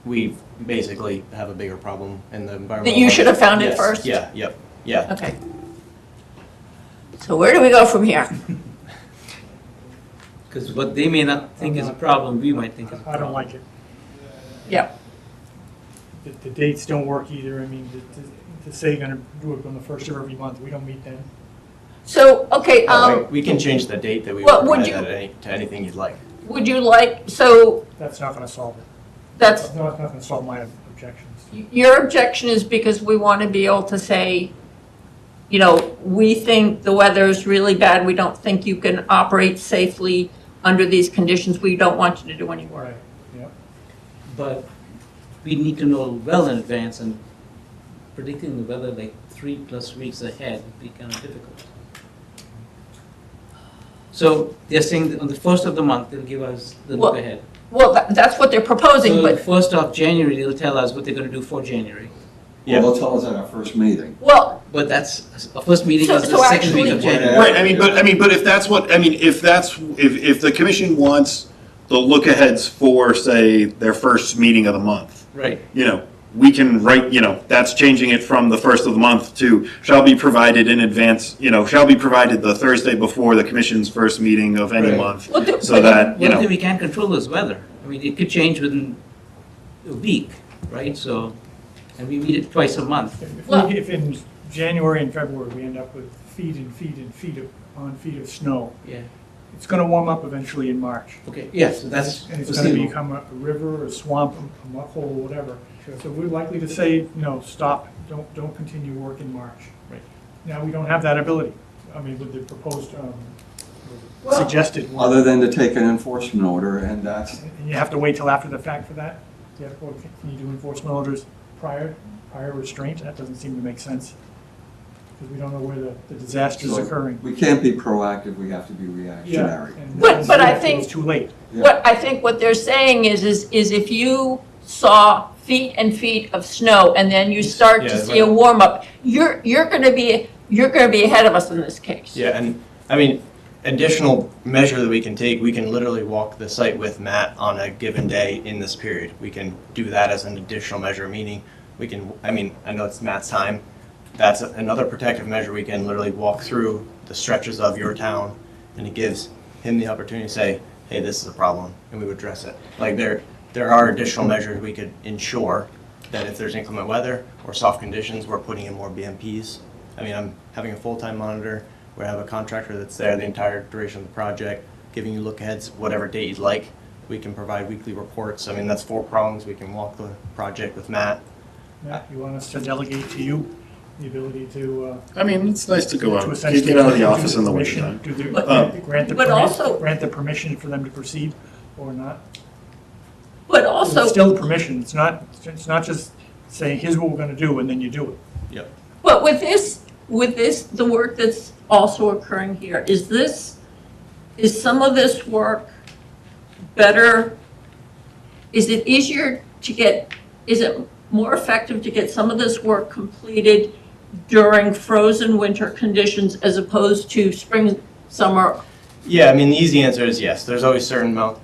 we basically have a bigger problem in the environment.
That you should have found it
Yes,
first?
Yeah.
Okay. So where do we go from here?
Because what they may not think is a problem, we might think is a problem.
I don't like it.
Yeah.
The dates don't work either. I mean, to say you're gonna do it on the first of every month, we don't meet then.
So, okay,
We can change the date that we
Well, would
recommend to anything you'd like.
would you like, so
That's not gonna solve it.
that's,
No, it's not gonna solve my objections.
your objection is because we want to be able to say, we think the weather is really bad, we don't think you can operate safely under these conditions, we don't want you to do any work.
Right, yeah.
But we need to know well in advance, and predicting the weather like 3+ weeks ahead would be kind of difficult. So they're saying that on the first of the month, they'll give us the look
Well,
ahead.
Well, that's what they're proposing,
So the
but,
first of January, they'll tell us what they're gonna do for January.
Well, they'll tell us at our first meeting.
well,
But that's, a first meeting
So-
is the
so
second week of
actually-
January.
Right, but if that's what, if the commission wants the look-aheads for, say, their first meeting of the month,
Right.
we can write, that's changing it from the first of the month to shall be provided in advance, shall be provided the Thursday before the commission's first meeting of any
Right.
month.
Well, the-
So that,
One thing we can't control is weather. I mean, it could change within a week, right? So, and we meet it twice a month.
If in January and February, we end up with feet upon feet of snow,
Yeah.
it's gonna warm up eventually in March.
Okay, yeah, so that's
And it's gonna
foreseeable.
become a river, a swamp, a muck hole, whatever. So we're likely to say, stop, don't continue work in March.
Right.
Now, we don't have that ability. I mean, with the proposed, suggested one.
Other than to take an enforcement order, and that's,
And you have to wait till after the fact for that? Can you do enforcement orders prior restraint? That doesn't seem to make sense. Because we don't know where the disaster is
so
occurring.
we can't be proactive, we have to be reactionary.
And
But I think-
it's too late.
I think what they're saying is if you saw feet and feet of snow and then you start to
Yeah,
see a warm up, you're gonna be ahead of us in this case.
Yeah, and I mean, additional measure that we can take, we can literally walk the site with Matt on a given day in this period. We can do that as an additional measure, meaning we can, I know it's Matt's time. That's another protective measure. We can literally walk through the stretches of your town, and it gives him the opportunity to say, hey, this is a problem, and we would address it. Like there are additional measures we could ensure that if there's inclement weather or soft conditions, we're putting in more BMPs. I'm having a full-time monitor. We have a contractor that's there the entire duration of the project, giving you look-aheads, whatever date you'd like. We can provide weekly reports. That's 4 prongs. We can walk the project with Matt.
Matt, you want us to delegate to you the ability to?
It's nice to go out,
essentially
get out of the
do
office in the
permission-
wintertime.
Grant the permission for them to proceed or not?
But also.
It's still permission. It's not just saying, here's what we're gonna do, and then you do it.
Yep.
But with this, the work that's also occurring here, is some of this work better? Is it easier to get, is it more effective to get some of this work completed during frozen winter conditions as opposed to spring, summer?
Yeah, I mean, the easy answer is yes. There's always certain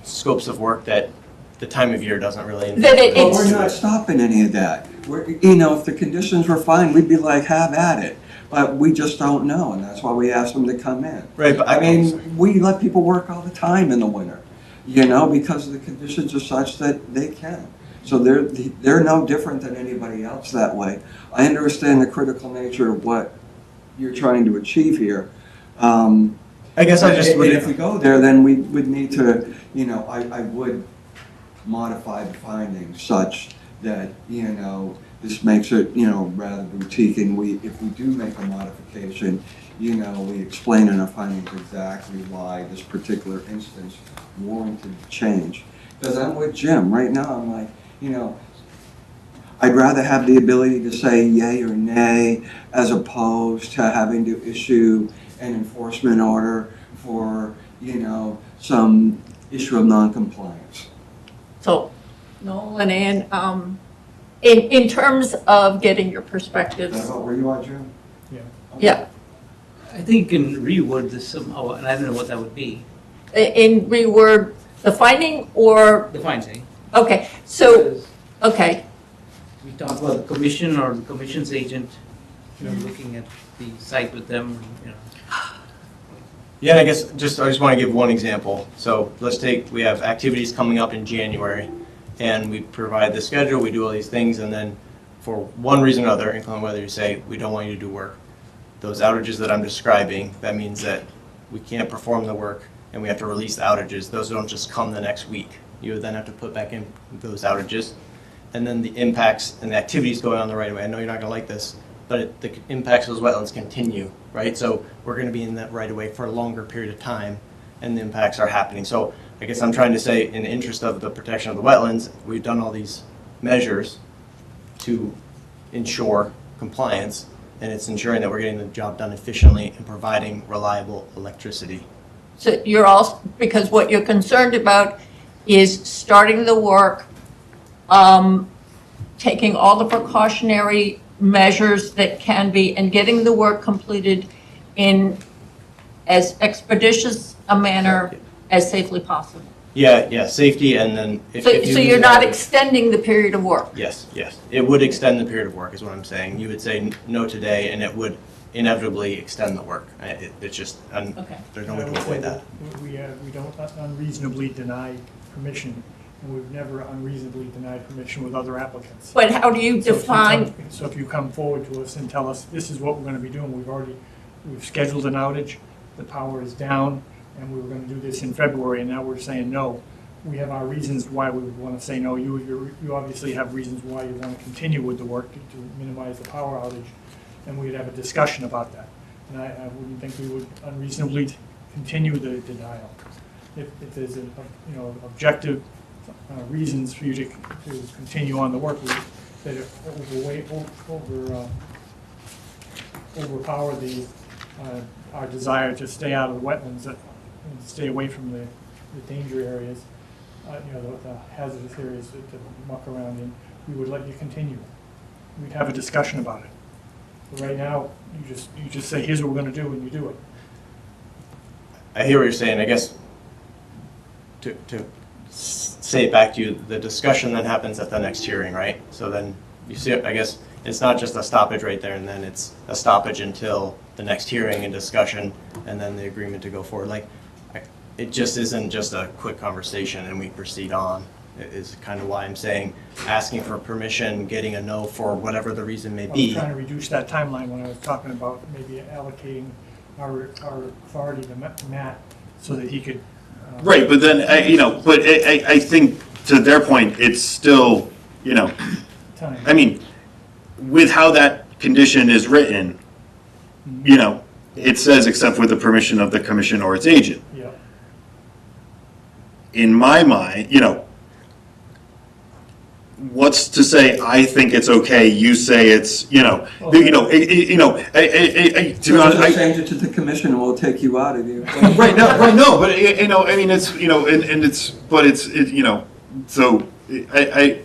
scopes of work that the time of year doesn't really.
That
But we're not stopping any of that. If the conditions were fine, we'd be like, have at it. But we just don't know, and that's why we asked them to come in.
Right, but
I mean, we let people work all the time in the winter, because the conditions are such that they can. So they're no different than anybody else that way. I understand the critical nature of what you're trying to achieve here.
I guess I just would.
If we go there, then we would need to, I would modify the findings such that, this makes it, rather boutique, and if we do make a modification, we explain in our findings exactly why this particular instance warranted change. Because I'm with Jim, right now I'm like, I'd rather have the ability to say yay or nay as opposed to having to issue an enforcement order for, some issue of noncompliance.
So, Nolan, and in terms of getting your perspectives.
Is that about where you are, Jim?
Yeah.
Yeah,
I think you can reword this somehow, and I don't know what that would be.
in reword the finding or,
The finding.
okay, so,
Because
okay,
we talk about the commission or the commission's agent, looking at the site with them,
Yeah, and I guess I just want to give one example. So we have activities coming up in January, and we provide the schedule, we do all these things, and then for one reason or another, including whether you say, we don't want you to do work, those outages that I'm describing, that means that we can't perform the work and we have to release the outages. Those don't just come the next week. You would then have to put back in those outages. And then the impacts and the activities going on the right of way. I know you're not going to like this, but the impacts of those wetlands continue, right? So we're going to be in that right of way for a longer period of time, and the impacts are happening. So I guess I'm trying to say, in the interest of the protection of the wetlands, we've done all these measures to ensure compliance, and it's ensuring that we're getting the job done efficiently and providing reliable electricity.
so you're also, because what you're concerned about is starting the work, taking all the precautionary measures that can be, and getting the work completed in as expeditious a manner as safely possible.
Yeah, safety, and then if
So
you
you're
lose
not
outage-
extending the period of work?
Yes, it would extend the period of work, is what I'm saying. You would say no today, and it would inevitably extend the work. It's just,
Okay.
there's no way to avoid that.
We don't unreasonably deny permission, and we've never unreasonably denied permission with other applicants.
But how do you define,
So if you come forward to us and tell us, this is what we're gonna be doing, we've scheduled an outage, the power is down, and we were gonna do this in February, and now we're saying no. We have our reasons why we would wanna say no. You obviously have reasons why you wanna continue with the work to minimize the power outage, and we'd have a discussion about that. And I wouldn't think we would unreasonably continue the denial. If there's objective reasons for you to continue on the work that overpower our desire to stay out of the wetlands and stay away from the danger areas, the hazardous areas to muck around in, we would let you continue. We'd have a discussion about it. But right now, you just say, here's what we're gonna do, and you do it.
I hear what you're saying. I guess to say it back to you, the discussion then happens at the next hearing, right? So then you see, I guess it's not just a stoppage right there, and then it's a stoppage until the next hearing and discussion, and then the agreement to go forward. It just isn't just a quick conversation and we proceed on. It is kind of why I'm saying asking for permission, getting a no for whatever the reason may
I was
be.
trying to reduce that timeline when I was talking about maybe allocating our authority to Matt so that he could.
Right, but then, I think to their point, it's still,
Time.
I mean, with how that condition is written, it says except with the permission of the commission or its agent.
Yeah.
In my mind, what's to say I think it's okay, you say it's, to be honest,
Just change it to the commission and we'll take you out of here.
right no, but I mean, it's, and it's, but it's, so I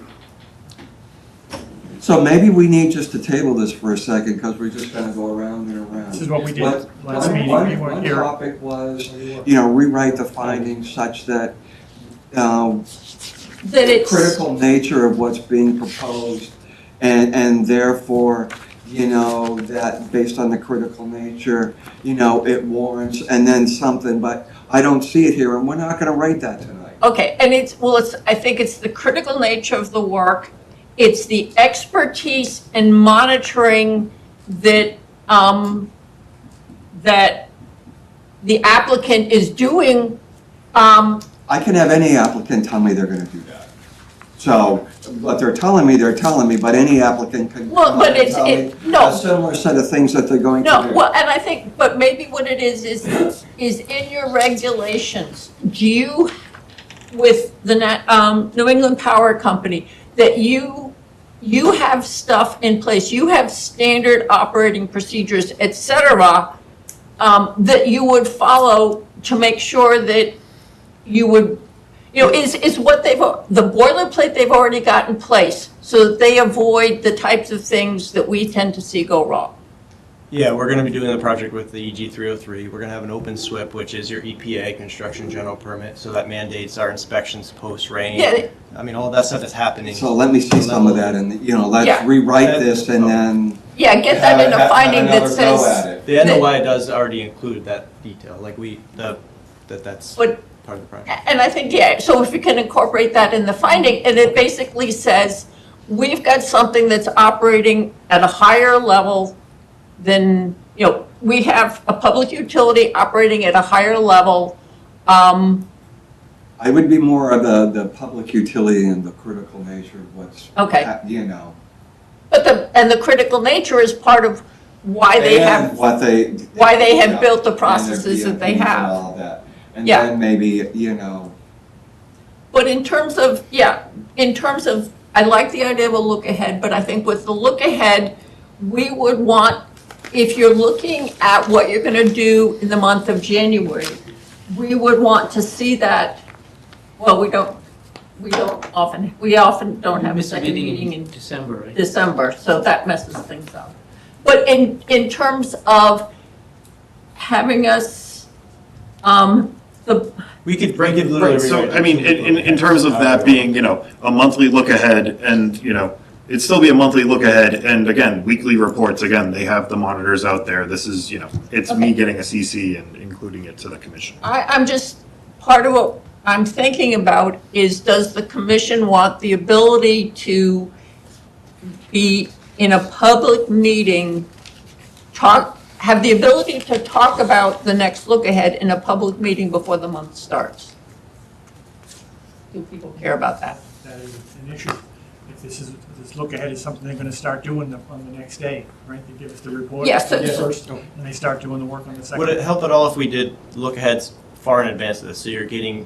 So maybe we need just to table this for a second, because we're just gonna go around and around.
This is what we did
What-
last meeting. We weren't
One
here.
topic was, rewrite the findings such that,
That it's.
critical nature of what's being proposed, and therefore, that based on the critical nature, it warrants, and then something, but I don't see it here, and we're not gonna write that tonight.
Okay, and I think it's the critical nature of the work, it's the expertise and monitoring that, that the applicant is doing,
I can have any applicant tell me they're gonna do that. So, what they're telling me, but any applicant can
Well,
come
but
up and
it's-
tell me
no.
a similar set of things that they're going to
no,
do.
well, and I think, but maybe what it is in your regulations, do you, with the New England Power Company, that you have stuff in place, you have standard operating procedures, et cetera, that you would follow to make sure that you would, is what the boilerplate they've already got in place, so that they avoid the types of things that we tend to see go wrong.
Yeah, we're going to be doing the project with the EG 303. We're going to have an open SWIP, which is your EPA construction general permit, so that mandates our inspections post-rain.
Yeah.
I mean, all that stuff is happening.
So let me see some of that, and, let's
Yeah.
rewrite this and then.
Yeah, get that in a finding that
Have another go at
says,
it.
The NOI does already include that detail, like that's
but,
part of the project.
and I think, yeah, so if you can incorporate that in the finding, and it basically says, we've got something that's operating at a higher level than, we have a public utility operating at a higher level.
I would be more of the public utility and the critical nature of what's.
Okay.
But
the critical nature is part of why they have,
What they.
why they have built the
and their
processes that they
BMPs and
have.
all of that. And
Yeah.
then maybe,
But in terms of, I like the idea of a look ahead, but I think with the look ahead, we would want, if you're looking at what you're gonna do in the month of January, we would want to see that, well, we often don't have a
Miss
second meeting in
December, right?
December, so that messes things up. But in terms of having us,
We could literally.
Right, so,
rewrite
I mean, in terms of that being, a monthly look ahead, and, it'd still be a monthly look ahead, and again, weekly reports, again, they have the monitors out there, this is, it's me
Okay.
getting a CC and including it to the commission.
I'm just, part of what I'm thinking about is, does the commission want the ability to be in a public meeting, have the ability to talk about the next look ahead in a public meeting before the month starts? Do people care about that?
That is an issue. If this look ahead is something they're gonna start doing on the next day, right? They give us the report
Yes, so-
first, and they start doing the work on the second.
Would it help at all if we did look aheads far in advance of this, so you're getting,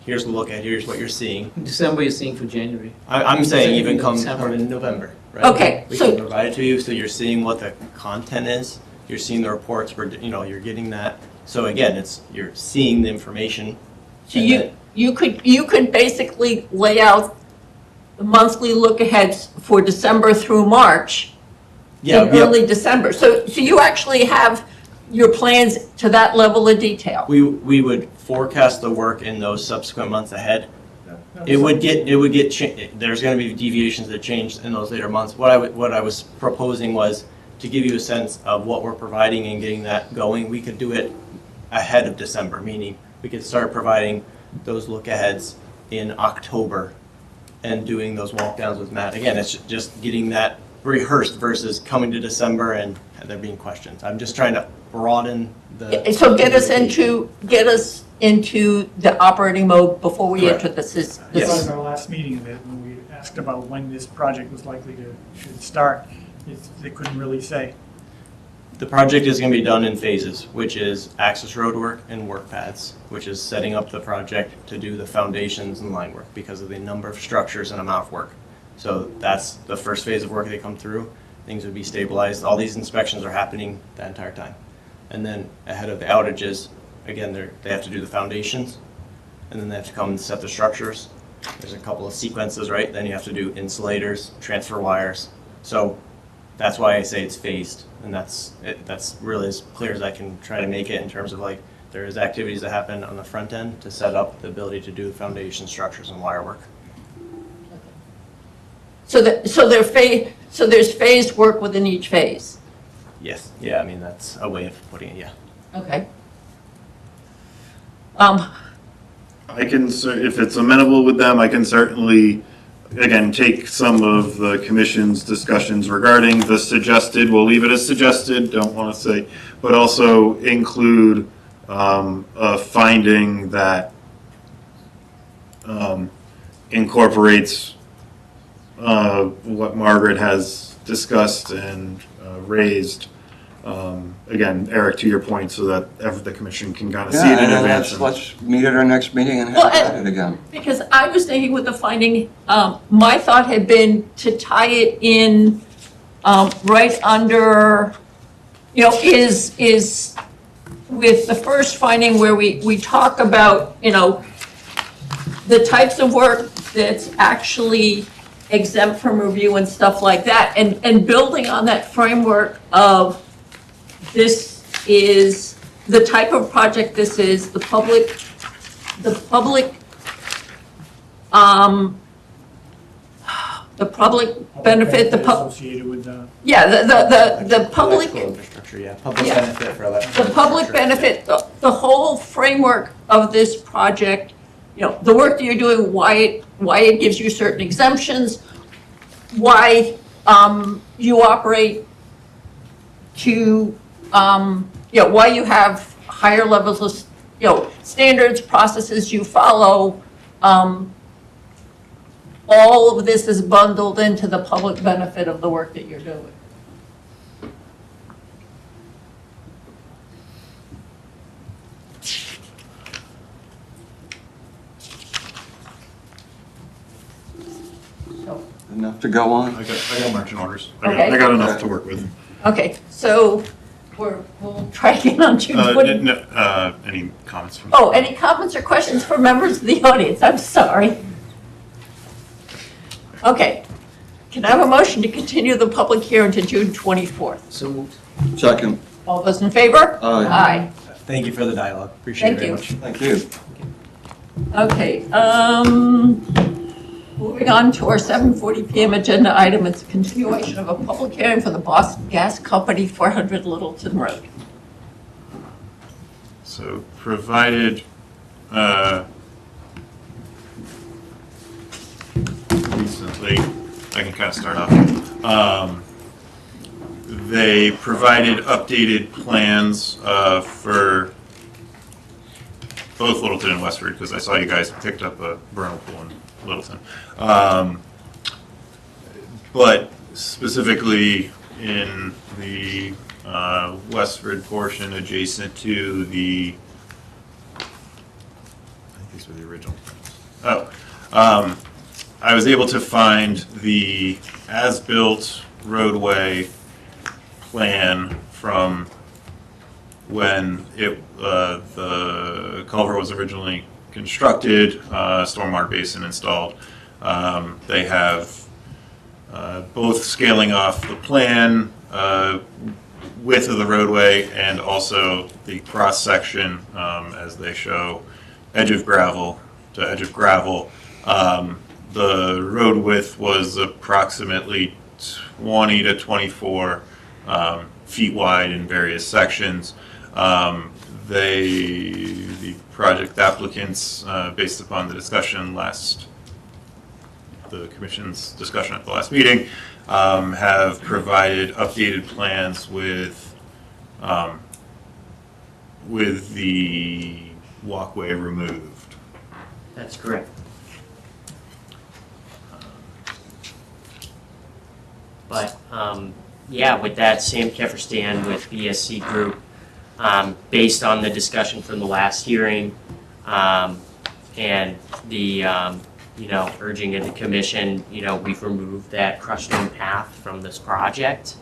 here's the look ahead, here's what you're seeing.
December you're seeing for January.
I'm saying even come
December.
in November, right?
Okay,
We
so-
can provide it to you, so you're seeing what the content is, you're seeing the reports, you're getting that. So again, you're seeing the information.
So
and then-
you could basically lay out the monthly look aheads for December through March
Yeah,
in early December. So you actually have your plans to that level of detail.
We would forecast the work in those subsequent months ahead. It would get, there's gonna be deviations that change in those later months. What I was proposing was to give you a sense of what we're providing and getting that going. We could do it ahead of December, meaning we could start providing those look aheads in October and doing those walk downs with Matt. Again, it's just getting that rehearsed versus coming to December and there being questions. I'm just trying to broaden the.
So get us into the operating mode before we enter this.
This was our last meeting of it, when we asked about when this project was likely to start. They couldn't really say.
The project is going to be done in phases, which is access road work and work paths, which is setting up the project to do the foundations and line work because of the number of structures and amount of work. So that's the first phase of work they come through. Things would be stabilized. All these inspections are happening that entire time. And then ahead of the outages, again, they have to do the foundations, and then they have to come and set the structures. There's a couple of sequences, right? Then you have to do insulators, transfer wires. So that's why I say it's phased, and that's really as clear as I can try to make it in terms of like, there is activities that happen on the front end to set up the ability to do foundation structures and wire work.
So there's phased work within each phase?
Yes, yeah, I mean, that's a way of putting it, yeah.
Okay.
I can, if it's amenable with them, I can certainly, again, take some of the commission's discussions regarding the suggested, we'll leave it as suggested, don't want to say, but also include a finding that incorporates what Margaret has discussed and raised. Again, Eric, to your point, so that the commission can kind of see it in
Yeah,
advance.
and let's meet at our next meeting and
Well,
have it again.
Because I was thinking with the finding, my thought had been to tie it in right under, is with the first finding where we talk about, the types of work that's actually exempt from review and stuff like that, and building on that framework of this is the type of project this is, the public benefit,
Associated with
yeah, the public,
Electrical infrastructure, yeah, public
Yeah.
benefit for electrical.
the public
infrastructure.
benefit, the whole framework of this project, the work that you're doing, why it gives you certain exemptions, why you operate to, why you have higher levels of, standards, processes you follow. All of this is bundled into the public benefit of the work that you're doing.
Enough to go on?
I got marching orders.
Okay.
I got enough to work with.
Okay, so we'll try again on June 20.
Any comments from?
Oh, any comments or questions for members of the audience? I'm sorry. Okay. Can I have a motion to continue the public hearing to June 24th?
So moved.
Second.
All those in favor?
Aye.
Aye.
Thank you for the dialogue. Appreciate it very
Thank
much.
Thank you.
Okay, moving on to our 7:40 PM agenda item, it's a continuation of a public hearing for the Boston Gas Company, 400 Littleton Road.
So provided, recently, I can kind of start off. They provided updated plans for both Littleton and Westford, because I saw you guys picked up a vernal pool in Littleton. But specifically in the Westford portion adjacent to the, I think these were the original plans. I was able to find the as-built roadway plan from when the culvert was originally constructed, stormwater basin installed. They have both scaling off the plan, width of the roadway, and also the cross-section as they show edge of gravel to edge of gravel. The road width was approximately 20 to 24 feet wide in various sections. The project applicants, based upon the discussion the commission's discussion at the last meeting, have provided updated plans with the walkway removed.
That's correct. But, yeah, with that, Sam Kefferstan with BSC Group, based on the discussion from the last hearing, and the urging of the commission, we've removed that crushed stone path from this project.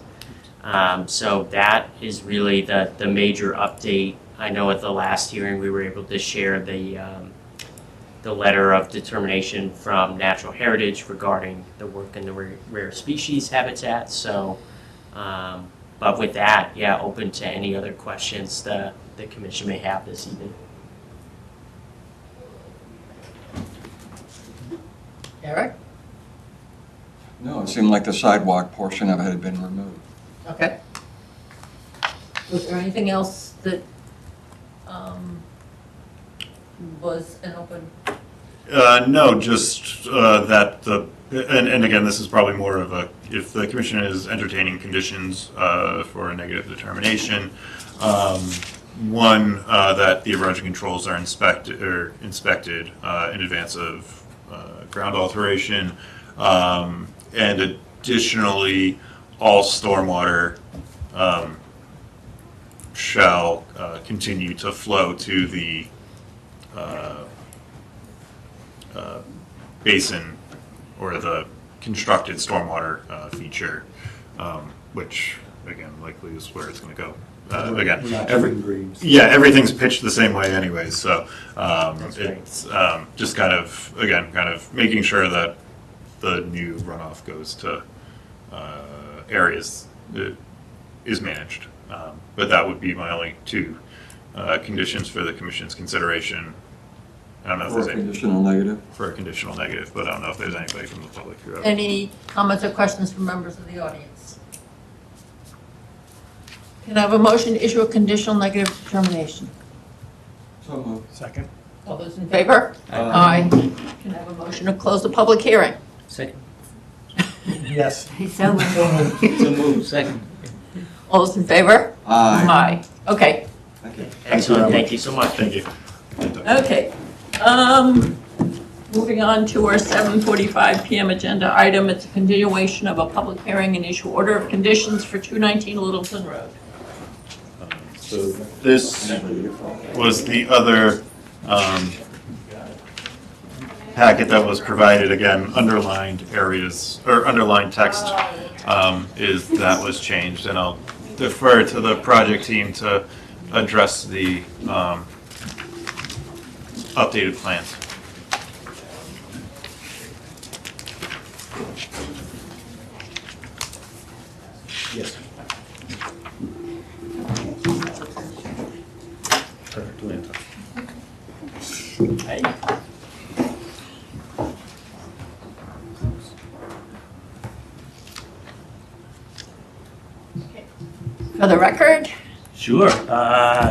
So that is really the major update. I know at the last hearing, we were able to share the letter of determination from Natural Heritage regarding the work in the rare species habitat. So, but with that, yeah, open to any other questions the commission may have this evening.
Eric?
No, it seemed like the sidewalk portion of it had been removed.
Okay. Was there anything else that was an open?
No, just that and again, this is probably more of a, if the commission is entertaining conditions for a negative determination, one, that the erosion controls are inspected in advance of ground alteration, and additionally, all stormwater shall continue to flow to the basin or the constructed stormwater feature, which again likely is where it's going to go. Again, everything's pitched the same way anyways, so it's just kind of making sure that the new runoff goes to areas that is managed. But that would be my only two conditions for the commission's consideration. I don't know if
For a
there's
conditional negative?
For a conditional negative, but I don't know if there's anybody from the public who.
Any comments or questions from members of the audience? Can I have a motion to issue a conditional negative determination?
So moved.
Second.
All those in favor? Aye. Can I have a motion to close the public hearing?
Second.
Yes.
So moved.
So moved, second.
All those in favor?
Aye.
Aye. Okay.
Thank you.
Excellent, thank you so much.
Thank you.
Okay. Moving on to our 7:45 PM agenda item. It's a continuation of a public hearing and issue order of conditions for 219 Littleton Road.
So this was the other packet that was provided, again, underlined areas, or underlined text is that was changed, and I'll defer to the project team to address the updated plans.
Yes. Perfect, Atlanta.
Hey. For the record,
Sure.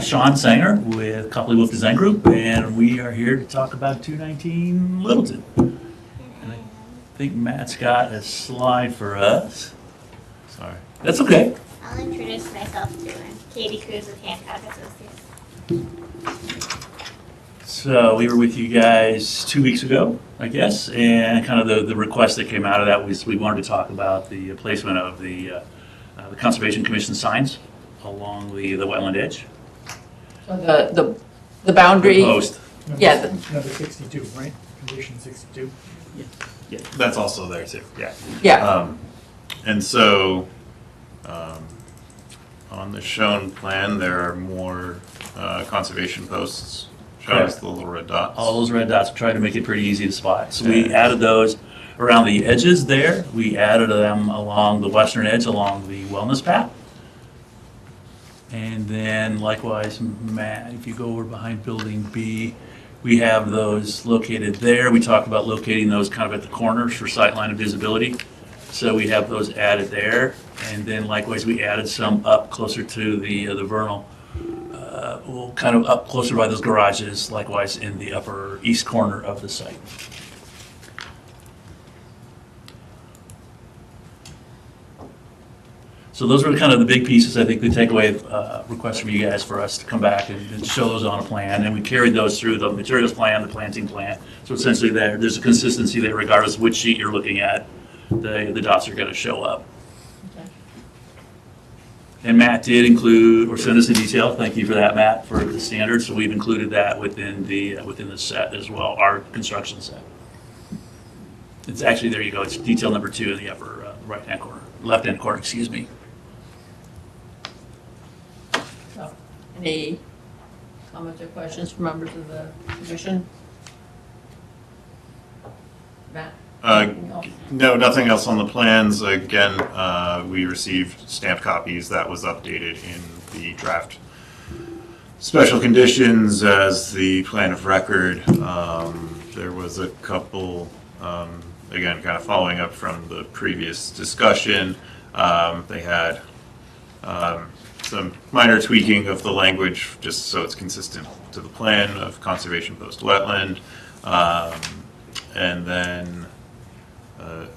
Sean Sanger with Copley Wolf Design Group, and we are here to talk about 219 Littleton. And I think Matt's got a slide for us.
Sorry.
That's okay.
I'll introduce myself too. I'm Katie Cruz with Hancock Associates.
So we were with you guys 2 weeks ago, I guess, and kind of the request that came out of that was we wanted to talk about the placement of the Conservation Commission signs along the wetland edge.
the boundary.
The post.
Yeah.
Number 62, right? Condition 62.
Yeah.
That's also there too, yeah.
Yeah.
And so, on the shown plan, there are more conservation posts shown as the little red dots.
All those red dots, tried to make it pretty easy to spot. So we added those around the edges there. We added them along the western edge, along the wellness path. And then likewise, Matt, if you go over behind building B, we have those located there. We talked about locating those kind of at the corners for sightline and visibility. So we have those added there. And then likewise, we added some up closer to the vernal. Well, kind of up closer by those garages, likewise in the upper east corner of the site. So those were kind of the big pieces, I think, the takeaway request from you guys for us to come back and show those on a plan. And we carried those through the materials plan, the planting plan. So essentially there's a consistency there regardless of which sheet you're looking at, the dots are going to show up.
Okay.
And Matt did include, or send us in detail, thank you for that, Matt, for the standards. So we've included that within the set as well, our construction set. It's actually, there you go, it's detail number 2 in the upper right-hand corner, left-hand corner, excuse me.
So, any comments or questions from members of the commission? Matt? Anything else?
No, nothing else on the plans. Again, we received stamped copies that was updated in the draft special conditions as the plan of record. There was a couple, again, kind of following up from the previous discussion. They had some minor tweaking of the language just so it's consistent to the plan of conservation post wetland. And then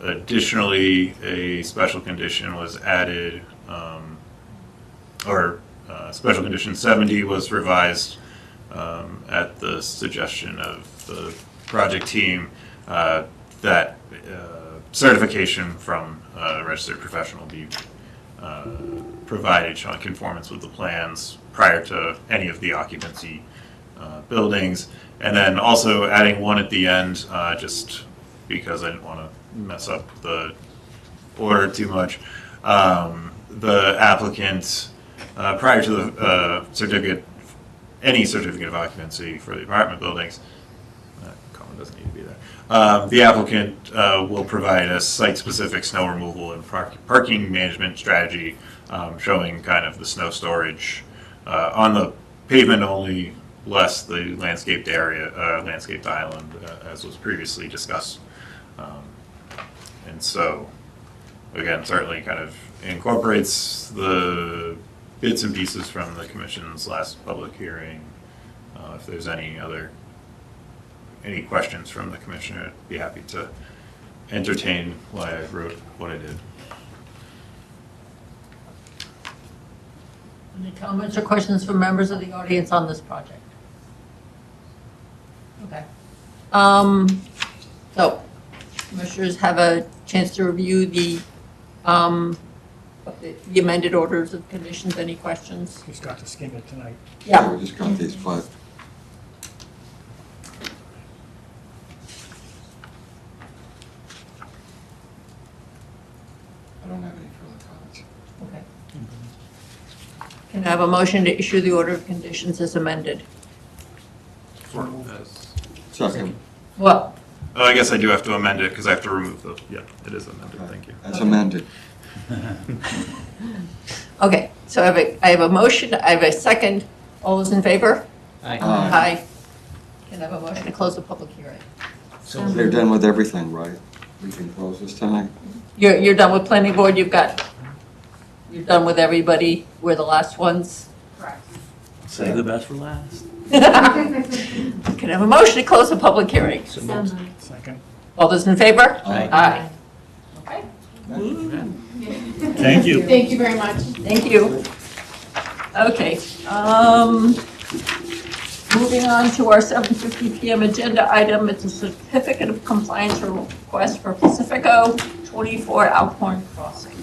additionally, a special condition was added, special condition 70 was revised at the suggestion of the project team that certification from a registered professional be provided showing conformance with the plans prior to any of the occupancy buildings. And then also adding one at the end, just because I didn't want to mess up the order too much. The applicant, prior to the any certificate of occupancy for the apartment buildings, comment doesn't need to be there. The applicant will provide a site-specific snow removal and parking management strategy showing kind of the snow storage on the pavement only, less the landscaped area, landscaped island, as was previously discussed. And so, again, certainly kind of incorporates the bits and pieces from the commission's last public hearing. If there's any questions from the commissioner, I'd be happy to entertain why I wrote what I did.
Any comments or questions from members of the audience on this project? Okay. So, commissioners have a chance to review the amended orders of conditions. Any questions?
Just got to skim it tonight.
Yeah.
We just got these, but I don't have any further comments.
Okay. Can I have a motion to issue the order of conditions as amended?
Second,
Well,
I guess I do have to amend it because I have to remove those. Yeah, it is amended. Thank you.
as amended.
okay, so I have a motion, I have a second. All those in favor?
Aye.
Aye. Can I have a motion to close the public hearing?
So
They're done with everything, right? We can close this tonight?
You're done with planning board, you're done with everybody, we're the last ones?
Correct.
Save the best for last.
Can I have a motion to close the public hearing?
Second.
All those in favor?
Aye.
Okay.
Thank you.
Thank you very much.
Thank you. Okay, moving on to our 7:50 PM agenda item, it's a certificate of compliance request for Pacifico 24 Alcorn Crossing.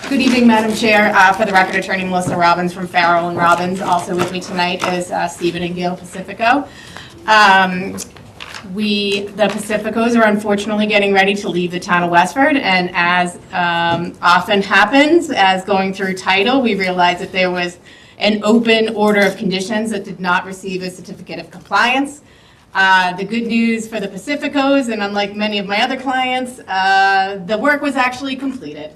Good evening, Madam Chair. For the record, Attorney Melissa Robbins from Farrell and Robbins. Also with me tonight is Stephen and Gail Pacifico. The Pacificos are unfortunately getting ready to leave the town of Westford, and as often happens, as going through title, we realized that there was an open order of conditions that did not receive a certificate of compliance. The good news for the Pacificos, and unlike many of my other clients, the work was actually completed.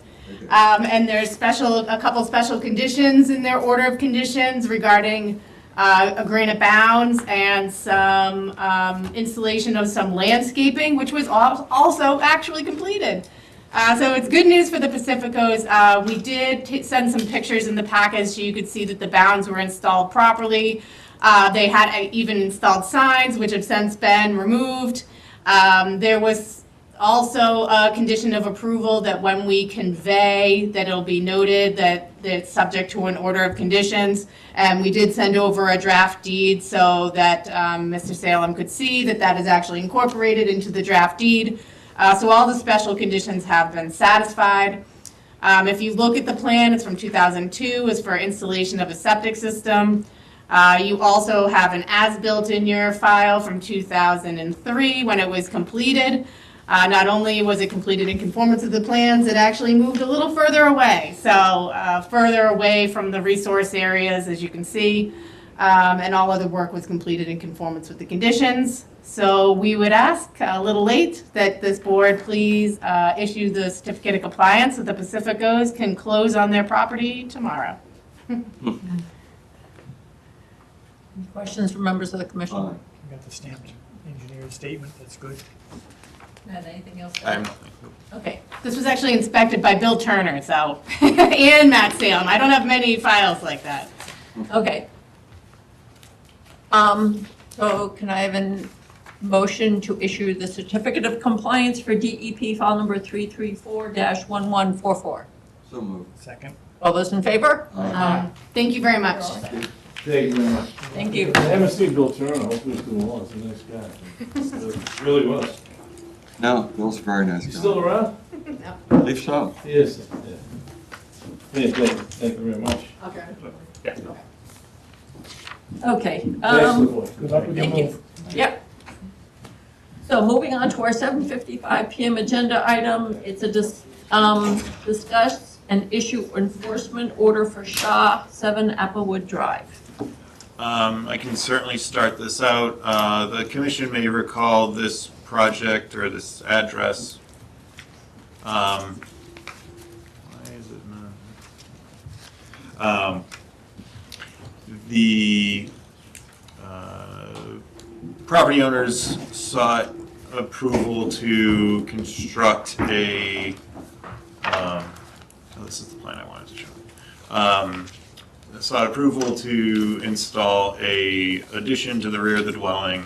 And there's a couple special conditions in their order of conditions regarding a granite bounds and some installation of some landscaping, which was also actually completed. So it's good news for the Pacificos. We did send some pictures in the package so you could see that the bounds were installed properly. They had even installed signs, which have since been removed. There was also a condition of approval that when we convey, that it'll be noted that it's subject to an order of conditions. And we did send over a draft deed so that Mr. Salem could see that that is actually incorporated into the draft deed. So all the special conditions have been satisfied. If you look at the plan, it's from 2002, it's for installation of a septic system. You also have an as-built in your file from 2003 when it was completed. Not only was it completed in conformance with the plans, it actually moved a little further away. So further away from the resource areas, as you can see, and all other work was completed in conformance with the conditions. So we would ask, a little late, that this board please issue the certificate of compliance so the Pacificos can close on their property tomorrow.
Any questions from members of the commission?
You got the stamped engineer's statement, that's good.
Matt, anything else?
I have nothing.
Okay, this was actually inspected by Bill Turner, so, and Matt Salem. I don't have many files like that.
Okay. So can I have a motion to issue the certificate of compliance for DEP file number 334-1144?
So moved.
Second.
All those in favor?
Thank you very much.
Thank you very much.
Thank you.
I haven't seen Bill Turner, hopefully he's doing well, he's a nice guy. Really was.
No, Bill's a very nice
He's
guy.
still around?
I believe so.
He is, yeah. Thank you very much.
Okay.
Okay.
Thanks, boy.
Good luck with your
Thank you.
move.
Yep. So moving on to our 7:55 PM agenda item, it's a discuss and issue enforcement order for Shaw 7 Applewood Drive.
I can certainly start this out. The commission may recall this project or this address. Why is it not? The property owners sought approval to construct a, this is the plan I wanted to show. Sought approval to install a addition to the rear of the dwelling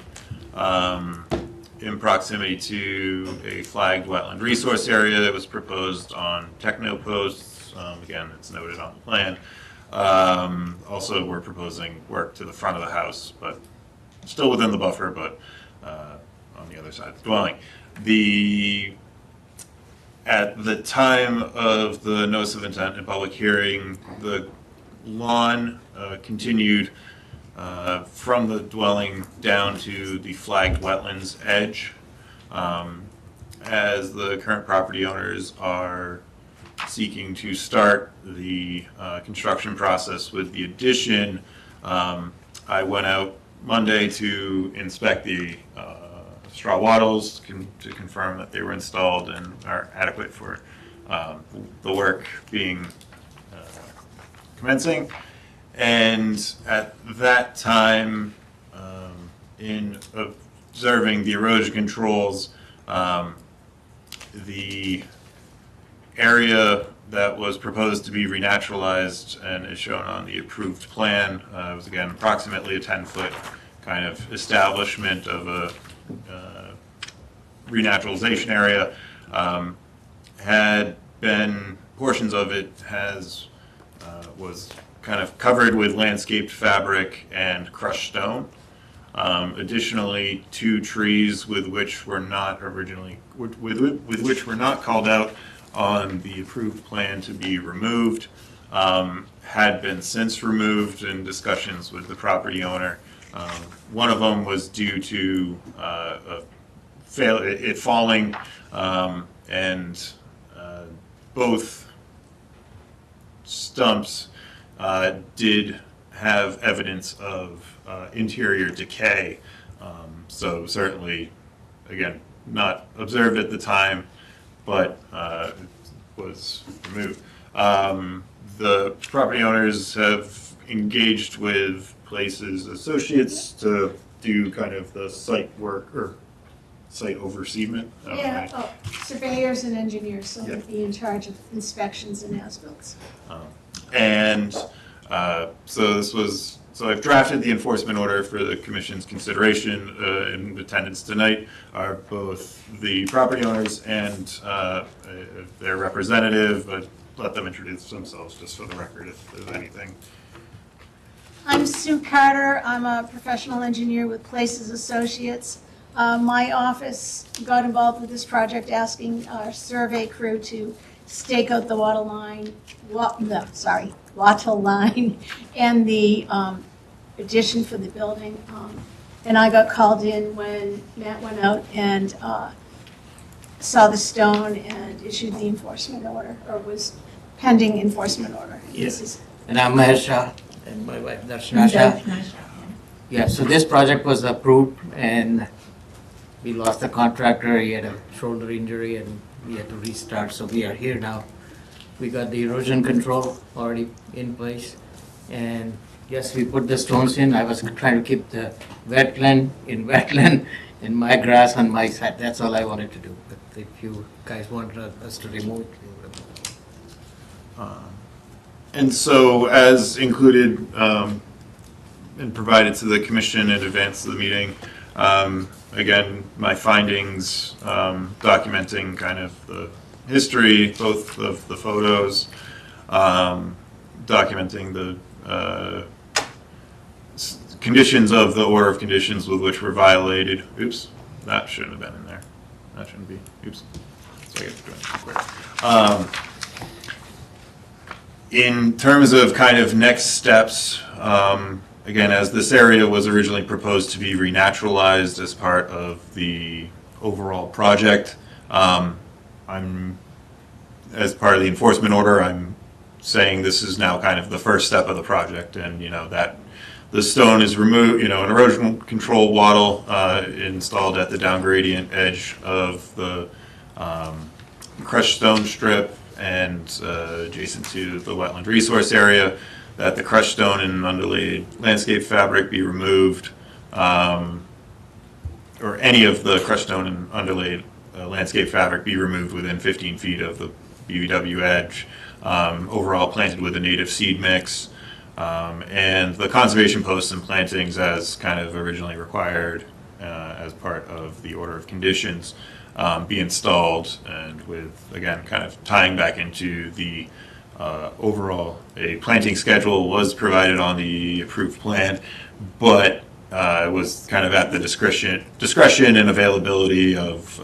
in proximity to a flagged wetland resource area that was proposed on techno posts. Again, it's noted on the plan. Also, we're proposing work to the front of the house, but still within the buffer, but on the other side of the dwelling. At the time of the notice of intent and public hearing, the lawn continued from the dwelling down to the flagged wetlands edge. As the current property owners are seeking to start the construction process with the addition, I went out Monday to inspect the straw wattles to confirm that they were installed and are adequate for the work being commencing. And at that time, in observing the erosion controls, the area that was proposed to be renaturalized and is shown on the approved plan was again approximately a 10-foot kind of establishment of a renaturalization area. Had been, portions of it was kind of covered with landscaped fabric and crushed stone. Additionally, 2 trees with which were not originally, with which were not called out on the approved plan to be removed, had been since removed in discussions with the property owner. One of them was due to it falling, and both stumps did have evidence of interior decay. So certainly, again, not observed at the time, but was removed. The property owners have engaged with Places Associates to do kind of the site work or site overseement.
Yeah, surveyors and engineers, so
Yeah.
they'd be in charge of inspections and as-bills.
And so I've drafted the enforcement order for the commission's consideration. In attendance tonight are both the property owners and their representative, but let them introduce themselves just for the record if there's anything.
I'm Sue Carter. I'm a professional engineer with Places Associates. My office got involved with this project asking our survey crew to stake out the water line and the addition for the building. And I got called in when Matt went out and saw the stone and issued the enforcement order, or was pending enforcement order. This is-
And I'm Maher Shah, and my wife Darshana Shah. Yeah, so this project was approved, and we lost the contractor. He had a shoulder injury, and we had to restart, so we are here now. We got the erosion control already in place, and yes, we put the stones in. I was trying to keep the wetland and my grass on my side. That's all I wanted to do. But if you guys want us to remove it, we'll remove it.
And so, as included and provided to the commission in advance of the meeting, again, my findings documenting kind of the history, both of the photos, documenting the conditions of the order of conditions with which were violated. Oops, that shouldn't have been in there. That shouldn't be. Oops. So I get to do it quick. In terms of kind of next steps, again, as this area was originally proposed to be renaturalized as part of the overall project, as part of the enforcement order, I'm saying this is now kind of the first step of the project, and that the stone is removed, an erosion control wattle installed at the down gradient edge of the crushed stone strip and adjacent to the wetland resource area, that the crushed stone and underlaid landscape fabric be removed, or any of the crushed stone and underlaid landscape fabric be removed within 15 feet of the BVW edge, overall planted with a native seed mix, and the conservation posts and plantings as kind of originally required as part of the order of conditions be installed, and with, again, kind of tying back into the overall, a planting schedule was provided on the approved plan, but it was kind of at the discretion and availability of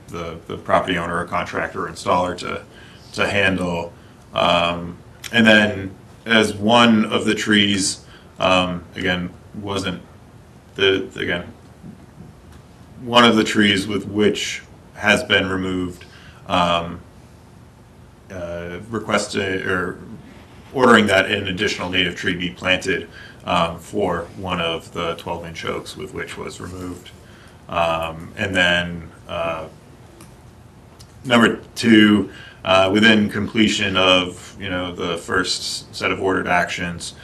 the property owner or contractor or installer to handle. And then as one of the trees, again, wasn't one of the trees with which has been removed, requested or ordering that an additional native tree be planted for one of the 12-inch oaks with which was removed. And then number two, within completion of the first set of ordered actions,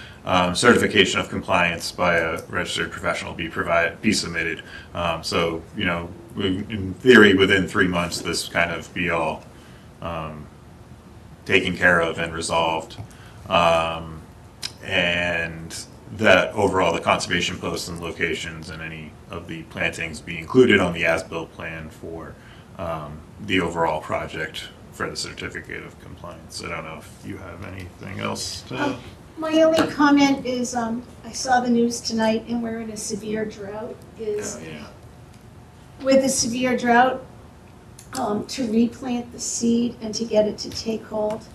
certification of compliance by a registered professional be submitted. So in theory, within 3 months, this kind of be all taken care of and resolved, and that overall the conservation posts and locations and any of the plantings be included on the as-built plan for the overall project for the certificate of compliance. I don't know if you have anything else to...
My only comment is, I saw the news tonight and we're in a severe drought, with a severe drought, to replant the seed and to get it to take hold,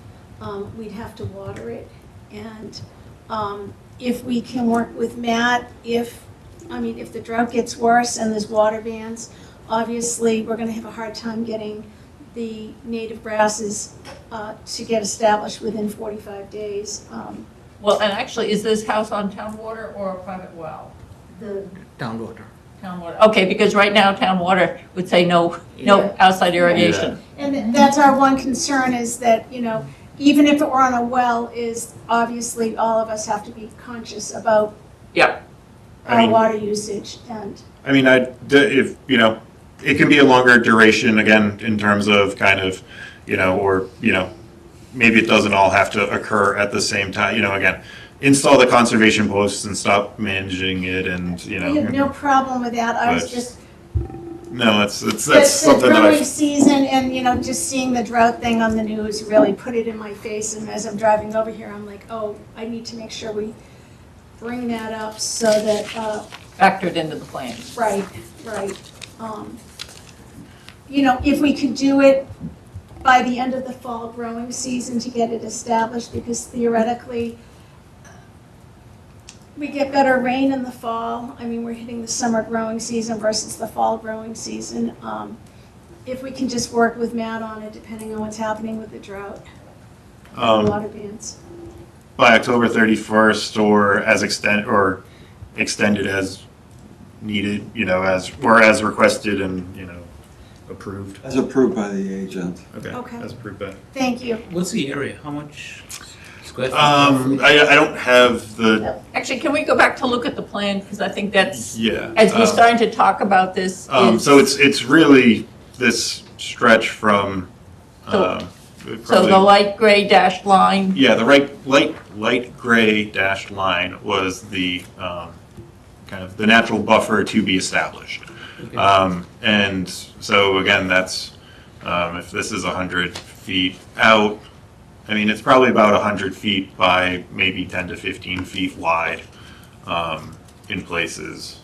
we'd have to water it. And if we can work with Matt, if the drought gets worse and there's water bans, obviously we're gonna have a hard time getting the native grasses to get established within 45 days.
Well, and actually, is this house on town water or a private well?
The
Town water.
Town water, okay, because right now, town water would say no outside irrigation.
And that's our one concern, is that, even if it were on a well, is obviously all of us have to be conscious about our water usage. And
if it can be a longer duration, again, in terms of kind of, or maybe it doesn't all have to occur at the same time. Again, install the conservation posts and stop managing it, and
I have no problem with that. I was just.
No, that's something that
The growing season and, just seeing the drought thing on the news really put it in my face. And as I'm driving over here, I'm like, oh, I need to make sure we bring that up so that.
Factored into the plan.
Right. If we could do it by the end of the fall growing season to get it established, because theoretically, we get better rain in the fall. I mean, we're hitting the summer growing season versus the fall growing season. If we can just work with Matt on it, depending on what's happening with the drought. Water bans.
By October 31st, or extended as needed, as requested and, approved.
As approved by the agent.
Okay.
As approved by.
Thank you.
What's the area? How much square feet?
I don't have the,
Actually, can we go back to look at the plan, because I think that's,
yeah.
as we're starting to talk about this,
So it's really this stretch from,
So the
probably-
light gray dashed line,
Yeah, the light gray dashed line was the kind of the natural buffer to be established. And so again, that's if this is 100 feet out, I mean, it's probably about 100 feet by maybe 10 to 15 feet wide in places.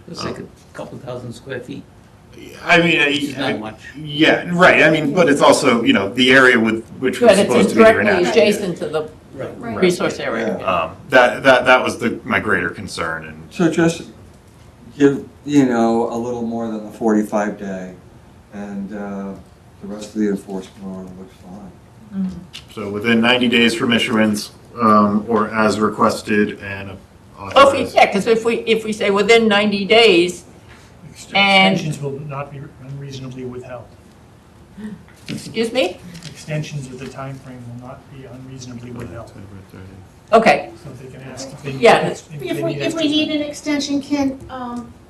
It's like a couple thousand square feet.
I mean,
It's not much.
Yeah, right. I mean, but it's also, the area with which was
but
supposed
it's
to be here
directly
now.
adjacent to the
Right.
resource area.
That was my greater concern, and
So just give, a little more than the 45-day, and the rest of the enforcement order looks fine.
so within 90 days from issuance, or as requested and
Oh,
authorized.
because if we say within 90 days, and,
Extensions will not be unreasonably withheld.
excuse me?
Extensions of the time frame will not be unreasonably withheld.
Okay,
So they can ask if they need.
Yeah.
If we need an extension,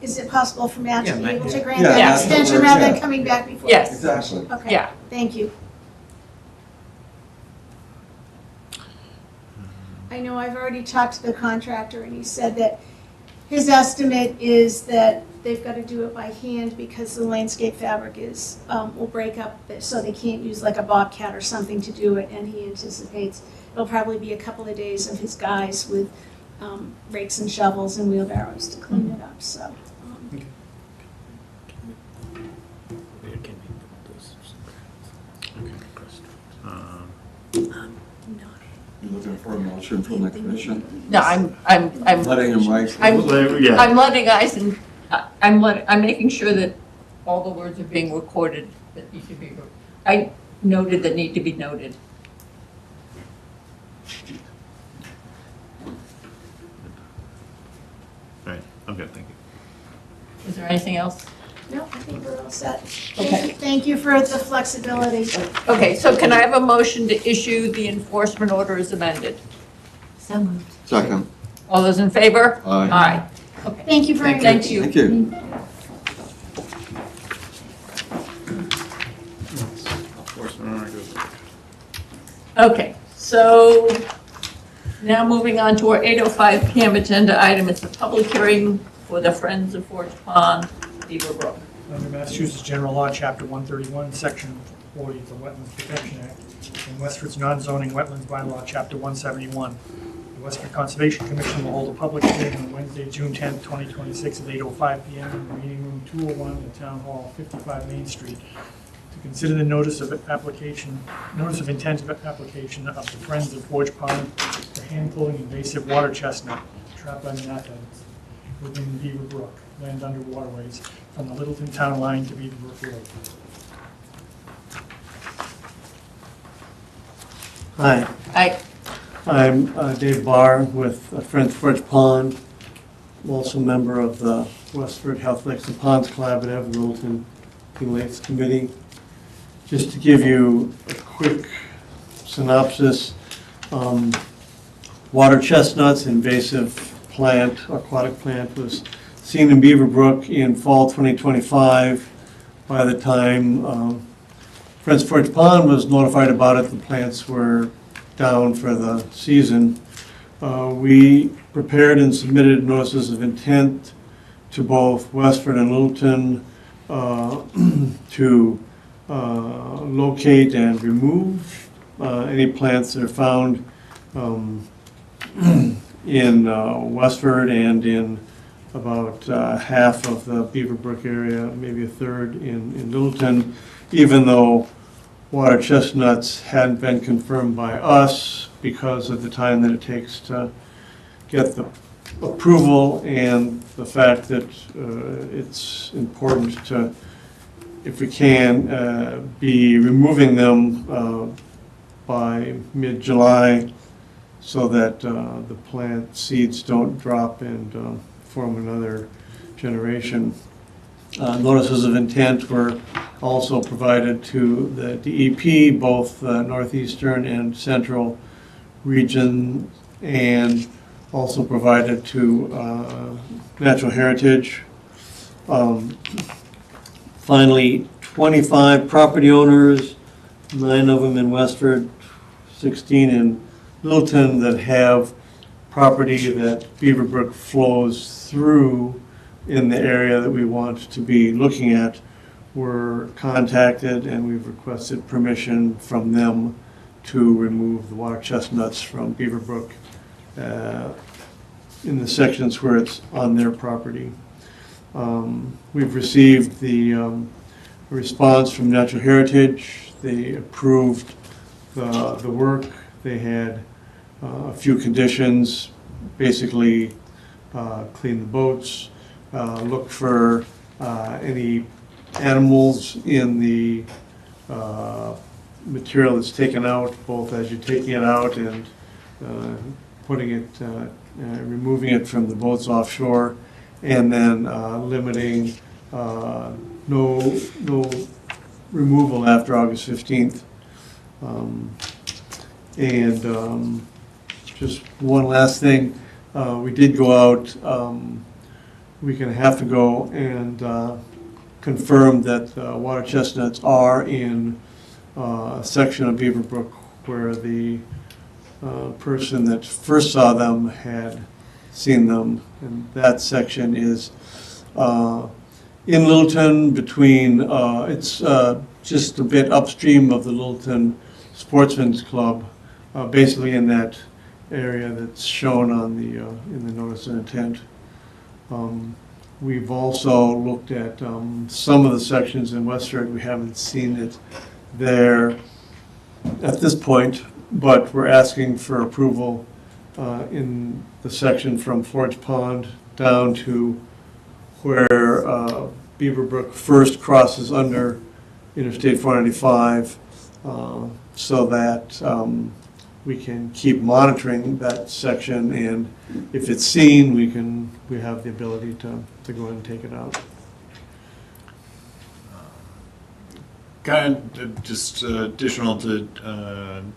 is it possible for Matt to be able to grant
Yeah,
that
that's what
extension
we're-
rather than
yeah.
coming back before?
Yes.
Exactly.
Okay.
Yeah.
Thank you. I know I've already talked to the contractor, and he said that his estimate is that they've got to do it by hand because the landscape fabric will break up, so they can't use like a bobcat or something to do it, and he anticipates it'll probably be a couple of days of his guys with rakes and shovels and wheelbarrows to clean it up, so.
You looking for a motion from the commission?
no, I'm
Letting him write.
Yeah.
I'm letting eyes and, I'm making sure that all the words are being recorded, that need to be, I noted that need to be noted.
Right, okay, thank you.
Is there anything else?
No, I think we're all set.
Okay.
Thank you for the flexibility.
Okay, so can I have a motion to issue the enforcement order as amended?
So moved.
Second.
All those in favor?
Aye.
Aye. Okay.
Thank you very much.
Thank you.
Thank you.
Okay, so now moving on to our 8:05 PM agenda item, it's a public hearing for the Friends of Forge Pond, Beaver Brook.
Under Massachusetts General Law, Chapter 131, Section 40 of the Wetlands Protection Act, and Westford's non-zoning wetlands bylaw, Chapter 171. The Westford Conservation Commission will hold a public hearing on Wednesday, June 10th, 2026 at 8:05 PM in the meeting room 201 in the Town Hall, 55 Main Street, to consider the notice of application, notice of intent of application of the Friends of Forge Pond for hand-pulling invasive water chestnut trapped on napheads within Beaver Brook, land under waterways, from the Littleton Town Line to Beaver Brook Road.
Hi, I'm Dave Barr with Friends Forge Pond. I'm also a member of the Westford Health Lakes and Ponds Collaborative, Littleton Clean Lakes Committee. Just to give you a quick synopsis, water chestnuts, invasive plant, aquatic plant, was seen in Beaver Brook in fall 2025. By the time Friends Forge Pond was notified about it, the plants were down for the season. We prepared and submitted notices of intent to both Westford and Littleton to locate and remove any plants that are found in Westford and in about half of the Beaver Brook area, maybe a third in Littleton, even though water chestnuts hadn't been confirmed by us because of the time that it takes to get the approval and the fact that it's important to, if we can, be removing them by mid-July so that the plant seeds don't drop and form another generation. Notices of intent were also provided to the DEP, both northeastern and central region, and also provided to Natural Heritage. Finally, 25 property owners, 9 of them in Westford, 16 in Littleton, that have property that Beaver Brook flows through in the area that we want to be looking at, were contacted, and we've requested permission from them to remove the water chestnuts from Beaver Brook in the sections where it's on their property. We've received the response from Natural Heritage. They approved the work. They had a few conditions, basically clean the boats, look for any animals in the material that's taken out, both as you're taking it out and putting it, removing it from the boats offshore, and then limiting no removal after August 15th. Just one last thing, we did go out, we're going to have to go and confirm that water chestnuts are in a section of Beaver Brook where the person that first saw them had seen them, and that section is in Littleton between, it's just a bit upstream of the Littleton Sportsman's Club, basically in that area that's shown on the in the notice of intent. We've also looked at some of the sections in Westford. We haven't seen it there at this point, but we're asking for approval in the section from Forge Pond down to where Beaver Brook first crosses under Interstate 495, so that we can keep monitoring that section, and if it's seen, we have the ability to go ahead and take it out.
Kind of just additional to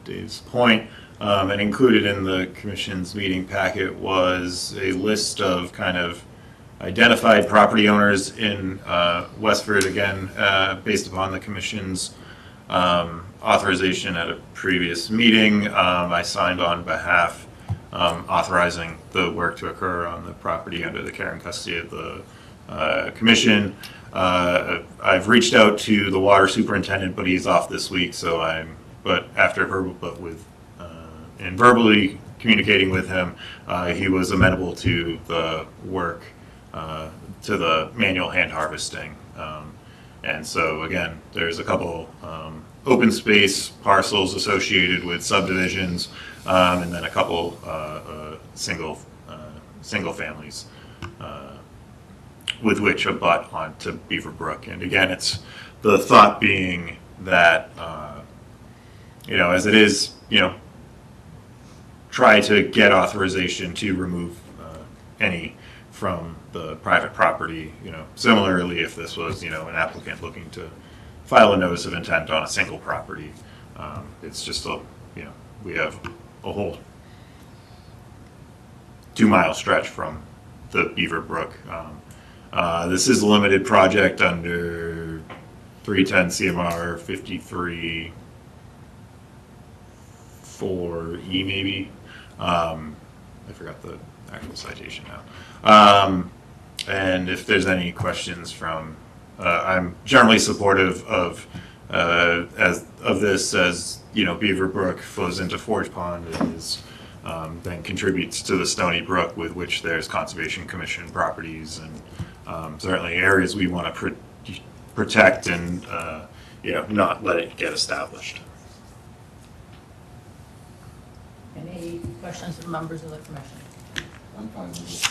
Dave's point, and included in the commission's meeting packet was a list of kind of identified property owners in Westford, again, based upon the commission's authorization at a previous meeting. I signed on behalf authorizing the work to occur on the property under the care and custody of the commission. I've reached out to the water superintendent, but he's off this week, so in verbally communicating with him, he was amenable to the work, to the manual hand harvesting. And so again, there's a couple open space parcels associated with subdivisions, and then a couple single families with which abut onto Beaver Brook. And again, it's the thought being that as it is, try to get authorization to remove any from the private property. Similarly, if this was an applicant looking to file a notice of intent on a single property, it's just we have a whole 2-mile stretch from the Beaver Brook. This is a limited project under 310 CMR 53 4E maybe. I forgot the actual citation now. And if there's any questions from, I'm generally supportive of this, as Beaver Brook flows into Forge Pond and is then contributes to the Stony Brook, with which there's Conservation Commission properties and certainly areas we want to protect and not let it get established.
Any questions from members of the commission?
I'm fine with it.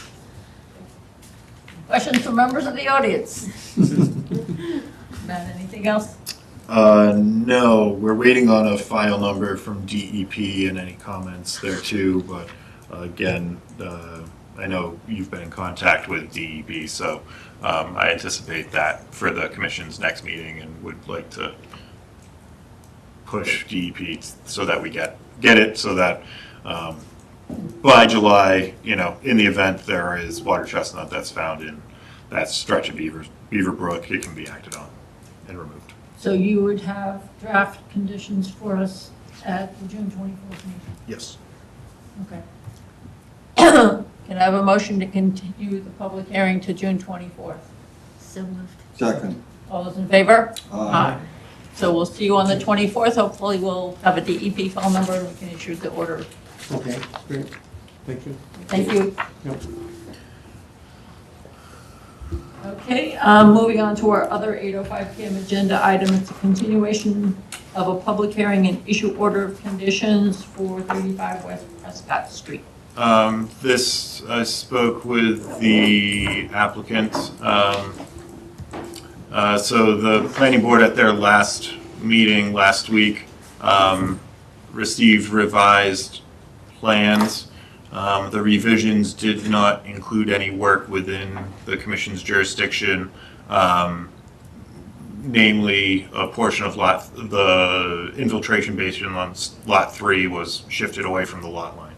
Questions from members of the audience? Matt, anything else?
No, we're waiting on a file number from DEP and any comments there too, but again, I know you've been in contact with DEP, so I anticipate that for the commission's next meeting and would like to push DEP so that we get it, so that by July, in the event there is water chestnut that's found in that stretch of Beaver Brook, it can be acted on and removed.
So you would have draft conditions for us at the June 24th meeting?
Yes.
Okay. Can I have a motion to continue the public hearing to June 24th?
So moved.
Second.
All those in favor?
Aye.
So we'll see you on the 24th. Hopefully we'll have a DEP phone number and we can issue the order.
Okay, great. Thank you.
Thank you.
Yep.
Okay, moving on to our other 8:05 PM agenda item. It's a continuation of a public hearing and issue order of conditions for 35 West Prescott Street.
This, I spoke with the applicant. So the planning board at their last meeting last week received revised plans. The revisions did not include any work within the commission's jurisdiction, namely a portion of the infiltration basin on lot 3 was shifted away from the lot line.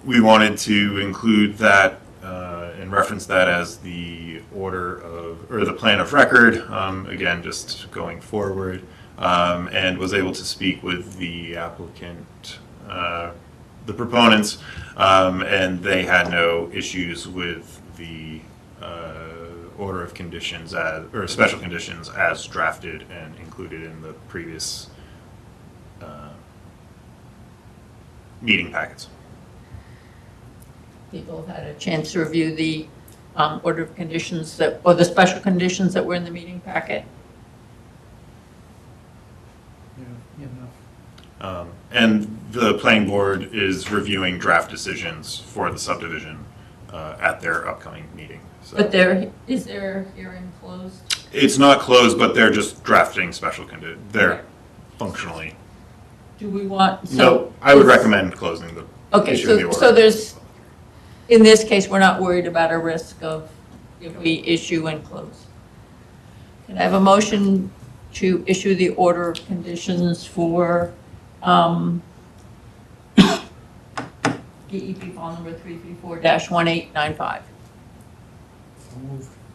We wanted to include that and reference that as the the plan of record, again, just going forward, and was able to speak with the applicant, the proponents, and they had no issues with the order of conditions or special conditions as drafted and included in the previous meeting packets.
People have had a chance to review the order of conditions or the special conditions that were in the meeting packet.
And the planning board is reviewing draft decisions for the subdivision at their upcoming meeting. So
But is their hearing closed?
it's not closed, but they're just drafting special they're functionally.
Do we want?
No, I would recommend closing the,
Okay,
issuing the order.
so there's, in this case, we're not worried about a risk of if we issue and close. Can I have a motion to issue the order of conditions for DEP file number 334-1895?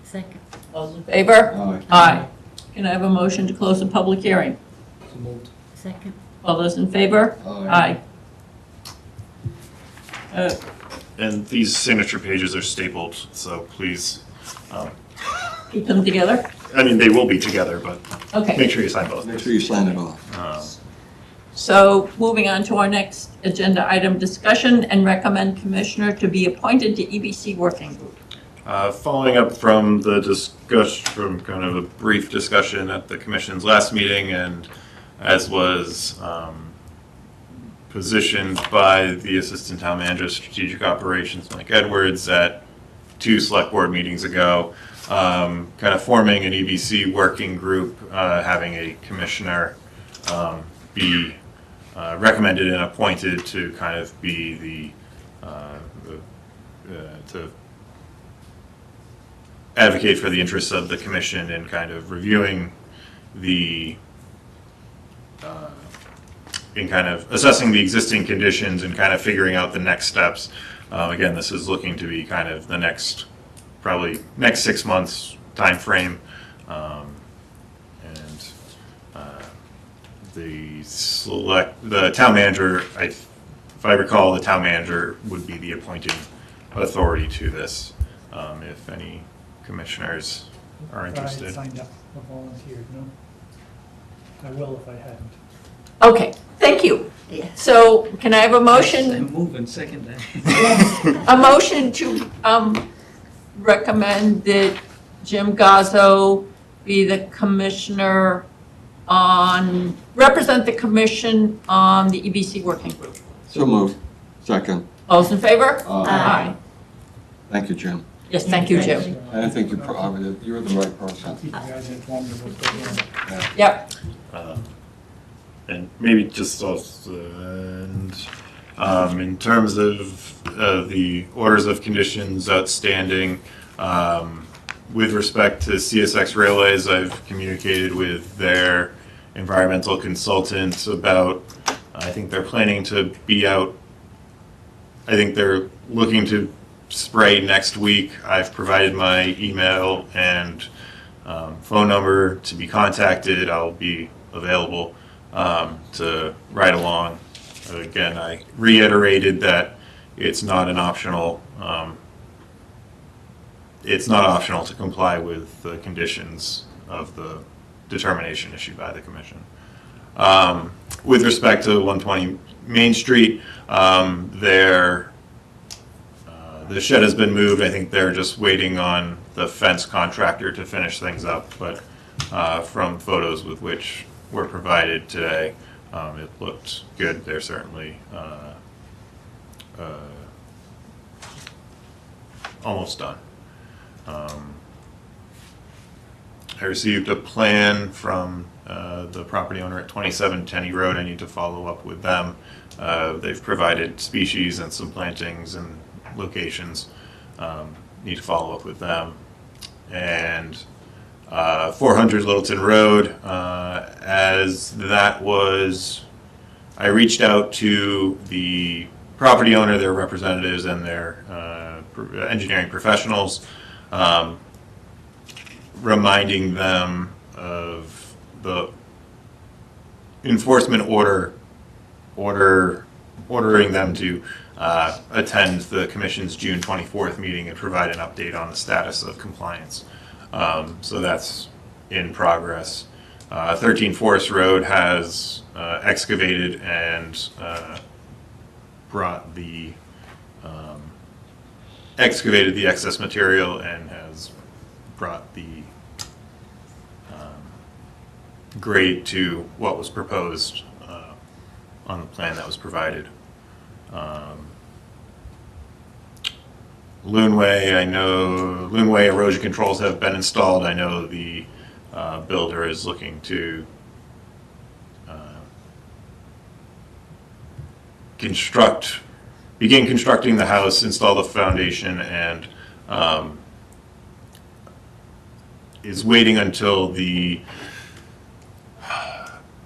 Second.
All those in favor?
Aye.
Aye. Can I have a motion to close the public hearing?
Second.
All those in favor?
Aye.
Aye.
And these signature pages are stapled, so please,
Keep them together?
I mean, they will be together, but
Okay.
make sure you sign both.
Make sure you sign it off.
So moving on to our next agenda item, discussion and recommend commissioner to be appointed to EBC working group.
Following up from the from kind of a brief discussion at the commission's last meeting, and as was positioned by the Assistant Town Manager of Strategic Operations, Mike Edwards, at 2 select board meetings ago, kind of forming an EBC working group, having a commissioner be recommended and appointed to kind of be to advocate for the interests of the commission in kind of reviewing in kind of assessing the existing conditions and kind of figuring out the next steps. Again, this is looking to be kind of the probably next 6 months timeframe. The town manager, if I recall, the town manager would be the appointing authority to this, if any commissioners are
I
interested.
signed up or volunteered, no? I will if I hadn't.
Okay, thank you. So can I have a motion?
Move and second that.
A motion to recommend that Jim Gazzo be the commissioner represent the commission on the EBC working group.
So moved. Second.
All those in favor?
Aye. Thank you, Jim.
Yes, thank you, Jim.
And I think you're the right person.
Keep you guys informed of what's going on.
Yep.
And maybe just also, in terms of the orders of conditions outstanding, with respect to CSX Railways, I've communicated with their environmental consultant about, I think they're planning to be out, I think they're looking to spray next week. I've provided my email and phone number to be contacted. I'll be available to ride along. Again, I reiterated that it's not an optional. It's not optional to comply with the conditions of the determination issued by the commission. With respect to 120 Main Street, the shed has been moved. I think they're just waiting on the fence contractor to finish things up, but from photos with which were provided today, it looked good. They're certainly almost done. I received a plan from the property owner at 27 Tenney Road. I need to follow up with them. They've provided species and some plantings and locations. Need to follow up with them. And 400 Littleton Road, as that was, I reached out to the property owner, their representatives, and their engineering professionals, reminding them of the enforcement ordering them to attend the commission's June 24th meeting and provide an update on the status of compliance. So that's in progress. 13 Forest Road has excavated and excavated the excess material and has brought the grade to what was proposed on the plan that was provided. Loonway, I know Loonway erosion controls have been installed. I know the builder is looking to begin constructing the house, install the foundation, and is waiting until the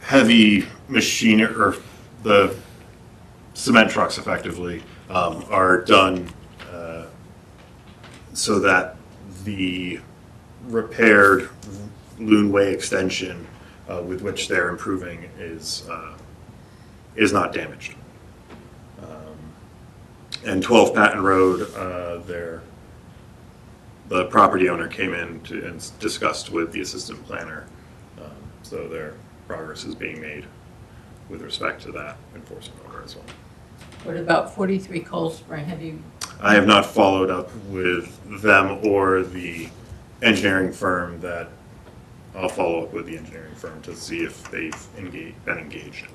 heavy machine or the cement trucks effectively are done so that the repaired Loonway extension with which they're improving is not damaged. And 12 Patton Road, the property owner came in and discussed with the assistant planner, so their progress is being made with respect to that enforcement order as well.
What about 43 Cold Spring?
I have not followed up with them or the engineering firm that, I'll follow up with the engineering firm to see if they've been engaged.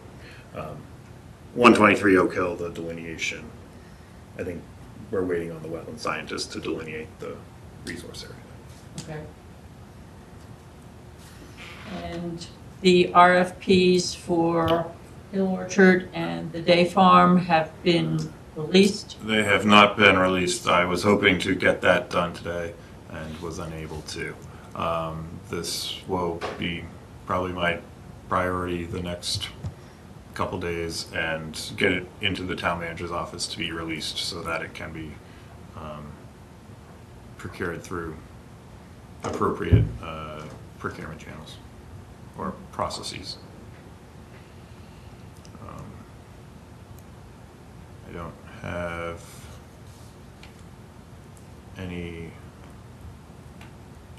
123 Oak Hill, the delineation, I think we're waiting on the wetland scientist to delineate the resource area.
Okay. And the RFPs for Hill Orchard and the Day Farm have been released?
They have not been released. I was hoping to get that done today and was unable to. This will be probably my priority the next couple days and get it into the town manager's office to be released so that it can be procured through appropriate procurement channels or processes. I don't have any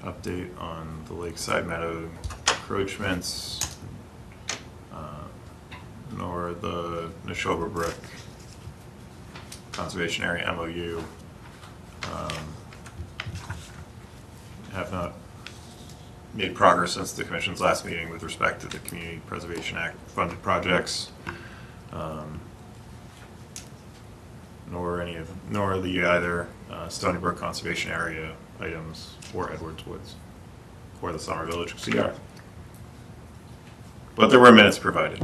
update on the Lakeside Meadow encroachments, nor the Neshoba Brook Conservation Area MOU. Have not made progress since the Commission's last meeting with respect to the Community Preservation Act funded projects. nor the either Stony Brook Conservation Area items or Edwards Woods or the Summer Village CR. But there were minutes provided.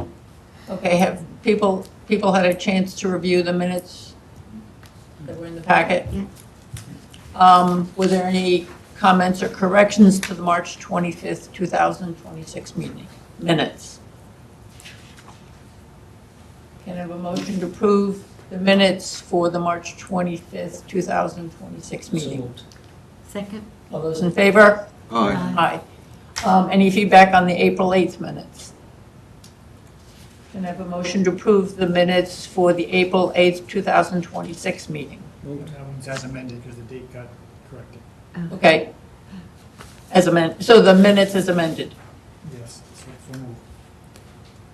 Okay, have people had a chance to review the minutes that were in the packet? Were there any comments or corrections to the March 25th, 2026 meeting minutes? Can I have a motion to approve the minutes for the March 25th, 2026 meeting?
Second.
All those in favor?
Aye.
Aye. Any feedback on the April 8th minutes? Can I have a motion to approve the minutes for the April 8th, 2026 meeting?
That one's as amended because the date got corrected.
Okay. As amended, so the minutes is amended.
Yes, so moved.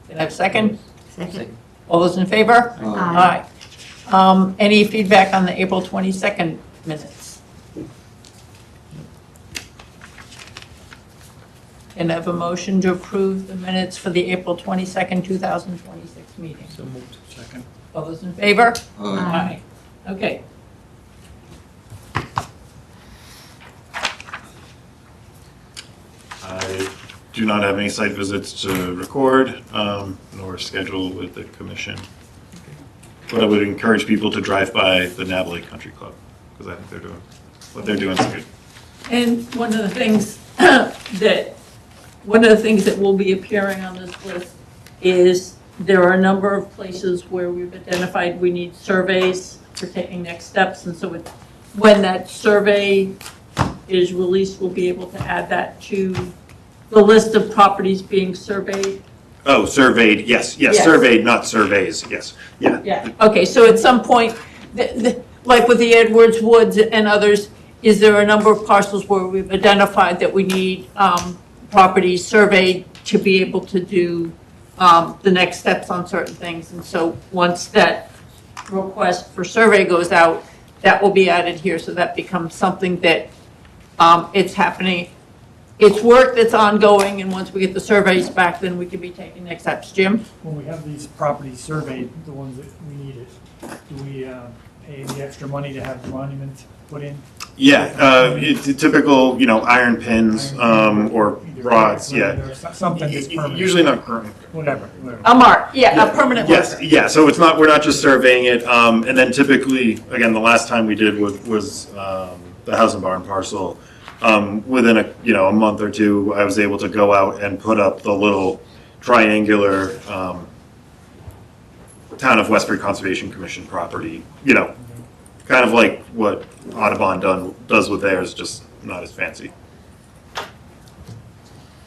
Can I have a second?
Second.
All those in favor?
Aye.
Aye. Any feedback on the April 22nd minutes? Can I have a motion to approve the minutes for the April 22nd, 2026 meeting?
So moved. Second.
All those in favor?
Aye.
Aye. Okay.
I do not have any site visits to record, nor schedule with the commission. But I would encourage people to drive by the Natalie Country Club, because I think what they're doing is good.
And one of the things that will be appearing on this list is there are a number of places where we've identified we need surveys for taking next steps. And so when that survey is released, we'll be able to add that to the list of properties being surveyed.
Oh, surveyed, yes,
Yes.
surveyed, not surveys, yes, yeah.
Yeah, okay, so at some point, like with the Edwards Woods and others, is there a number of parcels where we've identified that we need properties surveyed to be able to do the next steps on certain things? And so once that request for survey goes out, that will be added here, so that becomes something that it's happening. It's work that's ongoing, and once we get the surveys back, then we can be taking next steps. Jim?
When we have these properties surveyed, the ones that we needed, do we pay the extra money to have the monument put in?
Yeah, it's a typical, iron pins or rods, yeah.
Or something that's permanent.
Usually not permanent.
Whatever.
A mark, yeah, a permanent marker.
Yes, yeah, so we're not just surveying it, and then typically, again, the last time we did was the House and Barn parcel. Within a month or two, I was able to go out and put up the little triangular Town of Westford Conservation Commission property, kind of like what Audubon does with theirs, just not as fancy.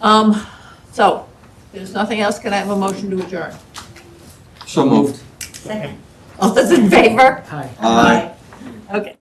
So, there's nothing else, can I have a motion to adjourn?
So moved.
Second.
All those in favor?
Aye.
Okay.